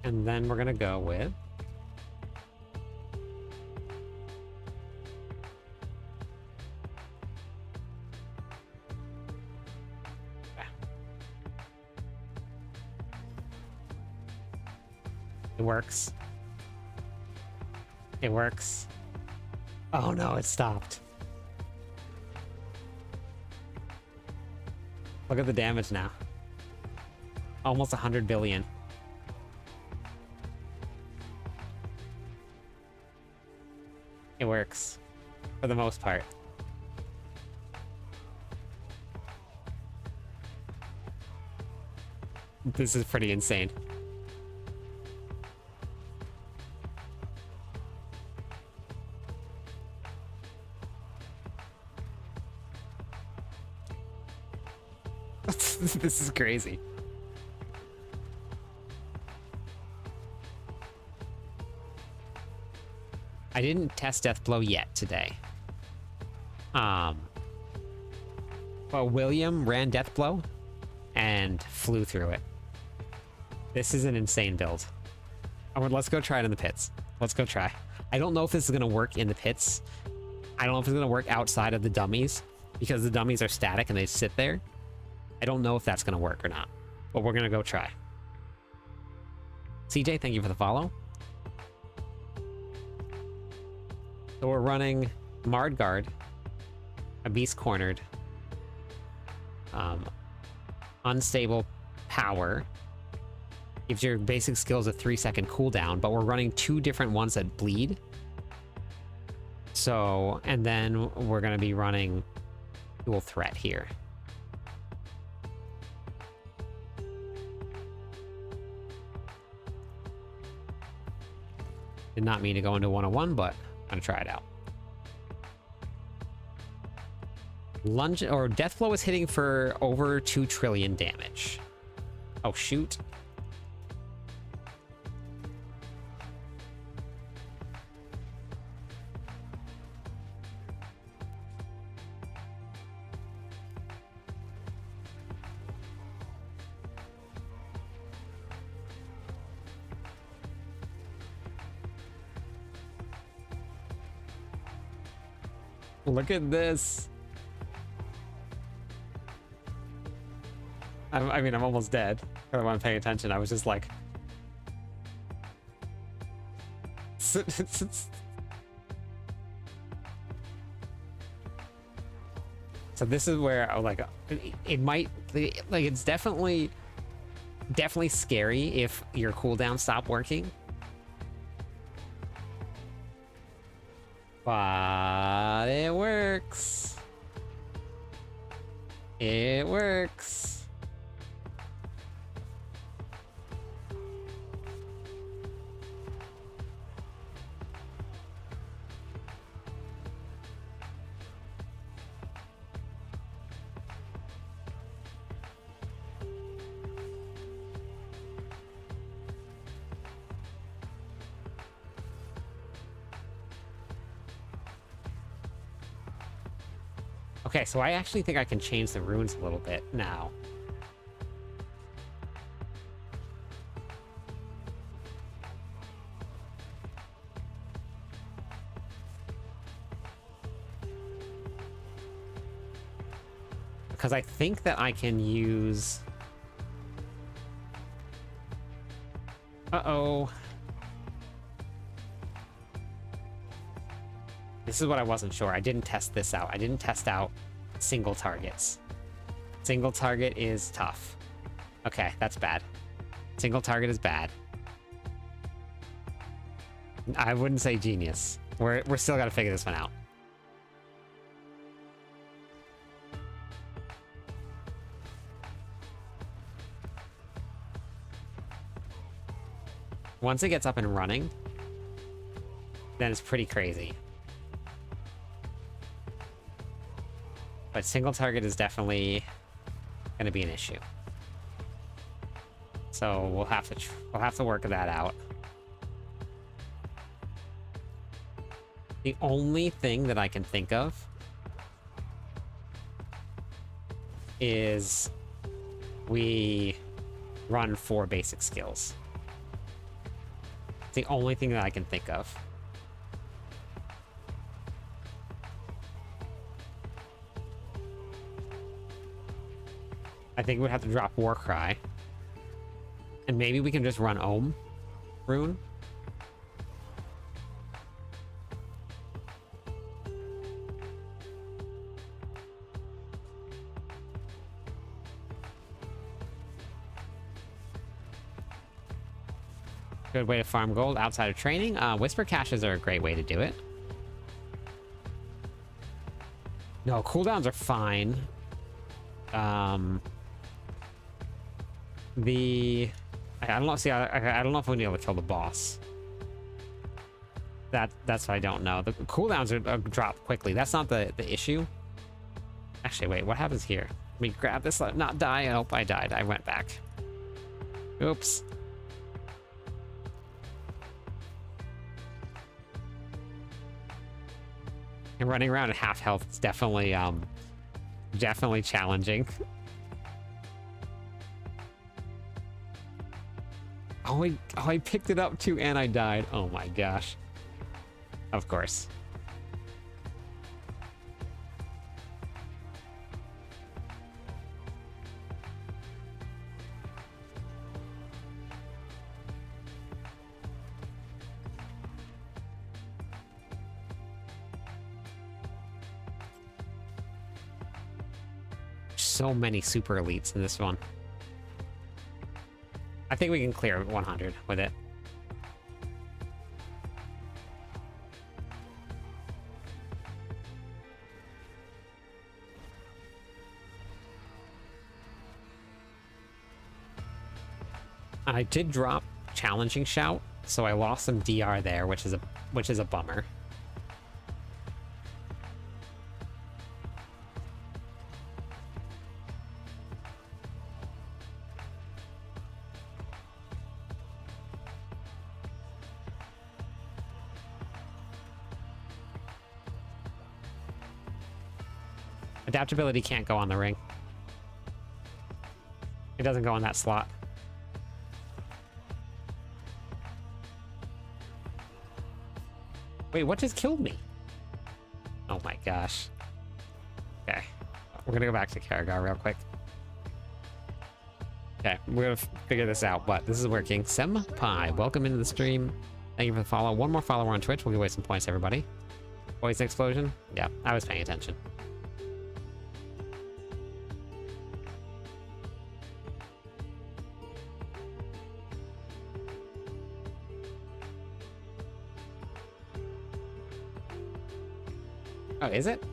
And then we're gonna go with... It works. It works. Oh no, it stopped. Look at the damage now. Almost 100 billion. It works. For the most part. This is pretty insane. This is crazy. I didn't test Deathblow yet today. But William ran Deathblow and flew through it. This is an insane build. Let's go try it in the pits. Let's go try. I don't know if this is gonna work in the pits. I don't know if it's gonna work outside of the dummies because the dummies are static and they sit there. I don't know if that's gonna work or not, but we're gonna go try. CJ, thank you for the follow. So we're running Mard Guard, a Beast Cornered, Unstable Power, gives your basic skills a 3-second cooldown, but we're running 2 different ones that bleed. So, and then we're gonna be running Dual Threat here. Did not mean to go into 101, but I'm gonna try it out. Lunge or Deathblow is hitting for over 2 trillion damage. Oh shoot. Look at this. I mean, I'm almost dead. I wasn't paying attention. I was just like... So this is where I like, it might, like, it's definitely scary if your cooldown stopped working. But it works. It works. Okay, so I actually think I can change the runes a little bit now. Because I think that I can use... Uh-oh. This is what I wasn't sure. I didn't test this out. I didn't test out single targets. Single target is tough. Okay, that's bad. Single target is bad. I wouldn't say genius. We're still gotta figure this one out. Once it gets up and running, then it's pretty crazy. But single target is definitely going to be an issue. So we'll have to work that out. The only thing that I can think of is we run 4 basic skills. It's the only thing that I can think of. I think we'd have to drop Warcry. And maybe we can just run Ohm rune. Good way to farm gold outside of training. Whisper caches are a great way to do it. No, cooldowns are fine. I don't know. See, I don't know if we'll be able to kill the boss. That's what I don't know. The cooldowns are drop quickly. That's not the issue. Actually, wait. What happens here? Let me grab this. Let it not die. Oh, I died. I went back. Oops. And running around at half health is definitely challenging. Oh, I picked it up too, and I died. Oh my gosh. Of course. So many super elites in this one. I think we can clear 100 with it. I did drop challenging shout, so I lost some DR there, which is a bummer. Adaptability can't go on the ring. It doesn't go on that slot. Wait, what just killed me? Oh my gosh. Okay. We're gonna go back to Karagar real quick. Okay, we're gonna figure this out, but this is working. Senpai, welcome into the stream. Thank you for the follow. One more follower on Twitch. We'll give away some points, everybody. Poison explosion? Yeah, I was paying attention. Oh, is it?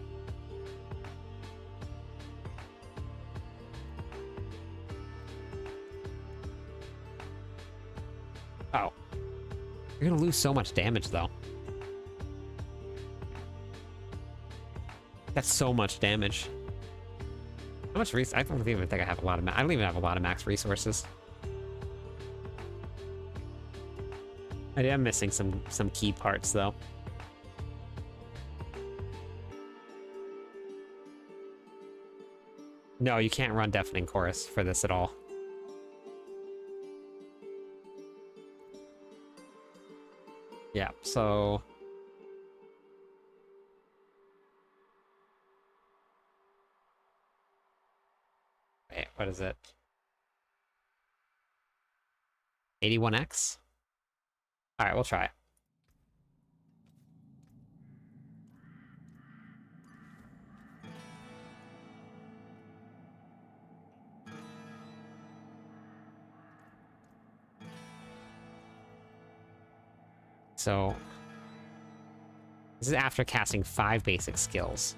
Oh. You're gonna lose so much damage, though. That's so much damage. How much I don't even think I have a lot of I don't even have a lot of max resources. I am missing some key parts, though. No, you can't run Deafening Chorus for this at all. Yeah, so... Wait, what is it? 81x? Alright, we'll try it. So, this is after casting 5 basic skills.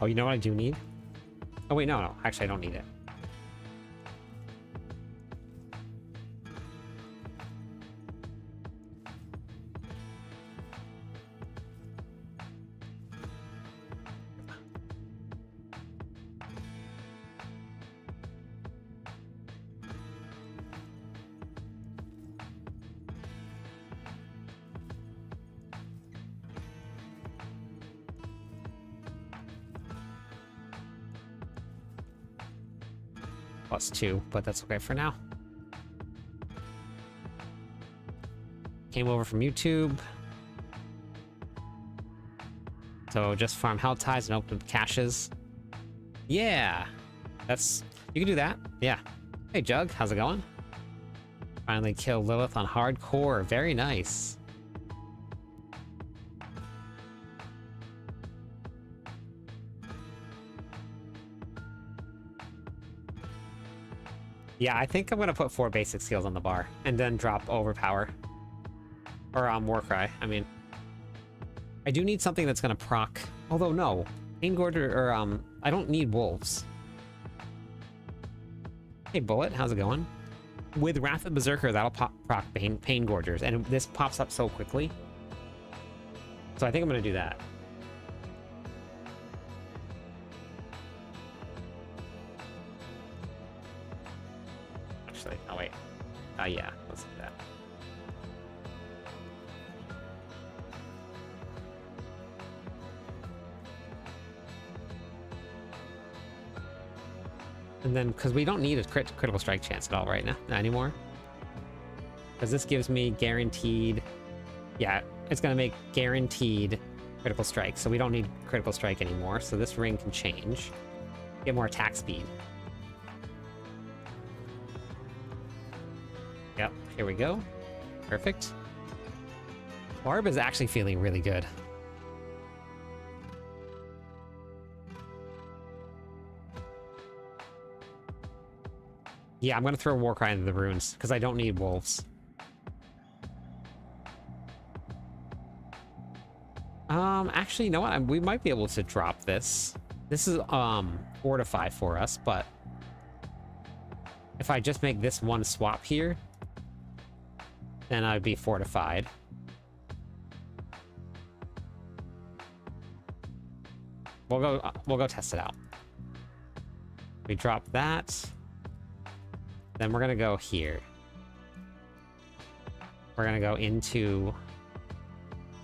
Oh, you know what I do need? Oh, wait, no. Actually, I don't need it. +2, but that's okay for now. Came over from YouTube. So just farm hell ties and open caches. Yeah, you can do that. Yeah. Hey Jug, how's it going? Finally killed Lilith on hardcore. Very nice. Yeah, I think I'm gonna put 4 basic skills on the bar and then drop overpower. Or Warcry, I mean. I do need something that's gonna proc. Although no. Pain Gorger or I don't need wolves. Hey Bullet, how's it going? With Wrath of Berserker, that'll proc Pain Gorgers, and this pops up so quickly. So I think I'm gonna do that. Actually, oh wait. Yeah, let's do that. And then, because we don't need a critical strike chance at all right now, anymore. Because this gives me guaranteed... Yeah, it's going to make guaranteed critical strike, so we don't need critical strike anymore. So this ring can change. Get more attack speed. Yep, here we go. Perfect. Barb is actually feeling really good. Yeah, I'm gonna throw Warcry into the runes, because I don't need wolves. Actually, you know what? We might be able to drop this. This is, Fortify for us, but... if I just make this one swap here, then I'd be Fortified. We'll go test it out. We drop that. Then we're gonna go here. We're gonna go into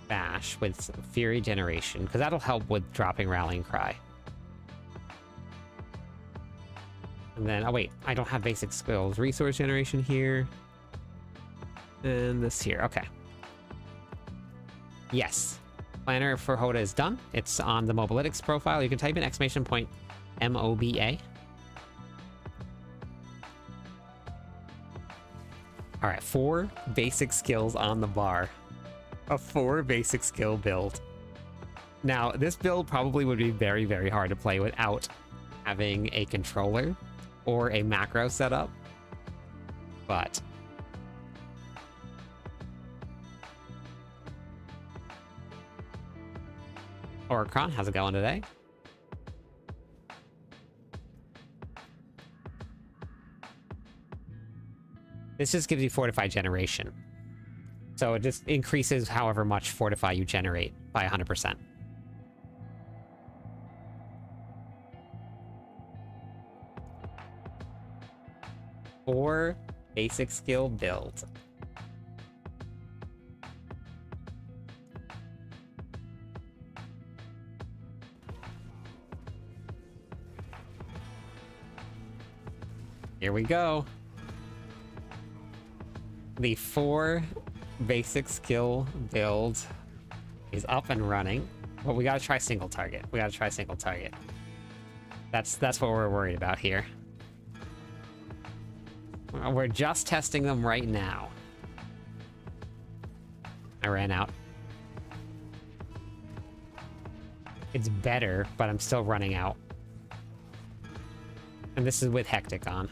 Bash with Fury Generation, because that'll help with dropping Rallying Cry. And then, oh wait, I don't have basic skills. Resource Generation here. And this here, okay. Yes. Planner for Hoda is done. It's on the mobileytics profile. You can type in !MOBA. All right, 4 basic skills on the bar. A 4 basic skill build. Now, this build probably would be very, very hard to play without having a controller or a macro setup. But... Oricron, how's it going today? This just gives you Fortify Generation. So it just increases however much Fortify you generate by 100%. Four basic skill build. Here we go. The 4 basic skill build is up and running. But we gotta try single target. We gotta try single target. That's what we're worried about here. We're just testing them right now. I ran out. It's better, but I'm still running out. And this is with Hectic on.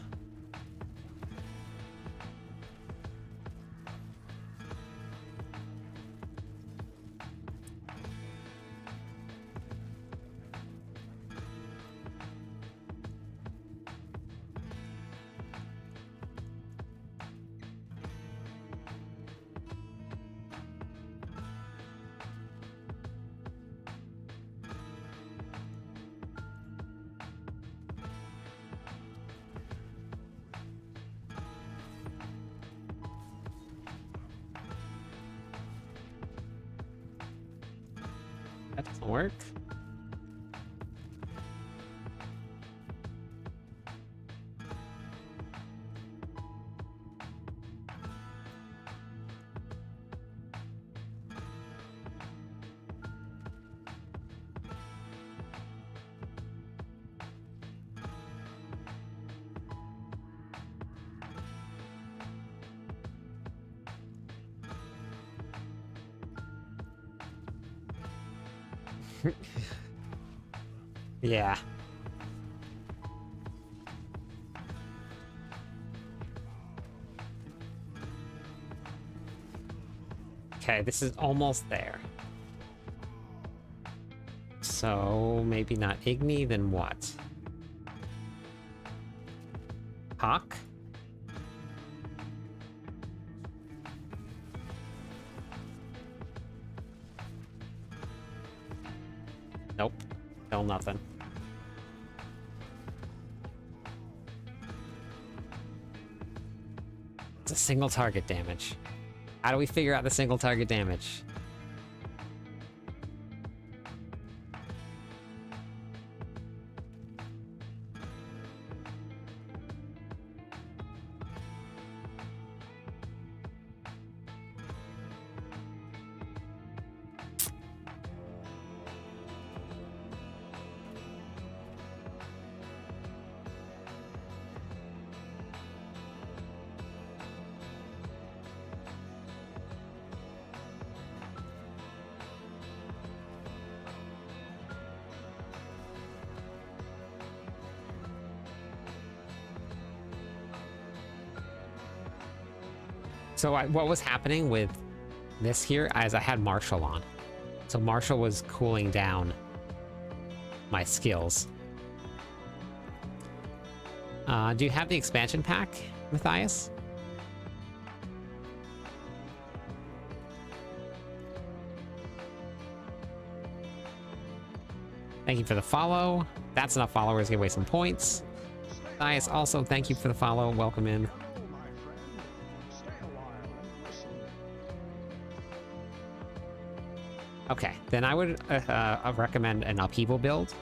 That doesn't work. Yeah. Okay, this is almost there. So maybe not Igni, then what? Hawk? Nope. Still nothing. It's a single target damage. How do we figure out the single target damage? So what was happening with this here is I had Marshall on. So Marshall was cooling down my skills. Do you have the expansion pack, Matthias? Thank you for the follow. That's enough followers, give away some points. Matthias, also thank you for the follow. Welcome in. Okay, then I would recommend an upheaval build.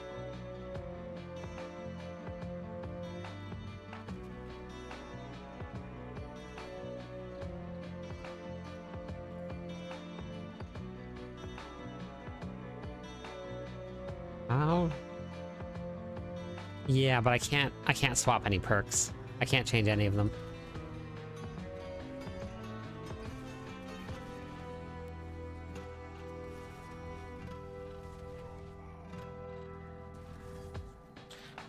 Oh. Yeah, but I can't swap any perks. I can't change any of them.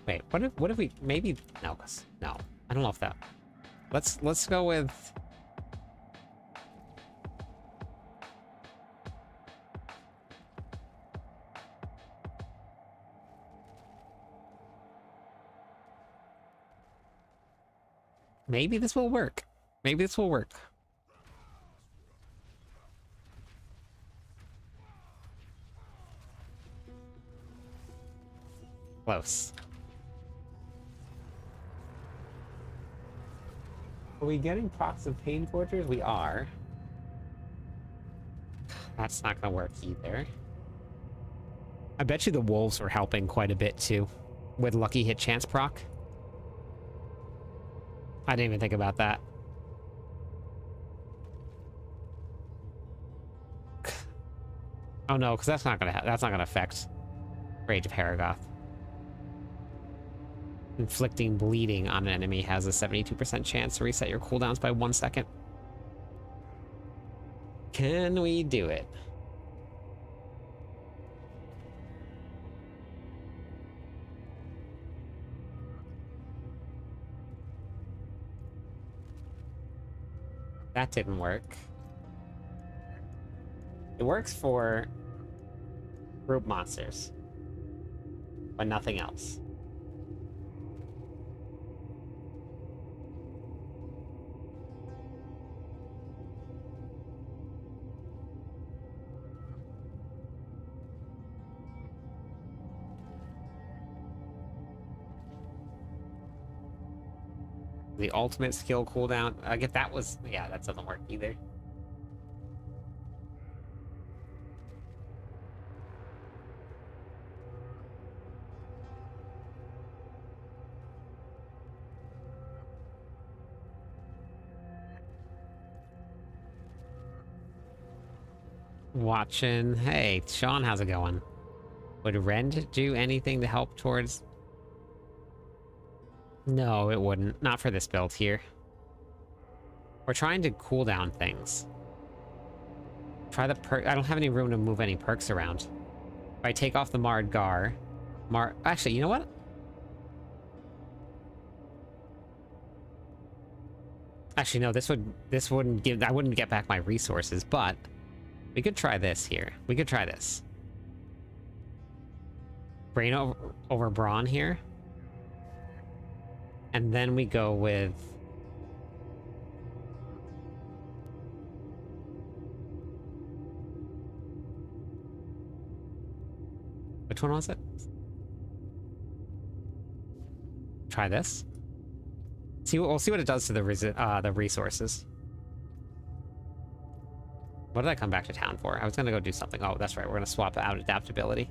Wait, what if we maybe no, I don't know if that. Let's go with maybe this will work. Maybe this will work. Close. Are we getting procs of Pain Tortures? We are. That's not gonna work either. I bet you the wolves were helping quite a bit too, with lucky hit chance proc. I didn't even think about that. Oh no, because that's not gonna affect Rage of Haragoth. Inflicting bleeding on an enemy has a 72% chance to reset your cooldowns by 1 second. Can we do it? That didn't work. It works for group monsters, but nothing else. The ultimate skill cooldown. Like if that was, yeah, that doesn't work either. watching. Hey, Sean, how's it going? Would rend do anything to help towards... No, it wouldn't. Not for this build here. We're trying to cool down things. Try the perk. I don't have any room to move any perks around. If I take off the Marred Gar... Actually, you know what? Actually, no, this wouldn't give... I wouldn't get back my resources, but... We could try this here. We could try this. Brain over brawn here. And then we go with... Which one was it? Try this. We'll see what it does to the resources. What did I come back to town for? I was gonna go do something. Oh, that's right. We're gonna swap out adaptability.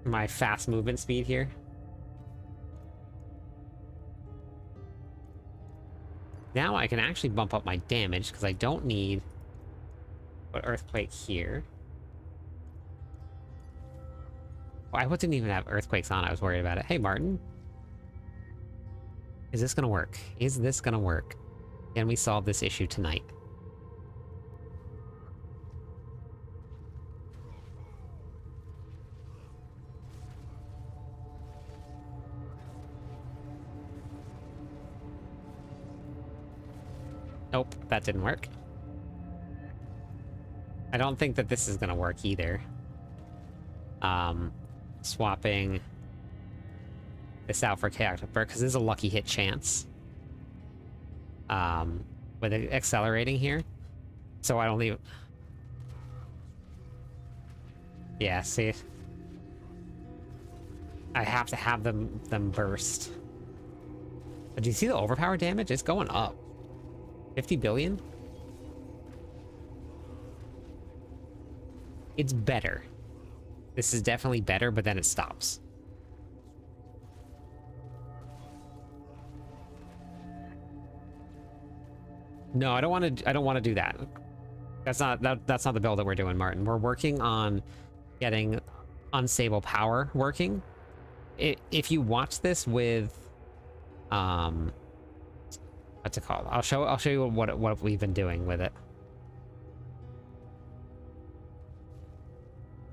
My fast movement speed here. Now I can actually bump up my damage because I don't need an earthquake here. Well, I didn't even have earthquakes on. I was worried about it. Hey, Martin. Is this gonna work? Is this gonna work? Can we solve this issue tonight? Nope, that didn't work. I don't think that this is gonna work either. Swapping this out for chaotic burst, because this is a lucky hit chance. With it accelerating here. So I don't leave... Yeah, see? I have to have them burst. But do you see the overpower damage? It's going up. 50 billion? It's better. This is definitely better, but then it stops. No, I don't want to do that. That's not the build that we're doing, Martin. We're working on getting unstable power working. If you watch this with what's it called? I'll show you what we've been doing with it.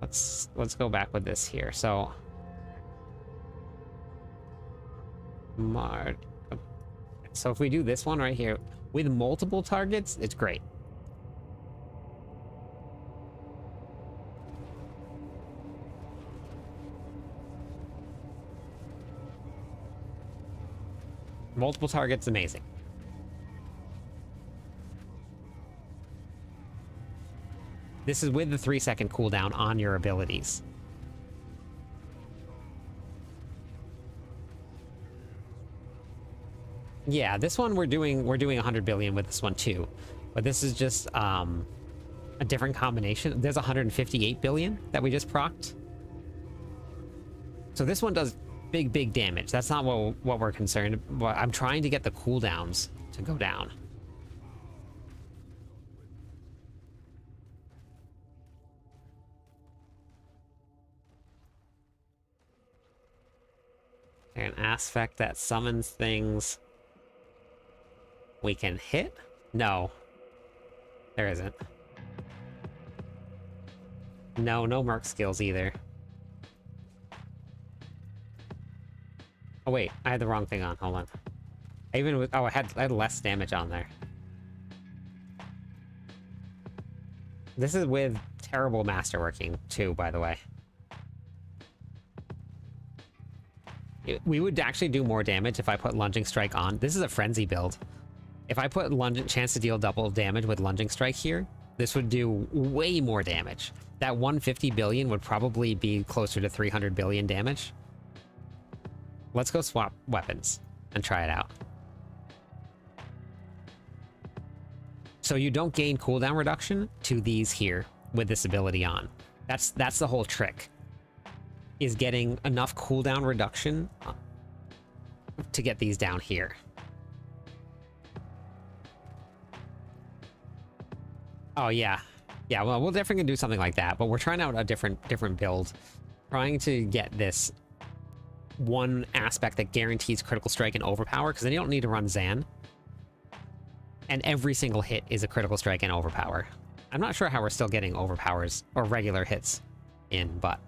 Let's go back with this here. So so if we do this one right here with multiple targets, it's great. Multiple targets, amazing. This is with the 3-second cooldown on your abilities. Yeah, this one we're doing 100 billion with this one too. But this is just a different combination. There's 158 billion that we just procced. So this one does big damage. That's not what we're concerned about. I'm trying to get the cooldowns to go down. An aspect that summons things we can hit? No. There isn't. No merc skills either. Oh wait, I had the wrong thing on. Hold on. I had less damage on there. This is with terrible masterworking too, by the way. We would actually do more damage if I put lunging strike on. This is a frenzy build. If I put chance to deal double damage with lunging strike here, this would do way more damage. That 150 billion would probably be closer to 300 billion damage. Let's go swap weapons and try it out. So you don't gain cooldown reduction to these here with this ability on. That's the whole trick. Is getting enough cooldown reduction to get these down here. Oh yeah. Yeah, well, we're definitely gonna do something like that, but we're trying out a different build. Trying to get this one aspect that guarantees critical strike and overpower, because then you don't need to run Zan. And every single hit is a critical strike and overpower. I'm not sure how we're still getting overpowers or regular hits in, but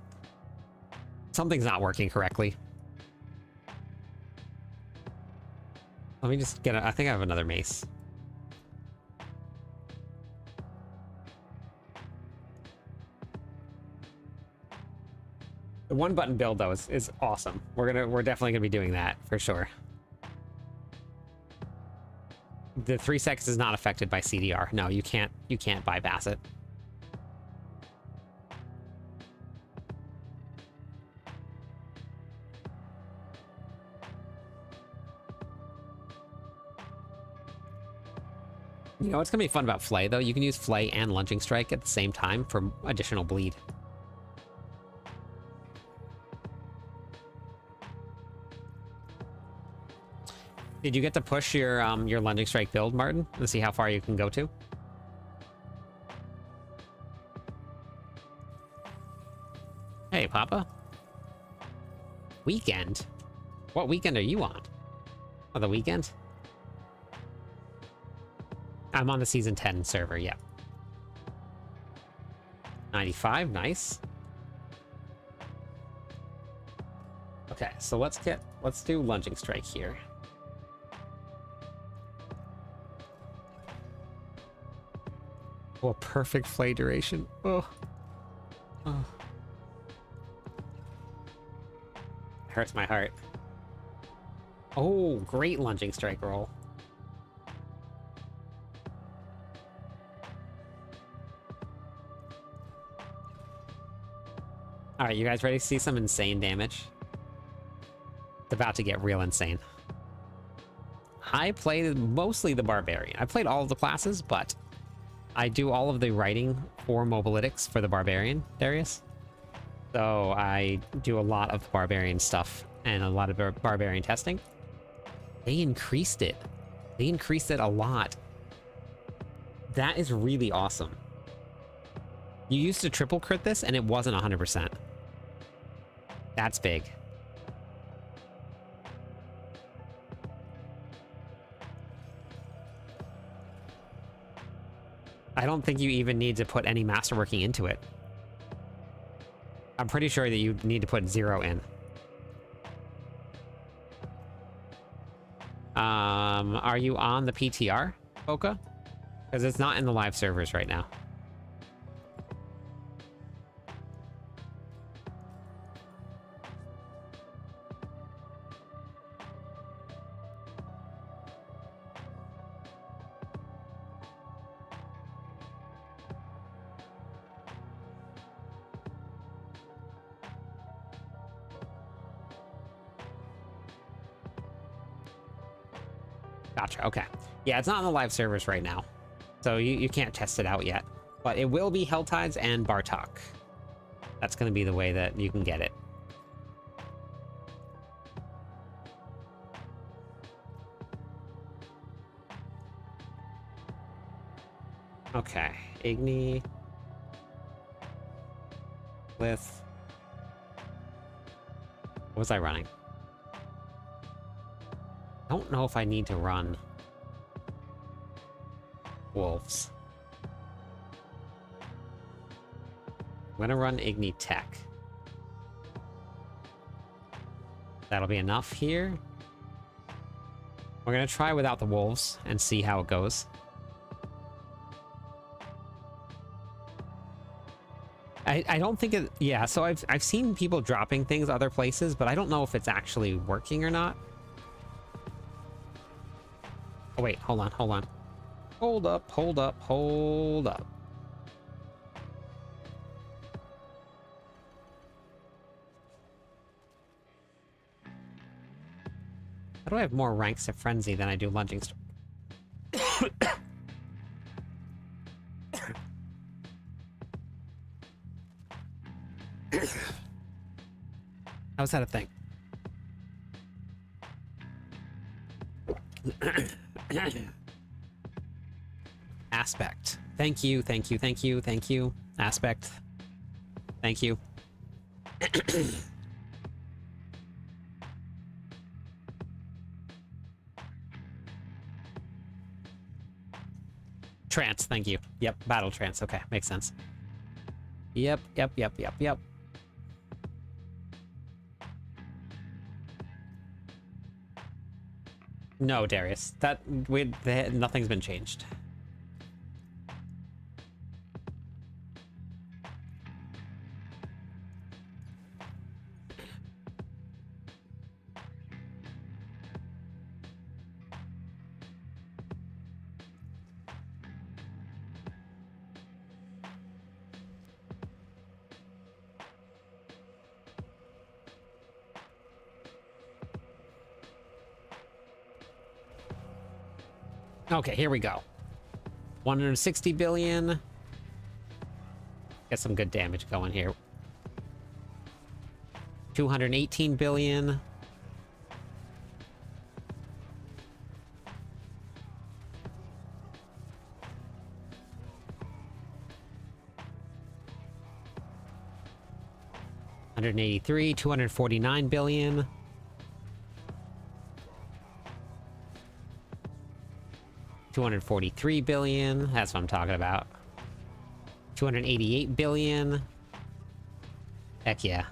something's not working correctly. Let me just get I think I have another mace. The one button build though is awesome. We're definitely gonna be doing that for sure. The 3 seconds is not affected by CDR. No, you can't bypass it. You know what's gonna be fun about Flay though? You can use Flay and Lunging Strike at the same time for additional bleed. Did you get to push your Lunging Strike build, Martin, and see how far you can go to? Hey, Papa. Weekend? What weekend are you on? Oh, the weekend? I'm on the Season 10 server, yeah. 95, nice. Okay, so let's do Lunging Strike here. Oh, perfect Flay duration. Oh. Oh. Hurts my heart. Oh, great Lunging Strike roll. Alright, you guys ready to see some insane damage? It's about to get real insane. I played mostly the barbarian. I played all of the classes, but I do all of the writing for mobileytics for the barbarian, Darius. So I do a lot of barbarian stuff and a lot of barbarian testing. They increased it. They increased it a lot. That is really awesome. You used to triple crit this and it wasn't 100%. That's big. I don't think you even need to put any masterworking into it. I'm pretty sure that you need to put 0 in. Are you on the PTR, Boca? Because it's not in the live servers right now. Gotcha, okay. Yeah, it's not on the live servers right now, so you can't test it out yet. But it will be Helltides and Bartok. That's going to be the way that you can get it. Okay, Igni... With... What was I running? I don't know if I need to run wolves. I'm gonna run Igni Tech. That'll be enough here. We're gonna try without the wolves and see how it goes. I don't think it... Yeah, so I've seen people dropping things other places, but I don't know if it's actually working or not. Oh, wait, hold on, hold on. Hold up, hold up, hold up. How do I have more ranks of frenzy than I do lunging strike? How's that a thing? Aspect. Thank you, thank you, thank you, thank you. Aspect. Thank you. Trance, thank you. Yep, battle trance. Okay, makes sense. Yep, yep, yep, yep, yep. No, Darius. Nothing's been changed. Okay, here we go. 160 billion. Get some good damage going here. 218 billion. $183, 249 billion. $243 billion. That's what I'm talking about. 288 billion. Heck yeah.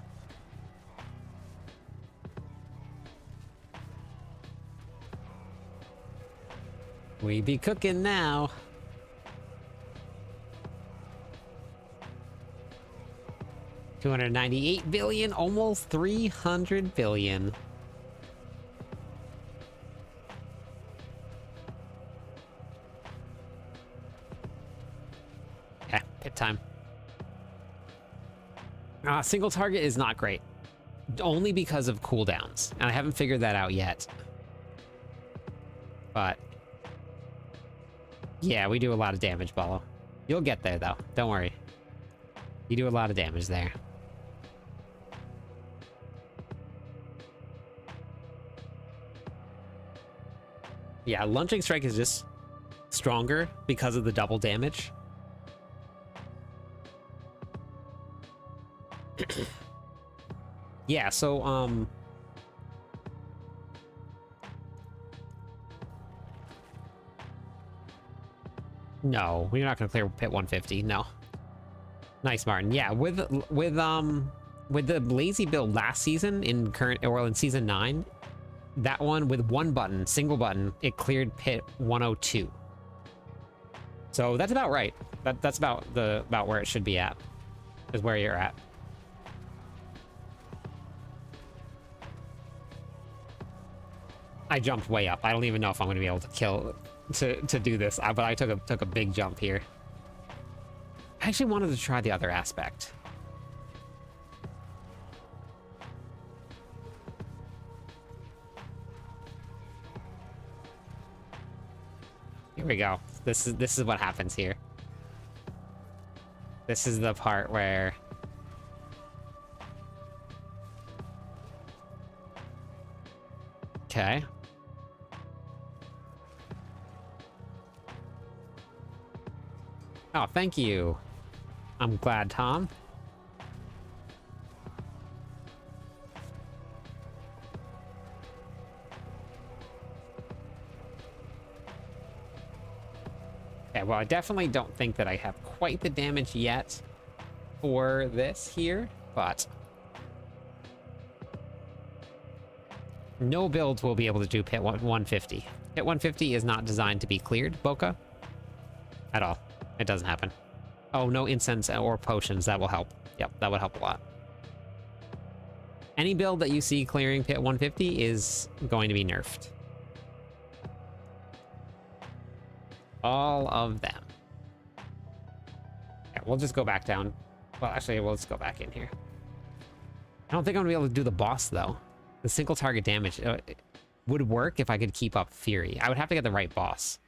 We be cooking now. $298 billion, almost 300 billion. Okay, pit time. Single target is not great. Only because of cooldowns. And I haven't figured that out yet. But yeah, we do a lot of damage, Bolo. You'll get there, though. Don't worry. You do a lot of damage there. Yeah, lunging strike is just stronger because of the double damage. Yeah, so, no, we're not gonna clear pit 150, no. Nice, Martin. Yeah, with the lazy build last season in season 9, that one with one button, single button, it cleared pit 102. So that's about right. That's about where it should be at. Is where you're at. I jumped way up. I don't even know if I'm gonna be able to do this, but I took a big jump here. I actually wanted to try the other aspect. Here we go. This is what happens here. This is the part where okay. Oh, thank you. I'm glad, Tom. Okay, well, I definitely don't think that I have quite the damage yet for this here, but no builds will be able to do pit 150. Pit 150 is not designed to be cleared, Boca, at all. It doesn't happen. Oh, no incense or potions. That will help. Yep, that would help a lot. Any build that you see clearing pit 150 is going to be nerfed. All of them. Yeah, we'll just go back down. Well, actually, we'll just go back in here. I don't think I'm going to be able to do the boss, though. The single target damage would work if I could keep up Fury. I would have to get the right boss.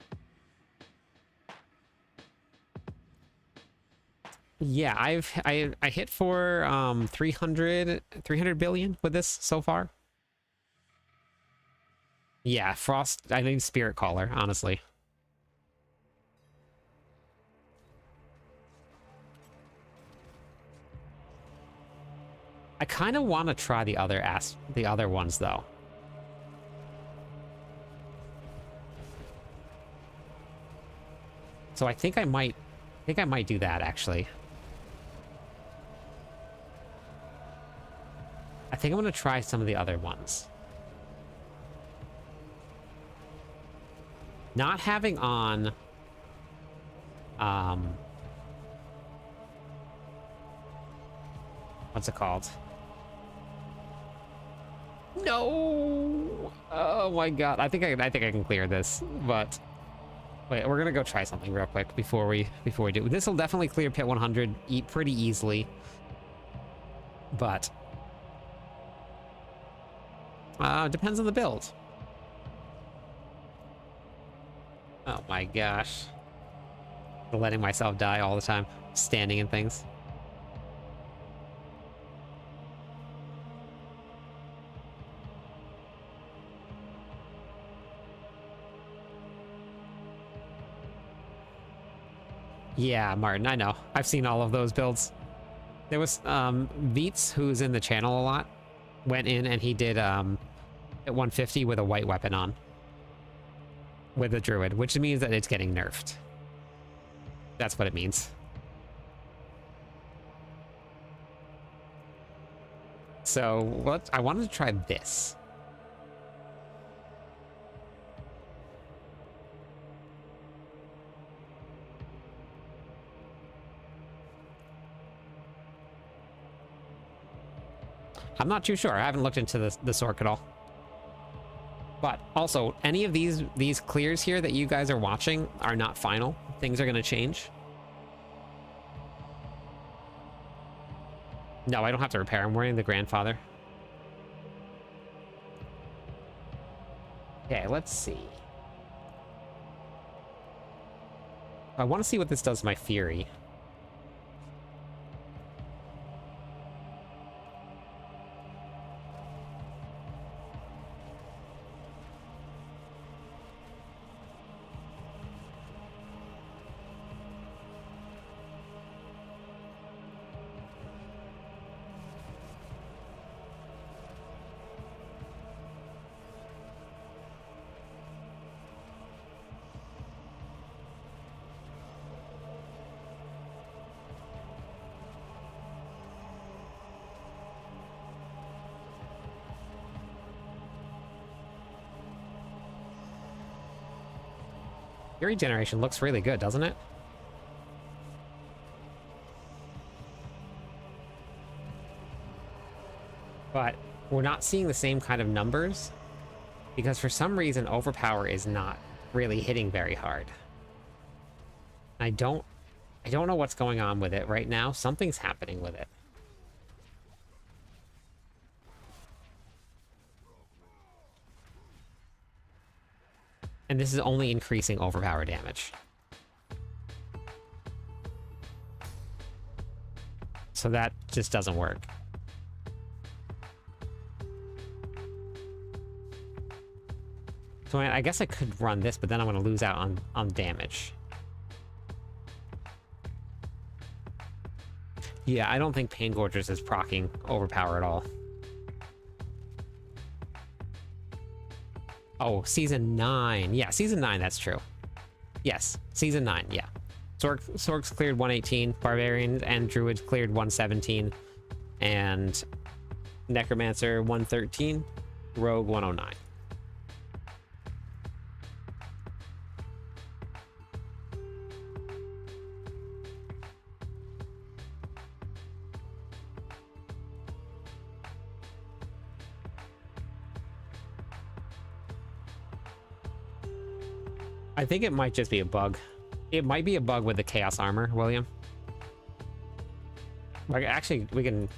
Yeah, I hit for 300 billion with this so far. Yeah, Frost, I think Spirit Caller, honestly. I kind of want to try the other ones though. So I think I might do that actually. I think I'm going to try some of the other ones. Not having on what's it called? No! Oh my god. I think I can clear this, but wait, we're gonna go try something real quick before we do. This will definitely clear pit 100 pretty easily, but depends on the build. Oh my gosh. Letting myself die all the time, standing in things. Yeah, Martin, I know. I've seen all of those builds. There was Veets, who's in the channel a lot, went in and he did at 150 with a white weapon on. With a druid, which means that it's getting nerfed. That's what it means. So I wanted to try this. I'm not too sure. I haven't looked into the Sork at all. But also, any of these clears here that you guys are watching are not final. Things are going to change. No, I don't have to repair. I'm wearing the grandfather. Okay, let's see. I want to see what this does to my Fury. Your regeneration looks really good, doesn't it? But we're not seeing the same kind of numbers because for some reason overpower is not really hitting very hard. I don't know what's going on with it right now. Something's happening with it. And this is only increasing overpower damage. So that just doesn't work. So I guess I could run this, but then I'm going to lose out on damage. Yeah, I don't think Pain Gorgers is proccing overpower at all. Oh, Season 9. Yeah, Season 9, that's true. Yes, Season 9, yeah. Sorks cleared 118, Barbarians and Druids cleared 117, and Necromancer 113, Rogue 109. I think it might just be a bug. It might be a bug with the Chaos Armor, William. Like, actually, we can...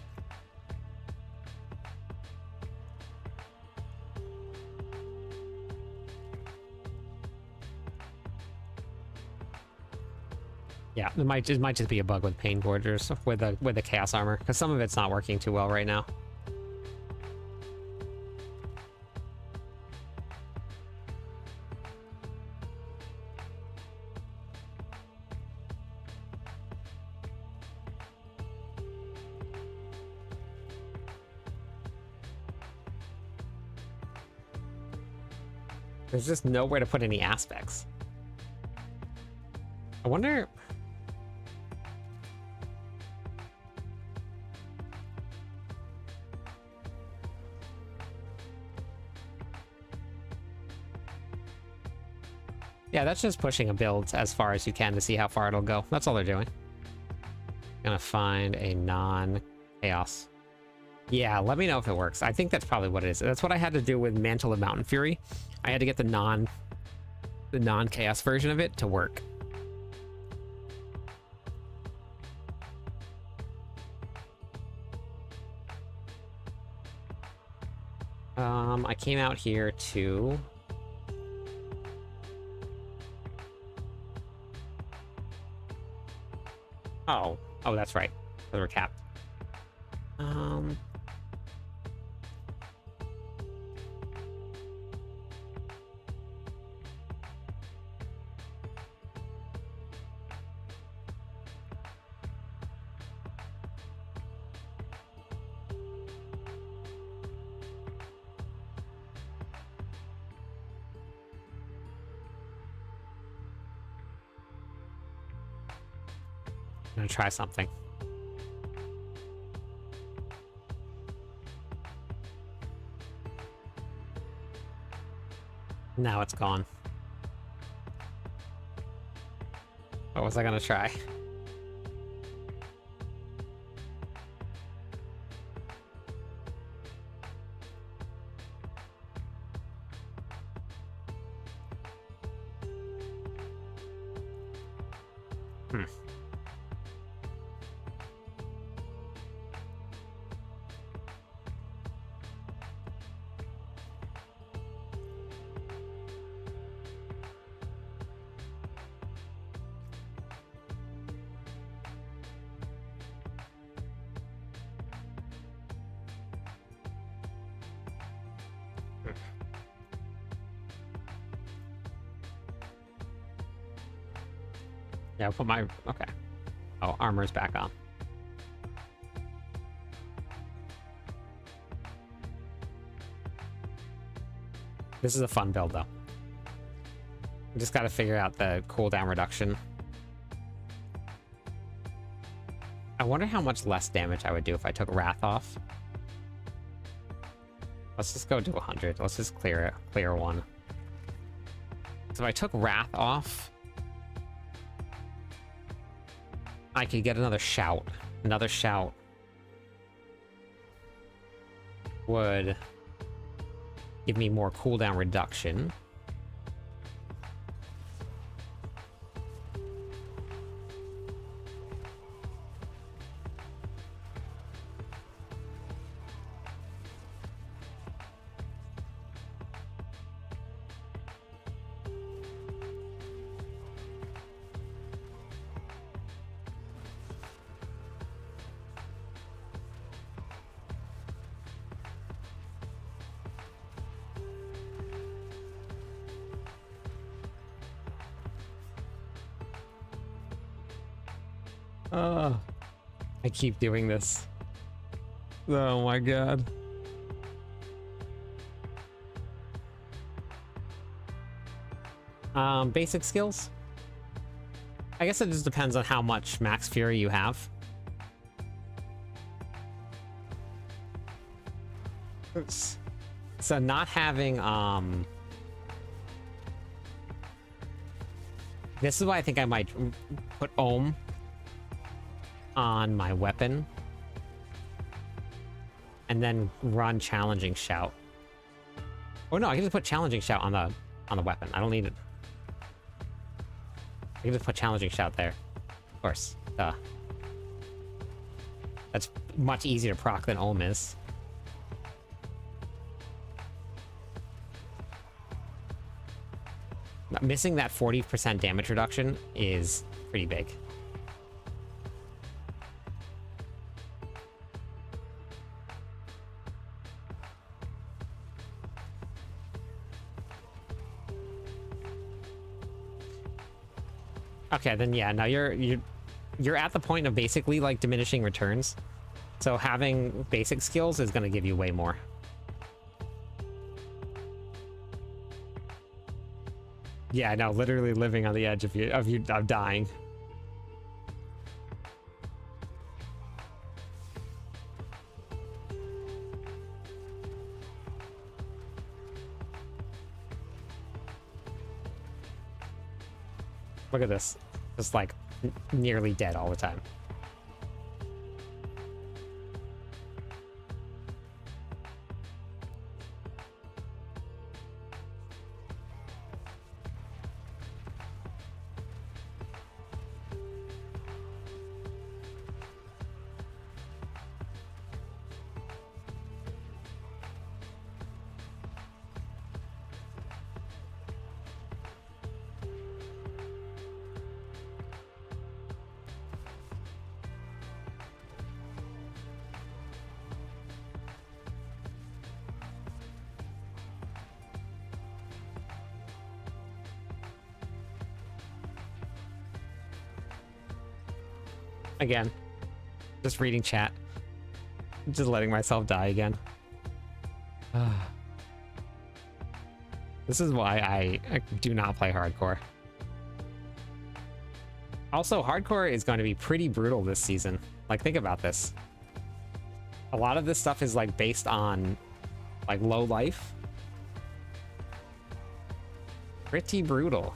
Yeah, it might just be a bug with Pain Gorgers with the Chaos Armor, because some of it's not working too well right now. There's just nowhere to put any aspects. I wonder... Yeah, that's just pushing a build as far as you can to see how far it'll go. That's all they're doing. Gonna find a non-chaos. Yeah, let me know if it works. I think that's probably what it is. That's what I had to do with Mantle of Mountain Fury. I had to get the non-chaos version of it to work. I came out here to... Oh, that's right. They were capped. I'm gonna try something. Now it's gone. What was I gonna try? Yeah, I'll put my... Okay. Oh, armor's back on. This is a fun build, though. We just gotta figure out the cooldown reduction. I wonder how much less damage I would do if I took Wrath off. Let's just go to 100. Let's just clear it. Clear one. So if I took Wrath off... I could get another shout. Another shout would give me more cooldown reduction. I keep doing this. Oh my god. Basic skills? I guess it just depends on how much max fury you have. Oops. So not having, this is why I think I might put Ohm on my weapon and then run Challenging Shout. Oh no, I can just put Challenging Shout on the weapon. I don't need it. I can just put Challenging Shout there. Of course. Duh. That's much easier to proc than Ohm is. Missing that 40% damage reduction is pretty big. Okay, then yeah, now you're at the point of basically like diminishing returns. So having basic skills is going to give you way more. Yeah, no, literally living on the edge of dying. Look at this. Just like nearly dead all the time. Again, just reading chat. Just letting myself die again. This is why I do not play hardcore. Also, hardcore is going to be pretty brutal this season. Like, think about this. A lot of this stuff is like based on like low life. Pretty brutal.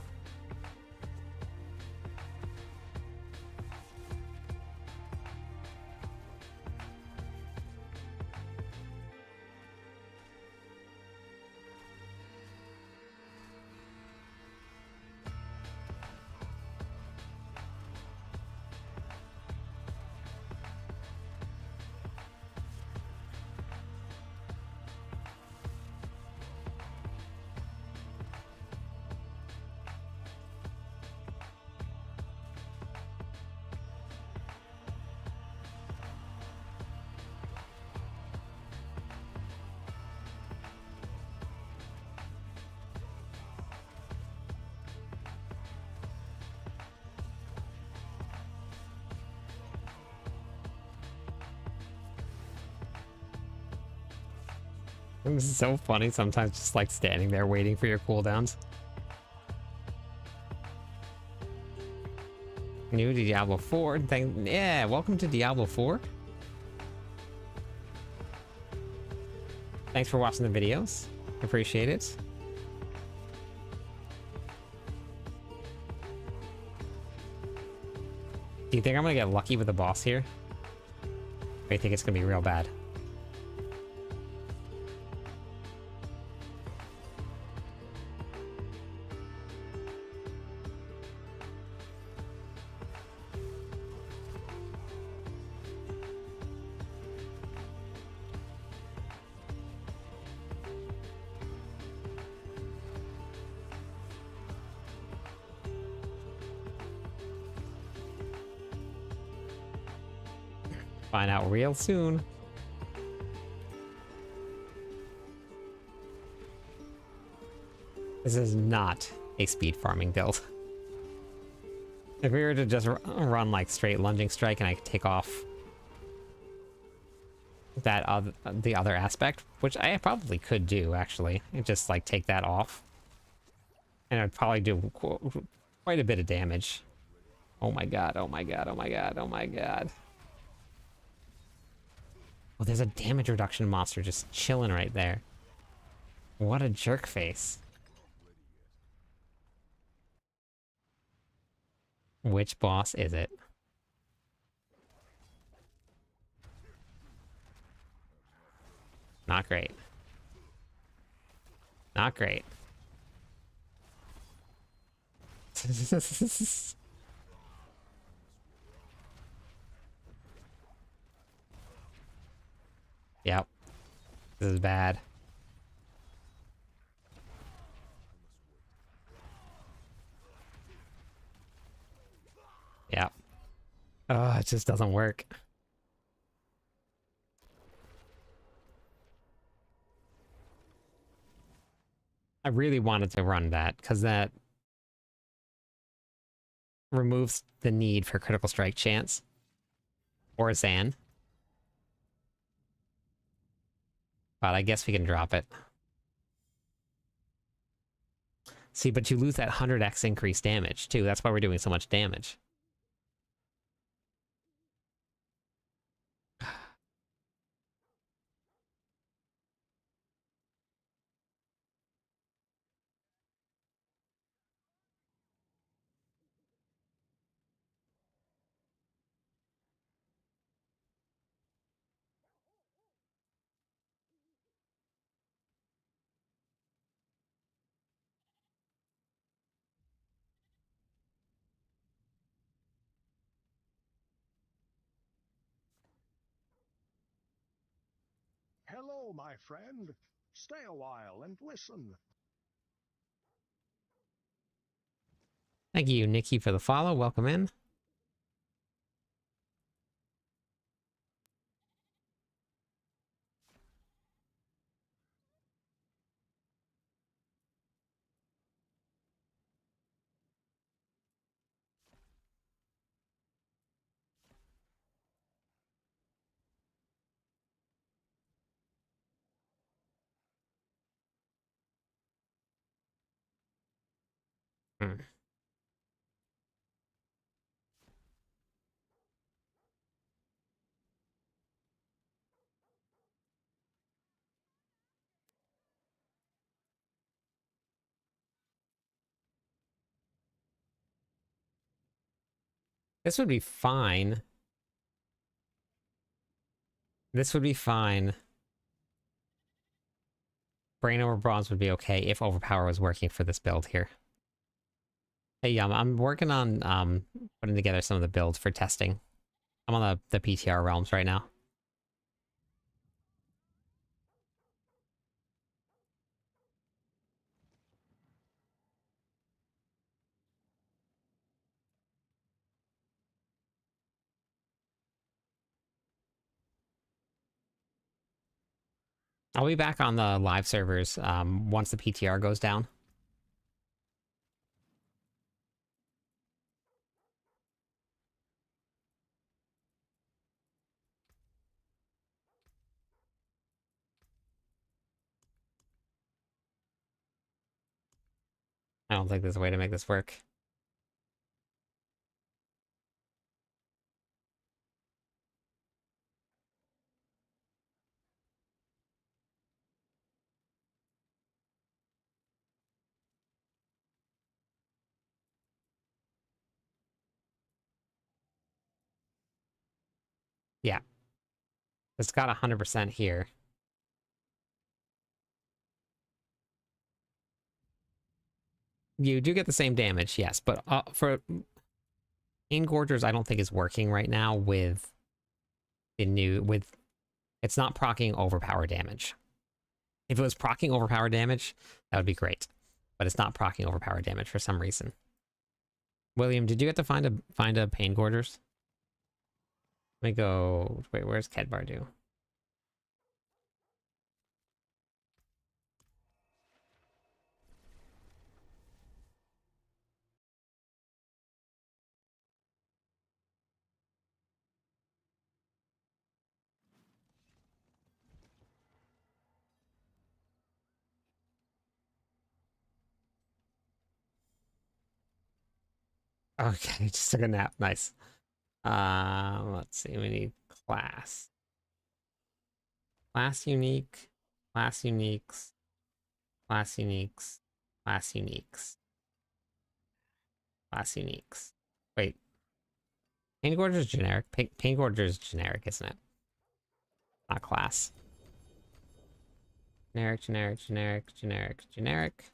This is so funny sometimes, just like standing there waiting for your cooldowns. New to Diablo 4. Yeah, welcome to Diablo 4. Thanks for watching the videos. Appreciate it. Do you think I'm gonna get lucky with the boss here? Or do you think it's gonna be real bad? Find out real soon. This is not a speed farming build. If we were to just run like straight lunging strike and I could take off that the other aspect, which I probably could do actually, and just like take that off, and I'd probably do quite a bit of damage. Oh my god, oh my god, oh my god, oh my god. Oh, there's a damage reduction monster just chilling right there. What a jerk face. Which boss is it? Not great. Not great. Yep. This is bad. Yep. Oh, it just doesn't work. I really wanted to run that, because that removes the need for critical strike chance. Or Zan. But I guess we can drop it. See, but you lose that 100x increased damage, too. That's why we're doing so much damage. Hello, my friend. Stay a while and listen. Thank you, Nikki, for the follow. Welcome in. Hmm. This would be fine. This would be fine. Brain over bronze would be okay if overpower was working for this build here. Hey, I'm working on putting together some of the builds for testing. I'm on the PTR realms right now. I'll be back on the live servers once the PTR goes down. I don't think there's a way to make this work. Yeah, it's got 100% here. You do get the same damage, yes, but for Engorgers, I don't think is working right now with the new it's not proccing overpower damage. If it was proccing overpower damage, that would be great, but it's not proccing overpower damage for some reason. William, did you get to find a Pain Gorgers? Let me go. Wait, where's Kedbardu? Okay, just took a nap. Nice. Let's see. We need class. Class unique. Class uniques. Class uniques. Class uniques. Class uniques. Wait. Pain Gorger is generic. Pain Gorger is generic, isn't it? Not class. Generic, generic, generic, generic, generic.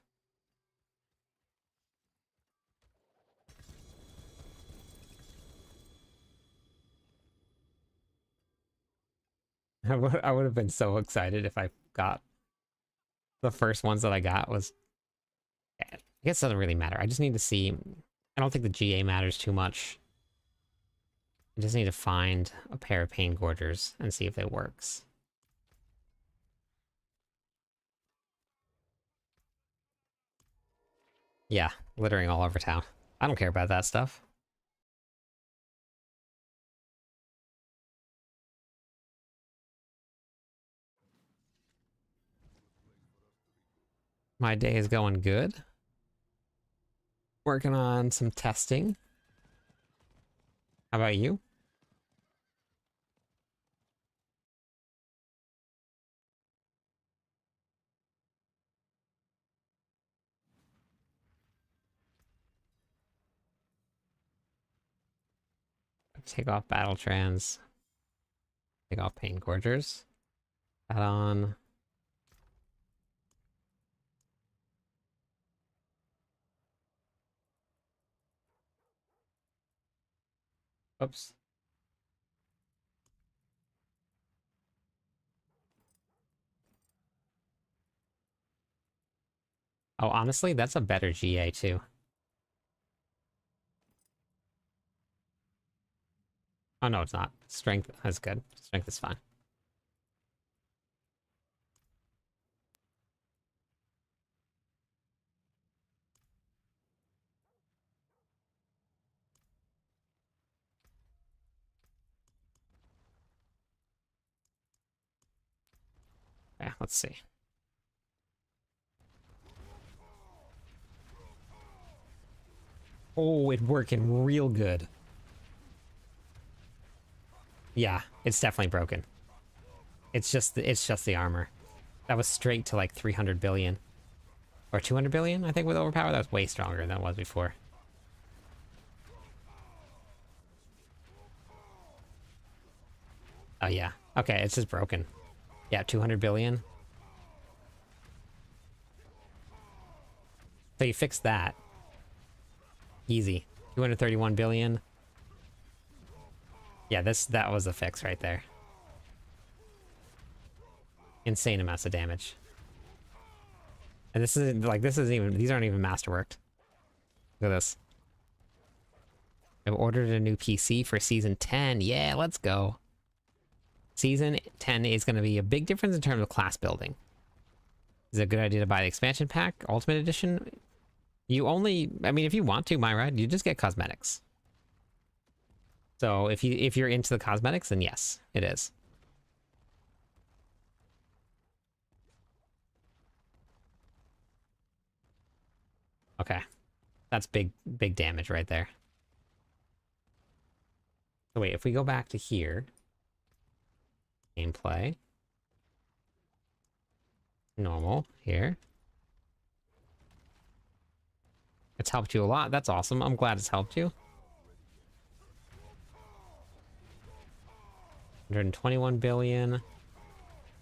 I would have been so excited if I got the first ones that I got was. I guess it doesn't really matter. I just need to see. I don't think the GA matters too much. I just need to find a pair of Pain Gorgers and see if it works. Yeah, littering all over town. I don't care about that stuff. My day is going good. Working on some testing. How about you? Take off battle trans. Take off pain gorgers. Add on. Oops. Oh, honestly, that's a better GA too. Oh no, it's not. Strength is good. Strength is fine. Yeah, let's see. Oh, it's working real good. Yeah, it's definitely broken. It's just the armor. That was straight to like 300 billion. Or 200 billion, I think, with overpower. That was way stronger than it was before. Oh yeah. Okay, it's just broken. Yeah, 200 billion. So you fix that. Easy. 231 billion. Yeah, that was the fix right there. Insane amounts of damage. And this isn't even, these aren't even masterworked. Look at this. I've ordered a new PC for season 10. Yeah, let's go. Season 10 is going to be a big difference in terms of class building. Is it a good idea to buy the expansion pack, Ultimate Edition? You only, I mean, if you want to, Myra, you just get cosmetics. So if you're into the cosmetics, then yes, it is. Okay. That's big damage right there. So wait, if we go back to here, gameplay, normal here. It's helped you a lot. That's awesome. I'm glad it's helped you. 121 billion.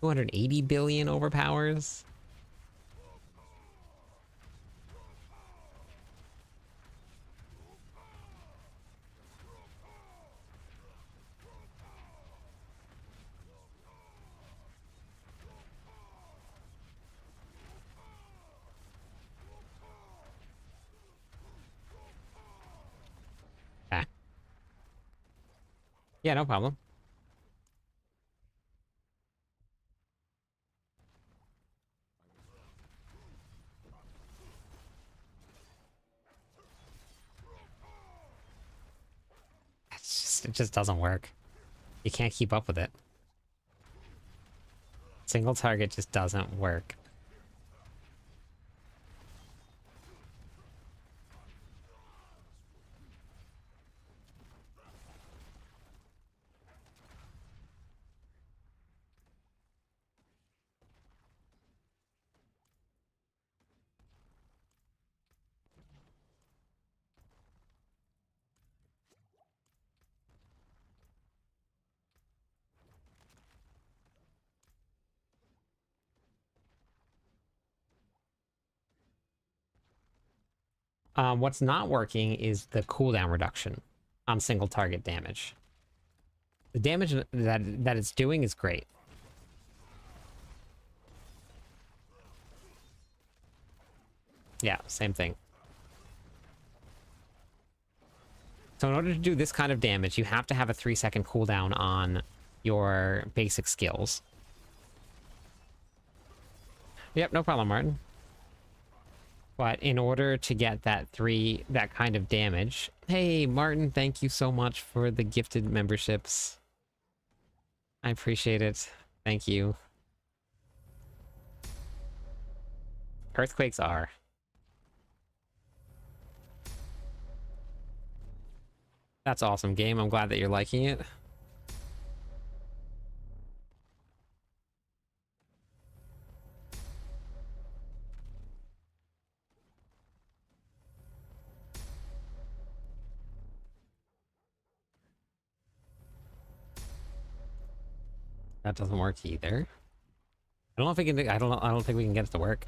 280 billion overpowers. Ah. Yeah, no problem. It just doesn't work. You can't keep up with it. Single target just doesn't work. What's not working is the cooldown reduction on single target damage. The damage that it's doing is great. Yeah, same thing. So in order to do this kind of damage, you have to have a 3-second cooldown on your basic skills. Yep, no problem, Martin. But in order to get that kind of damage... Hey, Martin, thank you so much for the gifted memberships. I appreciate it. Thank you. Earthquakes are. That's awesome game. I'm glad that you're liking it. That doesn't work either. I don't know if we can. I don't know. I don't think we can get it to work.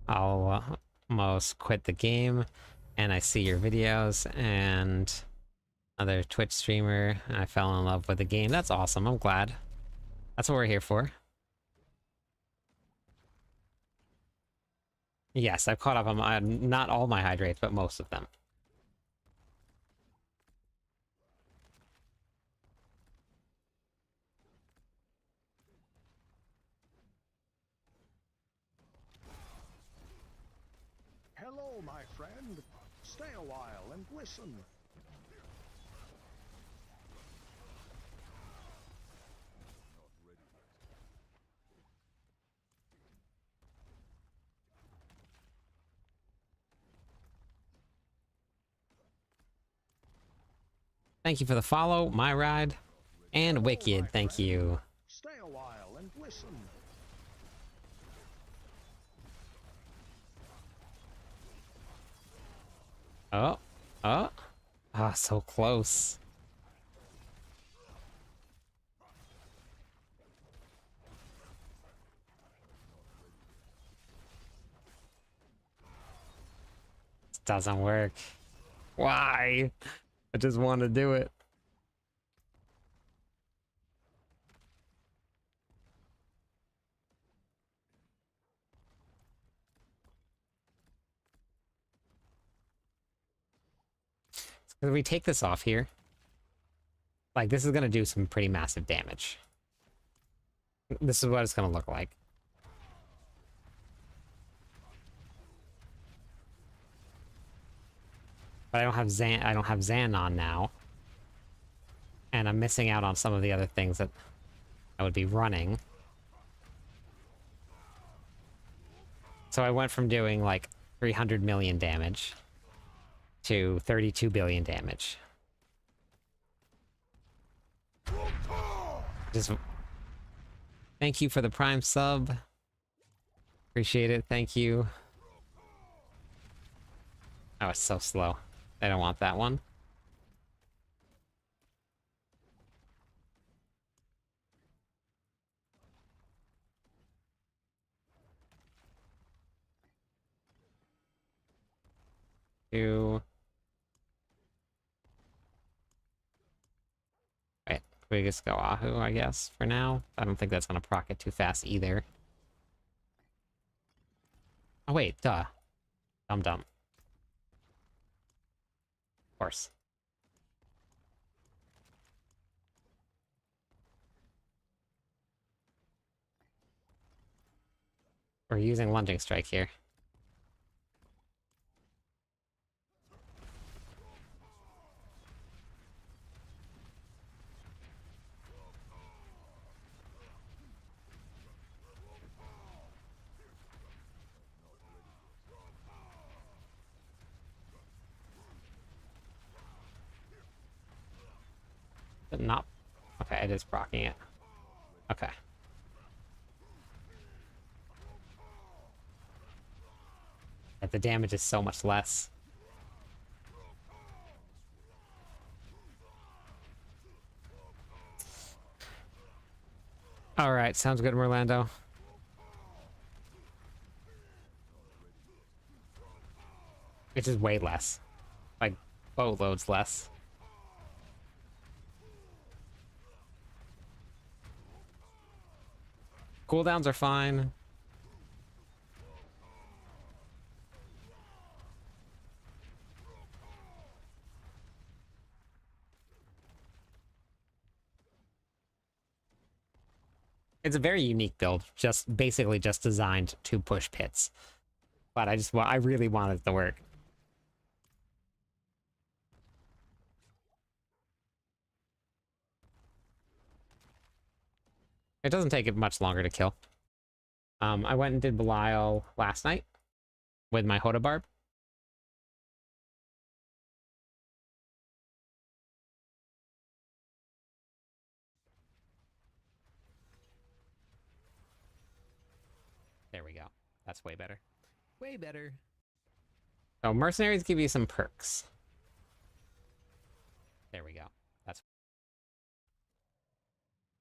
I'll almost quit the game, and I see your videos and other Twitch streamer. And I fell in love with the game. That's awesome. I'm glad. That's what we're here for. Yes, I've caught up on not all my hydrates, but most of them. Hello, my friend. Stay a while and listen. Thank you for the follow, my ride, and Hello, Wicked. my Thank friend. you. Stay a while and listen. Oh, oh, ah, so close. This doesn't work. Why? I just want to do it. If we take this off here, like this is gonna do some pretty massive damage. This is what it's gonna look like. But I don't have Zan on now. And I'm missing out on some of the other things that I would be running. So I went from doing like 300 million damage to 32 billion damage. Just thank you for the Prime sub. Appreciate it. Thank you. Oh, it's so slow. I don't want that one. Two. Wait, we just go Ahu, I guess, for now. I don't think that's gonna proc it too fast either. Oh wait, duh. Dumb. Of course. We're using lunging strike here. But not... Okay, it is proccing it. Okay. But the damage is so much less. Alright, sounds good, Merlando. It's just way less. Like, boatloads less. Cooldowns are fine. It's a very unique build, just basically just designed to push pits. But I really wanted it to work. It doesn't take it much longer to kill. I went and did Belial last night. with my Hoda barb. There we go. That's way better. Way better. So mercenaries give you some perks. There we go. That's.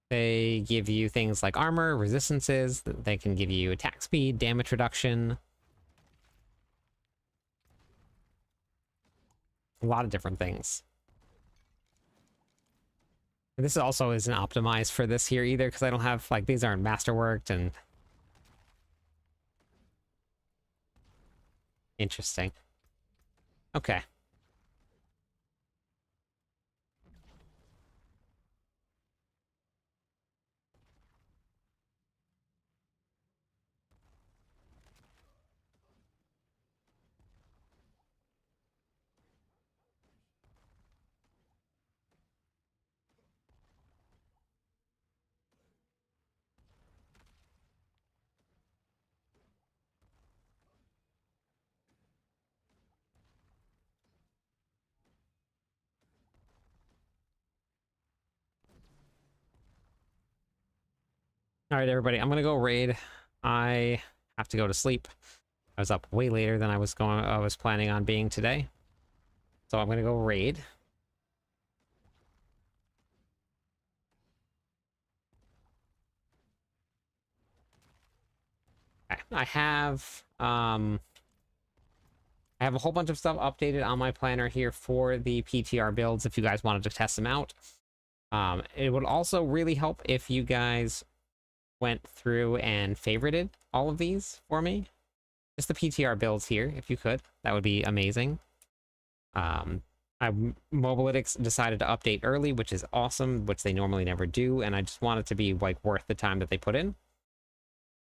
They give you things like armor, resistances. They can give you attack speed, damage reduction. A lot of different things. And this also isn't optimized for this here either, because I don't have, like, these aren't masterworked and... Interesting. Okay. All right, everybody, I'm gonna go raid. I have to go to sleep. I was up way later than I was planning on being today. So I'm gonna go raid. Okay. I have a whole bunch of stuff updated on my planner here for the PTR builds if you guys wanted to test them out. It would also really help if you guys went through and favorited all of these for me. Just the PTR builds here, if you could. That would be amazing. Mobileytics decided to update early, which is awesome, which they normally never do, and I just want it to be like worth the time that they put in.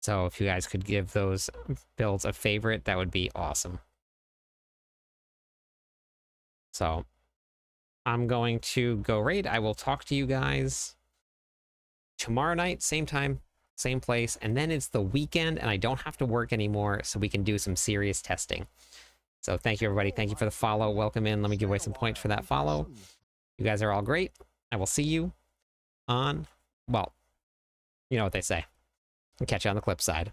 So if you guys could give those builds a favorite, that would be awesome. So I'm going to go raid. I will talk to you guys tomorrow night, same time, same place, and then it's the weekend and I don't have to work anymore, so we can do some serious testing. So thank you, everybody. Thank you for the follow. Welcome in. Let me give away some points for that follow. You guys are all great. I will see you on, well, you know what they say. I'll catch you on the clip side.